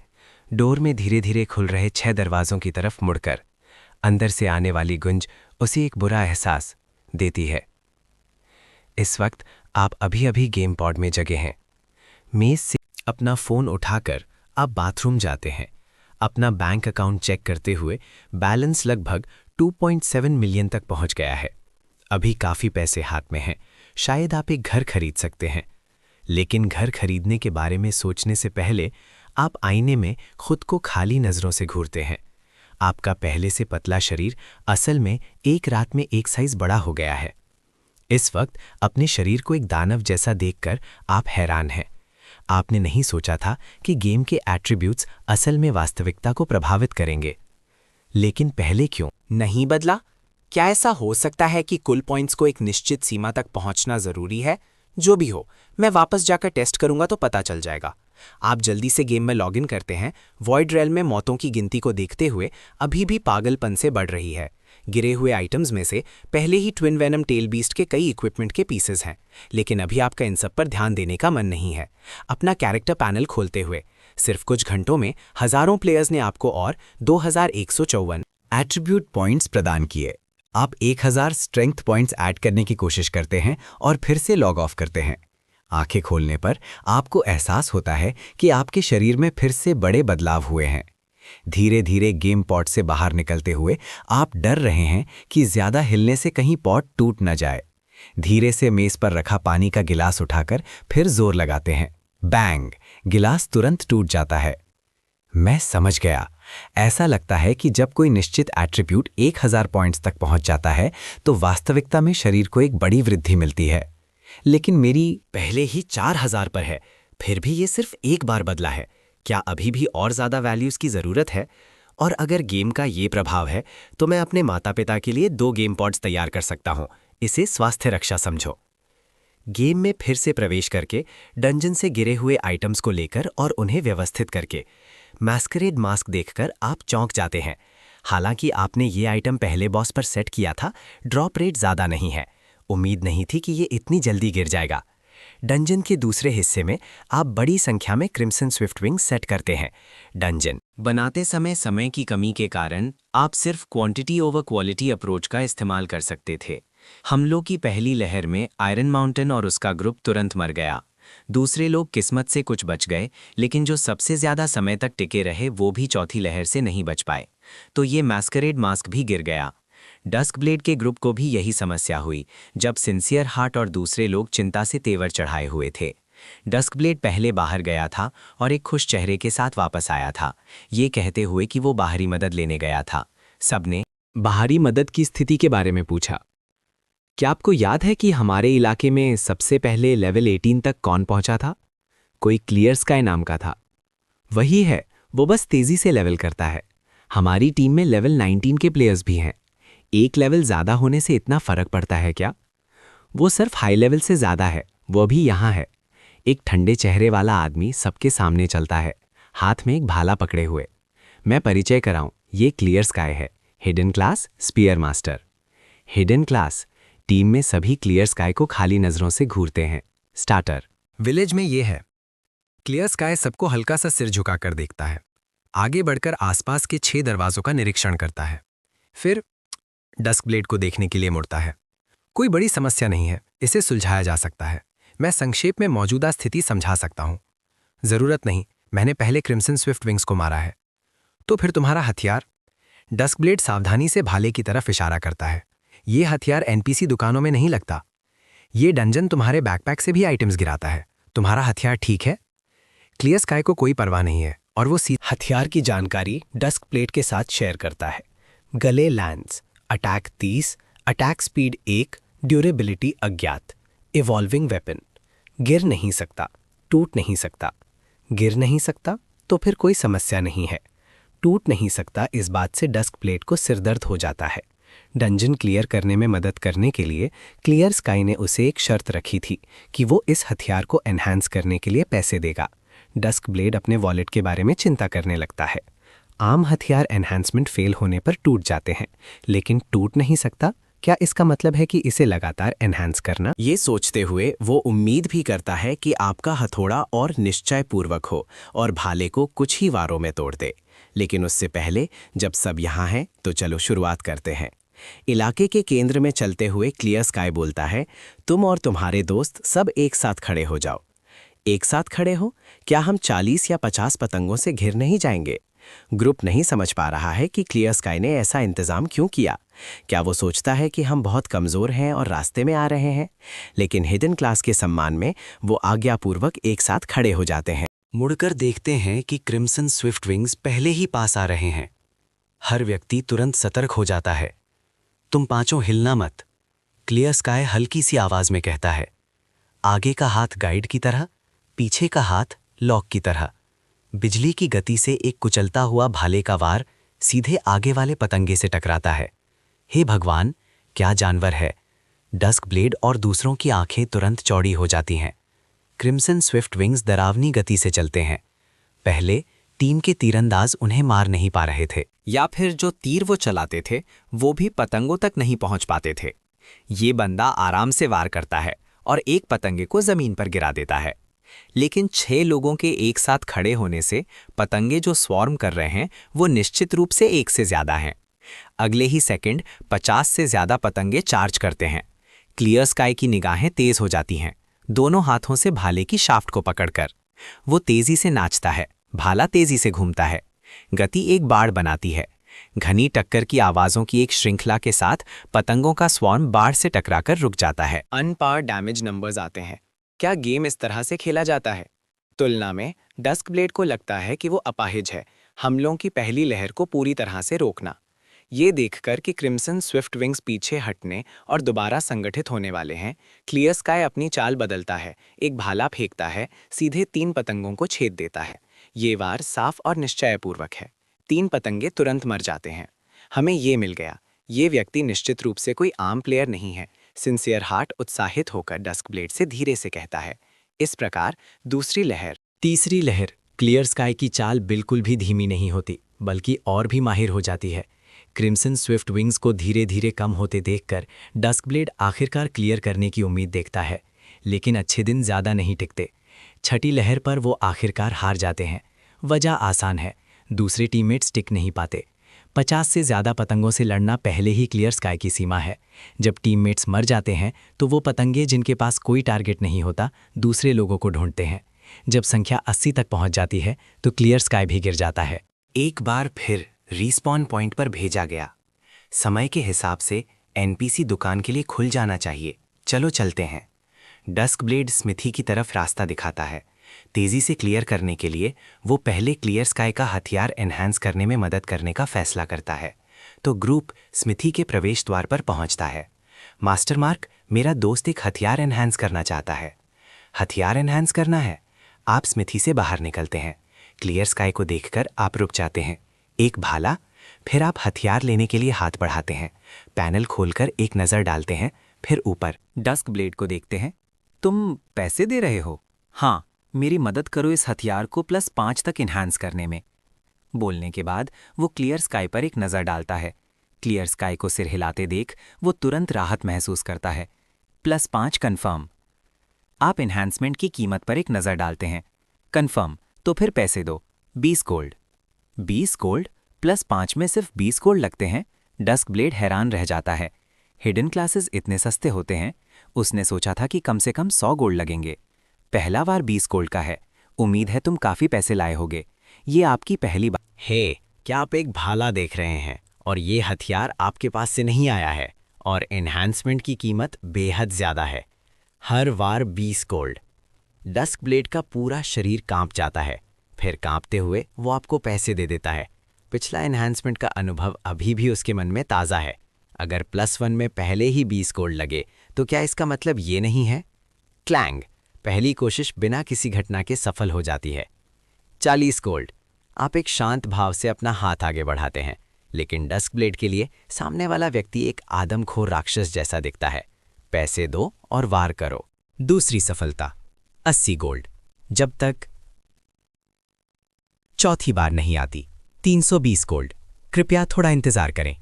S1: डोर में धीरे धीरे खुल रहे 6 दरवाजों की तरफ मुड़कर। अंदर से आने वाली गुंज उसे एक बुरा एहसास देती है। इस वक्त आप अभी अभी गेम पॉड में जगे हैं। मेज से अपना फोन उठाकर आप बाथरूम जाते हैं। अपना बैंक अकाउंट चेक करते हुए बैलेंस लगभग 2.7 मिलियन तक पहुंच गया है। अभी काफ़ी पैसे हाथ में हैं, शायद आप एक घर खरीद सकते हैं। लेकिन घर खरीदने के बारे में सोचने से पहले आप आईने में खुद को खाली नज़रों से घूरते हैं। आपका पहले से पतला शरीर असल में एक रात में एक साइज बड़ा हो गया है। इस वक्त अपने शरीर को एक दानव जैसा देखकर आप हैरान हैं। आपने नहीं सोचा था कि गेम के एट्रीब्यूट्स असल में वास्तविकता को प्रभावित करेंगे। लेकिन पहले क्यों
S3: नहीं बदला? क्या ऐसा हो सकता है कि कुल पॉइंट्स को एक निश्चित सीमा तक पहुंचना जरूरी है? जो भी हो, मैं वापस जाकर टेस्ट करूंगा तो पता चल जाएगा। आप जल्दी से गेम में लॉगिन करते हैं। वॉइड रेल में मौतों की गिनती को देखते हुए अभी भी पागलपन से बढ़ रही है। गिरे हुए आइटम्स में से पहले ही ट्विन वेनम टेल बीस्ट के कई इक्विपमेंट के पीसेस हैं, लेकिन अभी आपका इन सब पर ध्यान देने का मन नहीं है। अपना कैरेक्टर पैनल खोलते हुए सिर्फ कुछ घंटों में हजारों प्लेयर्स ने आपको और 2154
S7: एट्रीब्यूट पॉइंट्स प्रदान किए। आप 1000 स्ट्रेंथ पॉइंट्स ऐड करने की कोशिश करते हैं और फिर से लॉग ऑफ करते हैं। आंखें खोलने पर आपको एहसास होता है कि आपके शरीर में फिर से बड़े बदलाव हुए हैं। धीरे धीरे गेम पॉट से बाहर निकलते हुए आप डर रहे हैं कि ज्यादा हिलने से कहीं पॉट टूट न जाए। धीरे से मेज पर रखा पानी का गिलास उठाकर फिर जोर लगाते हैं। बैंग! गिलास तुरंत टूट जाता है। मैं समझ गया। ऐसा लगता है कि जब कोई निश्चित एट्रीब्यूट 1000 पॉइंट्स तक पहुंच जाता है तो वास्तविकता में शरीर को एक बड़ी वृद्धि मिलती है। लेकिन मेरी पहले ही 4000 पर है, फिर भी ये सिर्फ एक बार बदला है। क्या अभी भी और ज़्यादा वैल्यूज़ की ज़रूरत है? और अगर गेम का ये प्रभाव है तो मैं अपने माता पिता के लिए 2 गेम पॉड्स तैयार कर सकता हूँ। इसे स्वास्थ्य रक्षा समझो। गेम में फिर से प्रवेश करके डंजन से गिरे हुए आइटम्स को लेकर और उन्हें व्यवस्थित करके मैस्करेड मास्क देखकर आप चौंक जाते हैं। हालांकि आपने ये आइटम पहले बॉस पर सेट किया था, ड्रॉप रेट ज़्यादा नहीं है। उम्मीद नहीं थी कि ये इतनी जल्दी गिर जाएगा। डंजन के दूसरे हिस्से में आप बड़ी संख्या में क्रिम्सन स्विफ्टविंग सेट करते हैं। डंजन बनाते समय की कमी के कारण आप सिर्फ क्वांटिटी ओवर क्वालिटी अप्रोच का इस्तेमाल कर सकते थे। हमलों की पहली लहर में आयरन माउंटेन और उसका ग्रुप तुरंत मर गया। दूसरे लोग किस्मत से कुछ बच गए, लेकिन जो सबसे ज्यादा समय तक टिके रहे वो भी चौथी लहर से नहीं बच पाए। तो ये मैस्करेड मास्क भी गिर गया। डस्क ब्लेड के ग्रुप को भी यही समस्या हुई जब सिंसियर हार्ट और दूसरे लोग चिंता से तेवर चढ़ाए हुए थे। डस्क ब्लेड पहले बाहर गया था और एक खुश चेहरे के साथ वापस आया था, ये कहते हुए कि वो बाहरी मदद लेने गया था। सबने बाहरी मदद की स्थिति के बारे में पूछा। क्या आपको याद है कि हमारे इलाके में सबसे पहले लेवल 18 तक कौन पहुंचा था? कोई क्लियर स्काई नाम का था। वही है, वो बस तेजी से लेवल करता है। हमारी टीम में लेवल 19 के प्लेयर्स भी हैं। एक लेवल ज़्यादा होने से इतना फर्क पड़ता है क्या? वो सिर्फ हाई लेवल से ज़्यादा है, वो भी यहाँ है। एक ठंडे चेहरे वाला आदमी सबके सामने चलता है, हाथ में एक भाला पकड़े हुए। मैं परिचय कराऊं, ये क्लियर स्काई है, hidden class spear master. Hidden class team में सभी क्लियर स्काई को खाली नजरों से घूरते हैं। स्टार्टर विलेज में ये है। क्लियर स्काई सबको हल्का सा सिर झुकाकर देखता है, आगे बढ़कर आसपास के 6 दरवाजों का निरीक्षण करता है, फिर डस्क ब्लेड को देखने के लिए मुड़ता है। कोई बड़ी समस्या नहीं है, इसे सुलझाया जा सकता है। मैं संक्षेप में मौजूदा स्थिति समझा सकता हूं। जरूरत नहीं, मैंने पहले क्रिम्सन स्विफ्ट विंग्स को मारा है। तो फिर तुम्हारा हथियार? डस्क ब्लेड सावधानी से भाले की तरफ इशारा करता है। ये हथियार एनपीसी दुकानों में नहीं लगता। ये डंजन तुम्हारे बैकपैक से भी आइटम्स गिराता है। तुम्हारा हथियार ठीक है? क्लियर स्काई को कोई परवाह नहीं है और वो
S3: हथियार की जानकारी डस्क प्लेट के साथ शेयर करता है। गले lens, attack 30, attack speed 1, durability अज्ञात, इवॉल्विंग वेपन। गिर नहीं सकता, टूट नहीं सकता। गिर नहीं सकता तो फिर कोई समस्या नहीं है। टूट नहीं सकता, इस बात से डस्क प्लेट को सिरदर्द हो जाता है। डंजन क्लियर करने में मदद करने के लिए क्लियर स्काई ने उसे एक शर्त रखी थी कि वो इस हथियार को एनहांस करने के लिए पैसे देगा। डस्क ब्लेड अपने वॉलेट के बारे में चिंता करने लगता है।
S1: आम हथियार एनहांसमेंट फेल होने पर टूट जाते हैं, लेकिन टूट नहीं सकता। क्या इसका मतलब है कि इसे लगातार एनहांस करना?
S2: ये सोचते हुए वो उम्मीद भी करता है कि आपका हथौड़ा और निश्चयपूर्वक हो और भाले को कुछ ही वारों में तोड़ दे। लेकिन उससे पहले जब सब यहाँ हैं तो चलो शुरुआत करते हैं। इलाके के केंद्र में चलते हुए क्लियर स्काई बोलता है, तुम और तुम्हारे दोस्त सब एक साथ खड़े हो जाओ। एक साथ खड़े हो? क्या हम 40 या 50 पतंगों से घिर नहीं जाएंगे? ग्रुप नहीं समझ पा रहा है कि क्लियर स्काई ने ऐसा इंतजाम क्यों किया। क्या वो सोचता है कि हम बहुत कमज़ोर हैं और रास्ते में आ रहे हैं? लेकिन हिडन क्लास के सम्मान में वो आज्ञापूर्वक एक साथ खड़े हो जाते हैं।
S7: मुड़कर देखते हैं कि क्रिम्सन स्विफ्ट विंग्स पहले ही पास आ रहे हैं। हर व्यक्ति तुरंत सतर्क हो जाता है। तुम पांचों हिलना मत, क्लियर स्काई हल्की सी आवाज में कहता है। आगे का हाथ गाइड की तरह, पीछे का हाथ लॉक की तरह। बिजली की गति से एक कुचलता हुआ भाले का वार सीधे आगे वाले पतंगे से टकराता है। हे भगवान, क्या जानवर है! डस्क ब्लेड और दूसरों की आंखें तुरंत चौड़ी हो जाती हैं। क्रिम्सन स्विफ्ट विंग्स डरावनी गति से चलते हैं। पहले टीम के तीरंदाज उन्हें मार नहीं पा रहे थे,
S5: या फिर जो तीर वो चलाते थे वो भी पतंगों तक नहीं पहुंच पाते थे। ये बंदा आराम से वार करता है और एक पतंगे को जमीन पर गिरा देता है। लेकिन 6 लोगों के एक साथ खड़े होने से पतंगे जो स्वॉर्म कर रहे हैं वो निश्चित रूप से 1 से ज्यादा हैं। अगले ही सेकंड 50 से ज्यादा पतंगे चार्ज करते हैं। क्लियर स्काई की निगाहें तेज हो जाती हैं, दोनों हाथों से भाले की शाफ्ट को पकड़कर। वो तेजी से नाचता है, भाला तेजी से घूमता है। गति एक बाड़ बनाती है। घनी टक्कर की आवाजों की एक श्रृंखला के साथ पतंगों का स्वॉर्म बाड़ से टकराकर रुक जाता है। अनपावर डैमेज नंबर्स आते हैं। क्या गेम इस तरह से खेला जाता है? तुलना में डस्क ब्लेड को लगता है कि वो अपाहिज है हमलों की पहली लहर को पूरी तरह से रोकना। ये देखकर कि क्रिम्सन स्विफ्ट विंग्स पीछे हटने और दोबारा संगठित होने वाले हैं, क्लियर स्काई अपनी चाल बदलता है। एक भाला फेंकता है, सीधे 3 पतंगों को छेद देता है। ये वार साफ और निश्चयपूर्वक है। 3 पतंगे तुरंत मर जाते हैं। हमें ये मिल गया। ये व्यक्ति निश्चित रूप से कोई आम प्लेयर नहीं है। सिंसियर हार्ट उत्साहित होकर डस्क ब्लेड से धीरे से कहता है। इस प्रकार दूसरी लहर,
S3: तीसरी लहर। क्लियर स्काई की चाल बिल्कुल भी धीमी नहीं होती, बल्कि और भी माहिर हो जाती है। क्रिम्सन स्विफ्ट विंग्स को धीरे धीरे कम होते देखकर डस्क ब्लेड आखिरकार क्लियर करने की उम्मीद देखता है। लेकिन अच्छे दिन ज़्यादा नहीं टिकते। छठी लहर पर वो आखिरकार हार जाते हैं। वजह आसान है, दूसरे टीममेट्स टिक नहीं पाते। 50 से ज़्यादा पतंगों से लड़ना पहले ही क्लियर स्काई की सीमा है। जब टीममेट्स मर जाते हैं तो वो पतंगे जिनके पास कोई टारगेट नहीं होता दूसरे लोगों को ढूंढते हैं। जब संख्या 80 तक पहुंच जाती है तो क्लियर स्काई भी गिर जाता है।
S1: एक बार फिर रिस्पॉन पॉइंट पर भेजा गया। समय के हिसाब से एनपीसी दुकान के लिए खुल जाना चाहिए। चलो चलते हैं। डस्क ब्लेड स्मिथी की तरफ रास्ता दिखाता है। तेजी से क्लियर करने के लिए वो पहले क्लियर स्काई का हथियार एनहांस करने में मदद करने का फैसला करता है, तो ग्रुप स्मिथी के प्रवेश द्वार पर पहुंचता है। मास्टर मार्क, मेरा दोस्त एक हथियार एनहांस करना चाहता है। हथियार एनहांस करना है? आप स्मिथी से बाहर निकलते हैं। क्लियर स्काई को देखकर आप रुक जाते हैं। एक भाला? फिर आप हथियार लेने के लिए हाथ बढ़ाते हैं। पैनल खोलकर एक नज़र डालते हैं, फिर ऊपर।
S5: डस्क ब्लेड को देखते हैं। तुम पैसे दे रहे हो? हाँ, मेरी मदद करो इस हथियार को +5 तक इन्हांस करने में। बोलने के बाद वो क्लियर स्काई पर एक नज़र डालता है। क्लियर स्काई को सिर हिलाते देख वो तुरंत राहत महसूस करता है। +5 कन्फर्म। आप इन्हांसमेंट की कीमत पर एक नज़र डालते हैं। कन्फर्म, तो फिर पैसे दो। 20 गोल्ड। 20 गोल्ड? +5 में सिर्फ 20 गोल्ड लगते हैं? डस्क ब्लेड हैरान रह जाता है। हिडन क्लासेस इतने सस्ते होते हैं? उसने सोचा था कि कम से कम 100 गोल्ड लगेंगे। पहला वार 20 गोल्ड का है। उम्मीद है तुम काफ़ी पैसे लाए होगे। ये आपकी पहली बार।
S3: हे, क्या आप एक भाला देख रहे हैं? और ये हथियार आपके पास से नहीं आया है, और एनहांसमेंट की कीमत बेहद ज़्यादा है। हर वार 20 गोल्ड। डस्क ब्लेड का पूरा शरीर कांप जाता है। फिर कांपते हुए वो आपको पैसे दे देता है। पिछला एनहांसमेंट का अनुभव अभी भी उसके मन में ताज़ा है। अगर +1 में पहले ही 20 गोल्ड लगे तो क्या इसका मतलब ये नहीं है? क्लैंग, पहली कोशिश बिना किसी घटना के सफल हो जाती है। 40 गोल्ड। आप एक शांत भाव से अपना हाथ आगे बढ़ाते हैं, लेकिन डस्क ब्लेड के लिए सामने वाला व्यक्ति एक आदमखोर राक्षस जैसा दिखता है। पैसे दो और वार करो। दूसरी सफलता 80 गोल्ड। जब तक चौथी बार नहीं आती।
S1: 320 गोल्ड। कृपया थोड़ा इंतजार करें।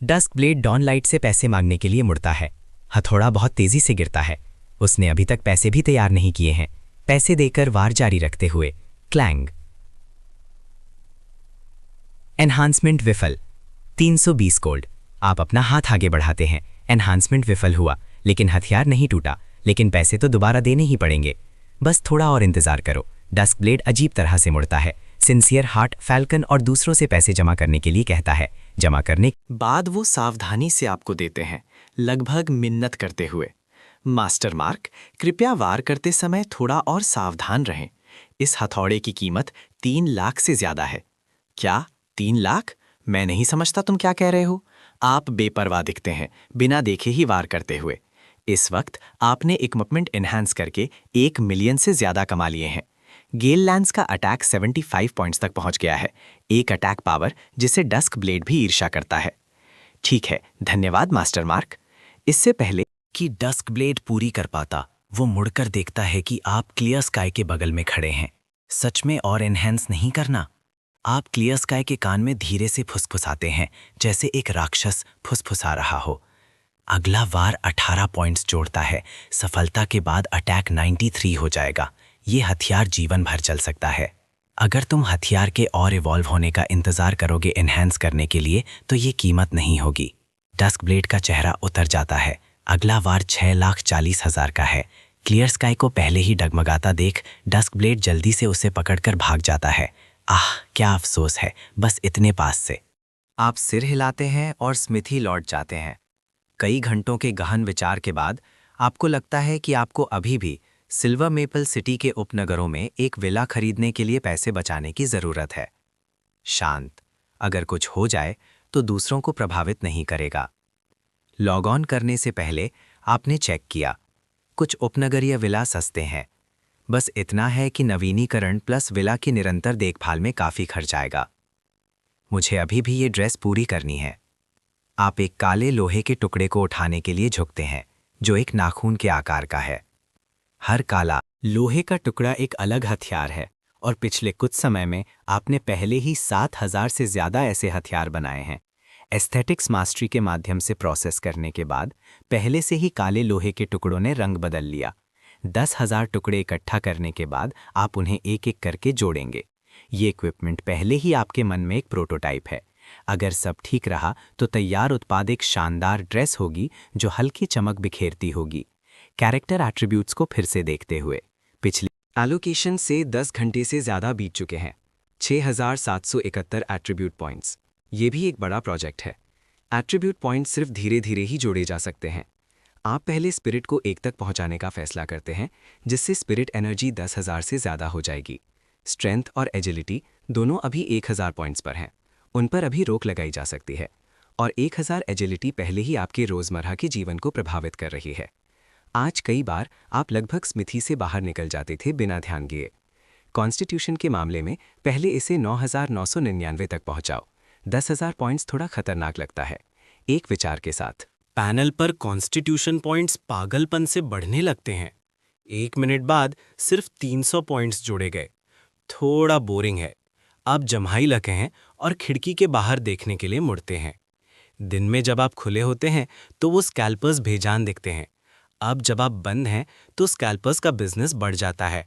S1: डस्क ब्लेड डॉन लाइट से पैसे मांगने के लिए मुड़ता है। हथौड़ा बहुत तेजी से गिरता है। उसने अभी तक पैसे भी तैयार नहीं किए हैं। पैसे देकर वार जारी रखते हुए क्लैंग। एनहांसमेंट विफल। 320 गोल्ड। आप अपना हाथ आगे बढ़ाते हैं। एनहांसमेंट विफल हुआ, लेकिन हथियार नहीं टूटा। लेकिन पैसे तो दोबारा देने ही पड़ेंगे। बस थोड़ा और इंतजार करो। डस्क ब्लेड अजीब तरह से मुड़ता है। सिंसियर हार्ट फैल्कन और दूसरों से पैसे जमा करने के लिए कहता है। जमा करने
S2: बाद वो सावधानी से आपको देते हैं, लगभग मिन्नत करते हुए। मास्टर मार्क, कृपया वार करते समय थोड़ा और सावधान रहें। इस हथौड़े की कीमत 3 लाख से ज्यादा है। क्या 3 लाख? मैं नहीं समझता तुम क्या कह रहे हो। आप बेपरवाह दिखते हैं, बिना देखे ही वार करते हुए। इस वक्त आपने इक्विपमेंट एनहांस करके 1 मिलियन से ज्यादा कमा लिए हैं। गेल लैंस का अटैक 75 पॉइंट्स तक पहुंच गया है। एक अटैक पावर जिसे डस्क ब्लेड भी ईर्ष्या करता है। ठीक है, धन्यवाद मास्टर मार्क। इससे पहले
S7: कि डस्क ब्लेड पूरी कर पाता, वो मुड़कर देखता है कि आप क्लियर स्काई के बगल में खड़े हैं। सच में और एनहेंस नहीं करना। आप क्लियर स्काई के कान में धीरे से फुसफुसाते हैं, जैसे एक राक्षस फुसफुसा रहा हो। अगला वार 18 पॉइंट्स जोड़ता है। सफलता के बाद अटैक 93 हो जाएगा। ये हथियार जीवन भर चल सकता है। अगर तुम हथियार के और इवॉल्व होने का इंतजार करोगे एनहांस करने के लिए, तो ये कीमत नहीं होगी। डस्क ब्लेड का चेहरा उतर जाता है। अगला वार 6,40,000 का है। क्लियर स्काई को पहले ही डगमगाता देख डस्क ब्लेड जल्दी से उसे पकड़कर भाग जाता है। आह, क्या अफसोस है, बस इतने पास से।
S1: आप सिर हिलाते हैं और स्मिथी लौट जाते हैं। कई घंटों के गहन विचार के बाद आपको लगता है कि आपको अभी भी सिल्वर मेपल सिटी के उपनगरों में एक विला खरीदने के लिए पैसे बचाने की ज़रूरत है। शांत, अगर कुछ हो जाए तो दूसरों को प्रभावित नहीं करेगा। लॉग ऑन करने से पहले आपने चेक किया, कुछ उपनगरीय विला सस्ते हैं। बस इतना है कि नवीनीकरण प्लस विला की निरंतर देखभाल में काफ़ी खर्च आएगा। मुझे अभी भी ये ड्रेस पूरी करनी है। आप एक काले लोहे के टुकड़े को उठाने के लिए झुकते हैं, जो एक नाखून के आकार का है। हर काला लोहे का टुकड़ा एक अलग हथियार है, और पिछले कुछ समय में आपने पहले ही 7,000 से ज़्यादा ऐसे हथियार बनाए हैं। एस्थेटिक्स मास्टरी के माध्यम से प्रोसेस करने के बाद पहले से ही काले लोहे के टुकड़ों ने रंग बदल लिया। 10,000 टुकड़े इकट्ठा करने के बाद आप उन्हें एक एक करके जोड़ेंगे। ये इक्विपमेंट पहले ही आपके मन में एक प्रोटोटाइप है। अगर सब ठीक रहा तो तैयार उत्पाद एक शानदार ड्रेस होगी जो हल्की चमक बिखेरती होगी। कैरेक्टर एट्रीब्यूट्स को फिर से देखते हुए पिछले एलोकेशन से 10 घंटे से ज़्यादा बीत चुके हैं। 6,771 एट्रीब्यूट पॉइंट्स। ये भी एक बड़ा प्रोजेक्ट है। एट्रीब्यूट पॉइंट्स सिर्फ धीरे धीरे ही जोड़े जा सकते हैं। आप पहले स्पिरिट को 1 तक पहुंचाने का फैसला करते हैं, जिससे स्पिरिट एनर्जी 10,000 से ज़्यादा हो जाएगी। स्ट्रेंथ और एजिलिटी दोनों अभी 1,000 पॉइंट्स पर हैं। उन पर अभी रोक लगाई जा सकती है, और 1,000 एजिलिटी पहले ही आपके रोज़मर्रा के जीवन को प्रभावित कर रही है। आज कई बार आप लगभग स्मिथी से बाहर निकल जाते थे बिना ध्यान दिए। कॉन्स्टिट्यूशन के मामले में पहले इसे 9,999 तक पहुंचाओ। 10,000 पॉइंट्स थोड़ा खतरनाक लगता है। एक विचार के साथ
S2: पैनल पर कॉन्स्टिट्यूशन पॉइंट्स पागलपन से बढ़ने लगते हैं। 1 मिनट बाद सिर्फ 300 पॉइंट्स जोड़े गए। थोड़ा बोरिंग है। आप जम्हाई लगे हैं और खिड़की के बाहर देखने के लिए मुड़ते हैं। दिन में जब आप खुले होते हैं तो वो स्कैल्पर्स बेजान दिखते हैं। अब जब आप बंद हैं तो स्कैल्पर्स का बिजनेस बढ़ जाता है।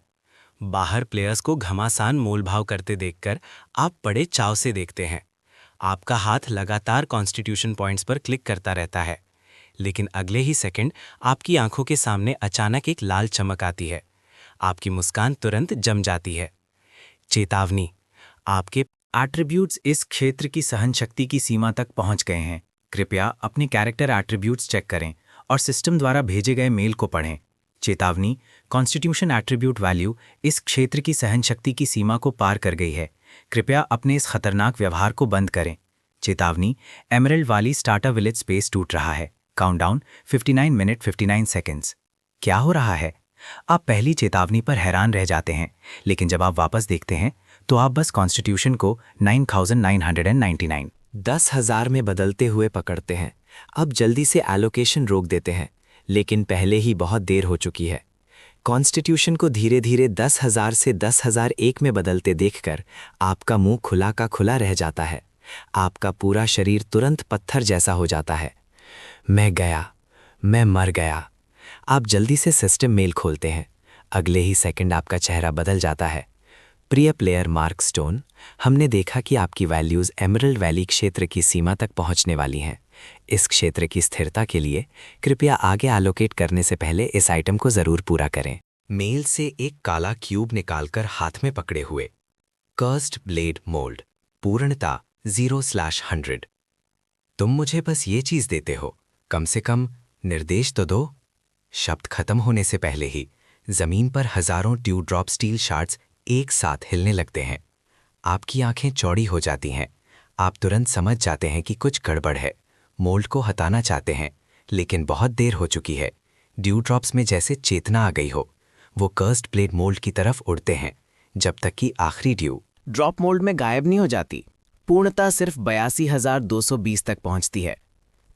S2: बाहर प्लेयर्स को घमासान मोलभाव करते देखकर आप बड़े चाव से देखते हैं। आपका हाथ लगातार कॉन्स्टिट्यूशन पॉइंट्स पर क्लिक करता रहता है, लेकिन अगले ही सेकंड आपकी आंखों के सामने अचानक एक लाल चमक आती है। आपकी मुस्कान तुरंत जम जाती है। चेतावनी, आपके
S1: एट्रीब्यूट्स इस क्षेत्र की सहनशक्ति की सीमा तक पहुंच गए हैं। कृपया अपने कैरेक्टर एट्रीब्यूट्स चेक करें और सिस्टम द्वारा भेजे गए मेल को पढ़ें। चेतावनी, कॉन्स्टिट्यूशन एट्रीब्यूट वैल्यू इस क्षेत्र की सहनशक्ति की सीमा को पार कर गई है। कृपया अपने इस खतरनाक व्यवहार को बंद करें। चेतावनी, एमरल्ड वाली स्टार्टर विलेज स्पेस टूट रहा है। Countdown 59 minute 59 seconds. क्या हो रहा है? आप पहली चेतावनी पर हैरान रह जाते हैं, लेकिन जब आप वापस देखते हैं तो आप बस कॉन्स्टिट्यूशन को 9,999
S10: 10,000 में बदलते हुए पकड़ते हैं। अब जल्दी से एलोकेशन रोक देते हैं, लेकिन पहले ही बहुत देर हो चुकी है।
S1: कॉन्स्टिट्यूशन को धीरे धीरे 10,000 से 10,001 में बदलते देखकर आपका मुंह खुला का खुला रह जाता है। आपका पूरा शरीर तुरंत पत्थर जैसा हो जाता है। मैं गया, मैं मर गया। आप जल्दी से सिस्टम मेल खोलते हैं। अगले ही सेकंड आपका चेहरा बदल जाता है। प्रिय प्लेयर मार्क स्टोन, हमने देखा कि आपकी वैल्यूज़ एमरल्ड वैली क्षेत्र की सीमा तक पहुंचने वाली हैं। इस क्षेत्र की स्थिरता के लिए कृपया आगे एलोकेट करने से पहले इस आइटम को ज़रूर पूरा करें।
S7: मेल से एक काला क्यूब निकालकर हाथ में पकड़े हुए। कर्स्ड ब्लेड मोल्ड, पूर्णता 0/100। तुम मुझे बस ये चीज़ देते हो, कम से कम निर्देश तो दो। शब्द खत्म होने से पहले ही जमीन पर हजारों ड्यू ड्रॉप स्टील शार्ड्स एक साथ हिलने लगते हैं। आपकी आंखें चौड़ी हो जाती हैं। आप तुरंत समझ जाते हैं कि कुछ गड़बड़ है। मोल्ड को हटाना चाहते हैं, लेकिन बहुत देर हो चुकी है। ड्यू ड्रॉप्स में जैसे चेतना आ गई हो। वो कर्स्ड ब्लेड मोल्ड की तरफ उड़ते हैं, जब तक कि आखिरी ड्यू
S10: ड्रॉप मोल्ड में गायब नहीं हो जाती। पूर्णता सिर्फ 82,220 तक पहुंचती है।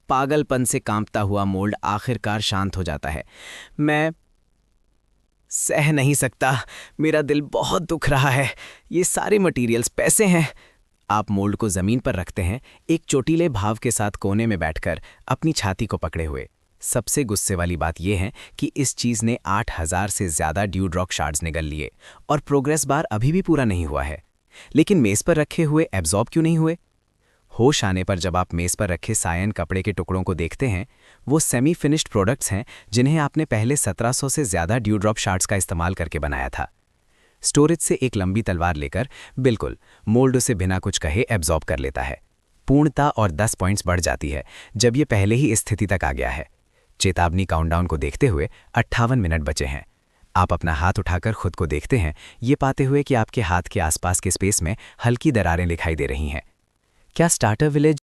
S10: पागलपन से कांपता हुआ मोल्ड आखिरकार शांत हो जाता है। मैं सह नहीं सकता, मेरा दिल बहुत दुख रहा है। ये सारे मटेरियल्स पैसे हैं। आप मोल्ड को जमीन पर रखते हैं, एक चोटीले भाव के साथ कोने में बैठकर अपनी छाती को पकड़े हुए। सबसे गुस्से वाली बात यह है कि इस चीज ने 8,000 से ज्यादा ड्यू ड्रॉप शार्ड्स निगल लिए और प्रोग्रेस बार अभी भी पूरा नहीं हुआ है। लेकिन मेज पर रखे हुए एब्जॉर्ब क्यों नहीं हुए? होश आने पर जब आप मेज पर रखे सायन कपड़े के टुकड़ों को देखते हैं, वो सेमी फिनिश्ड प्रोडक्ट्स हैं जिन्हें आपने पहले 1700 से ज्यादा ड्यू ड्रॉप शार्ड्स का इस्तेमाल करके बनाया था। स्टोरेज से एक लंबी तलवार लेकर बिल्कुल मोल्ड उसे बिना कुछ कहे एब्जॉर्ब कर लेता है। पूर्णता और 10 पॉइंट्स बढ़ जाती है जब ये पहले ही इस स्थिति तक आ गया है। चेतावनी काउंटडाउन को देखते हुए 58 मिनट बचे हैं। आप अपना हाथ उठाकर खुद को देखते हैं, ये पाते हुए कि आपके हाथ के आसपास के स्पेस में हल्की दरारें दिखाई दे रही हैं। क्या स्टार्टर विलेज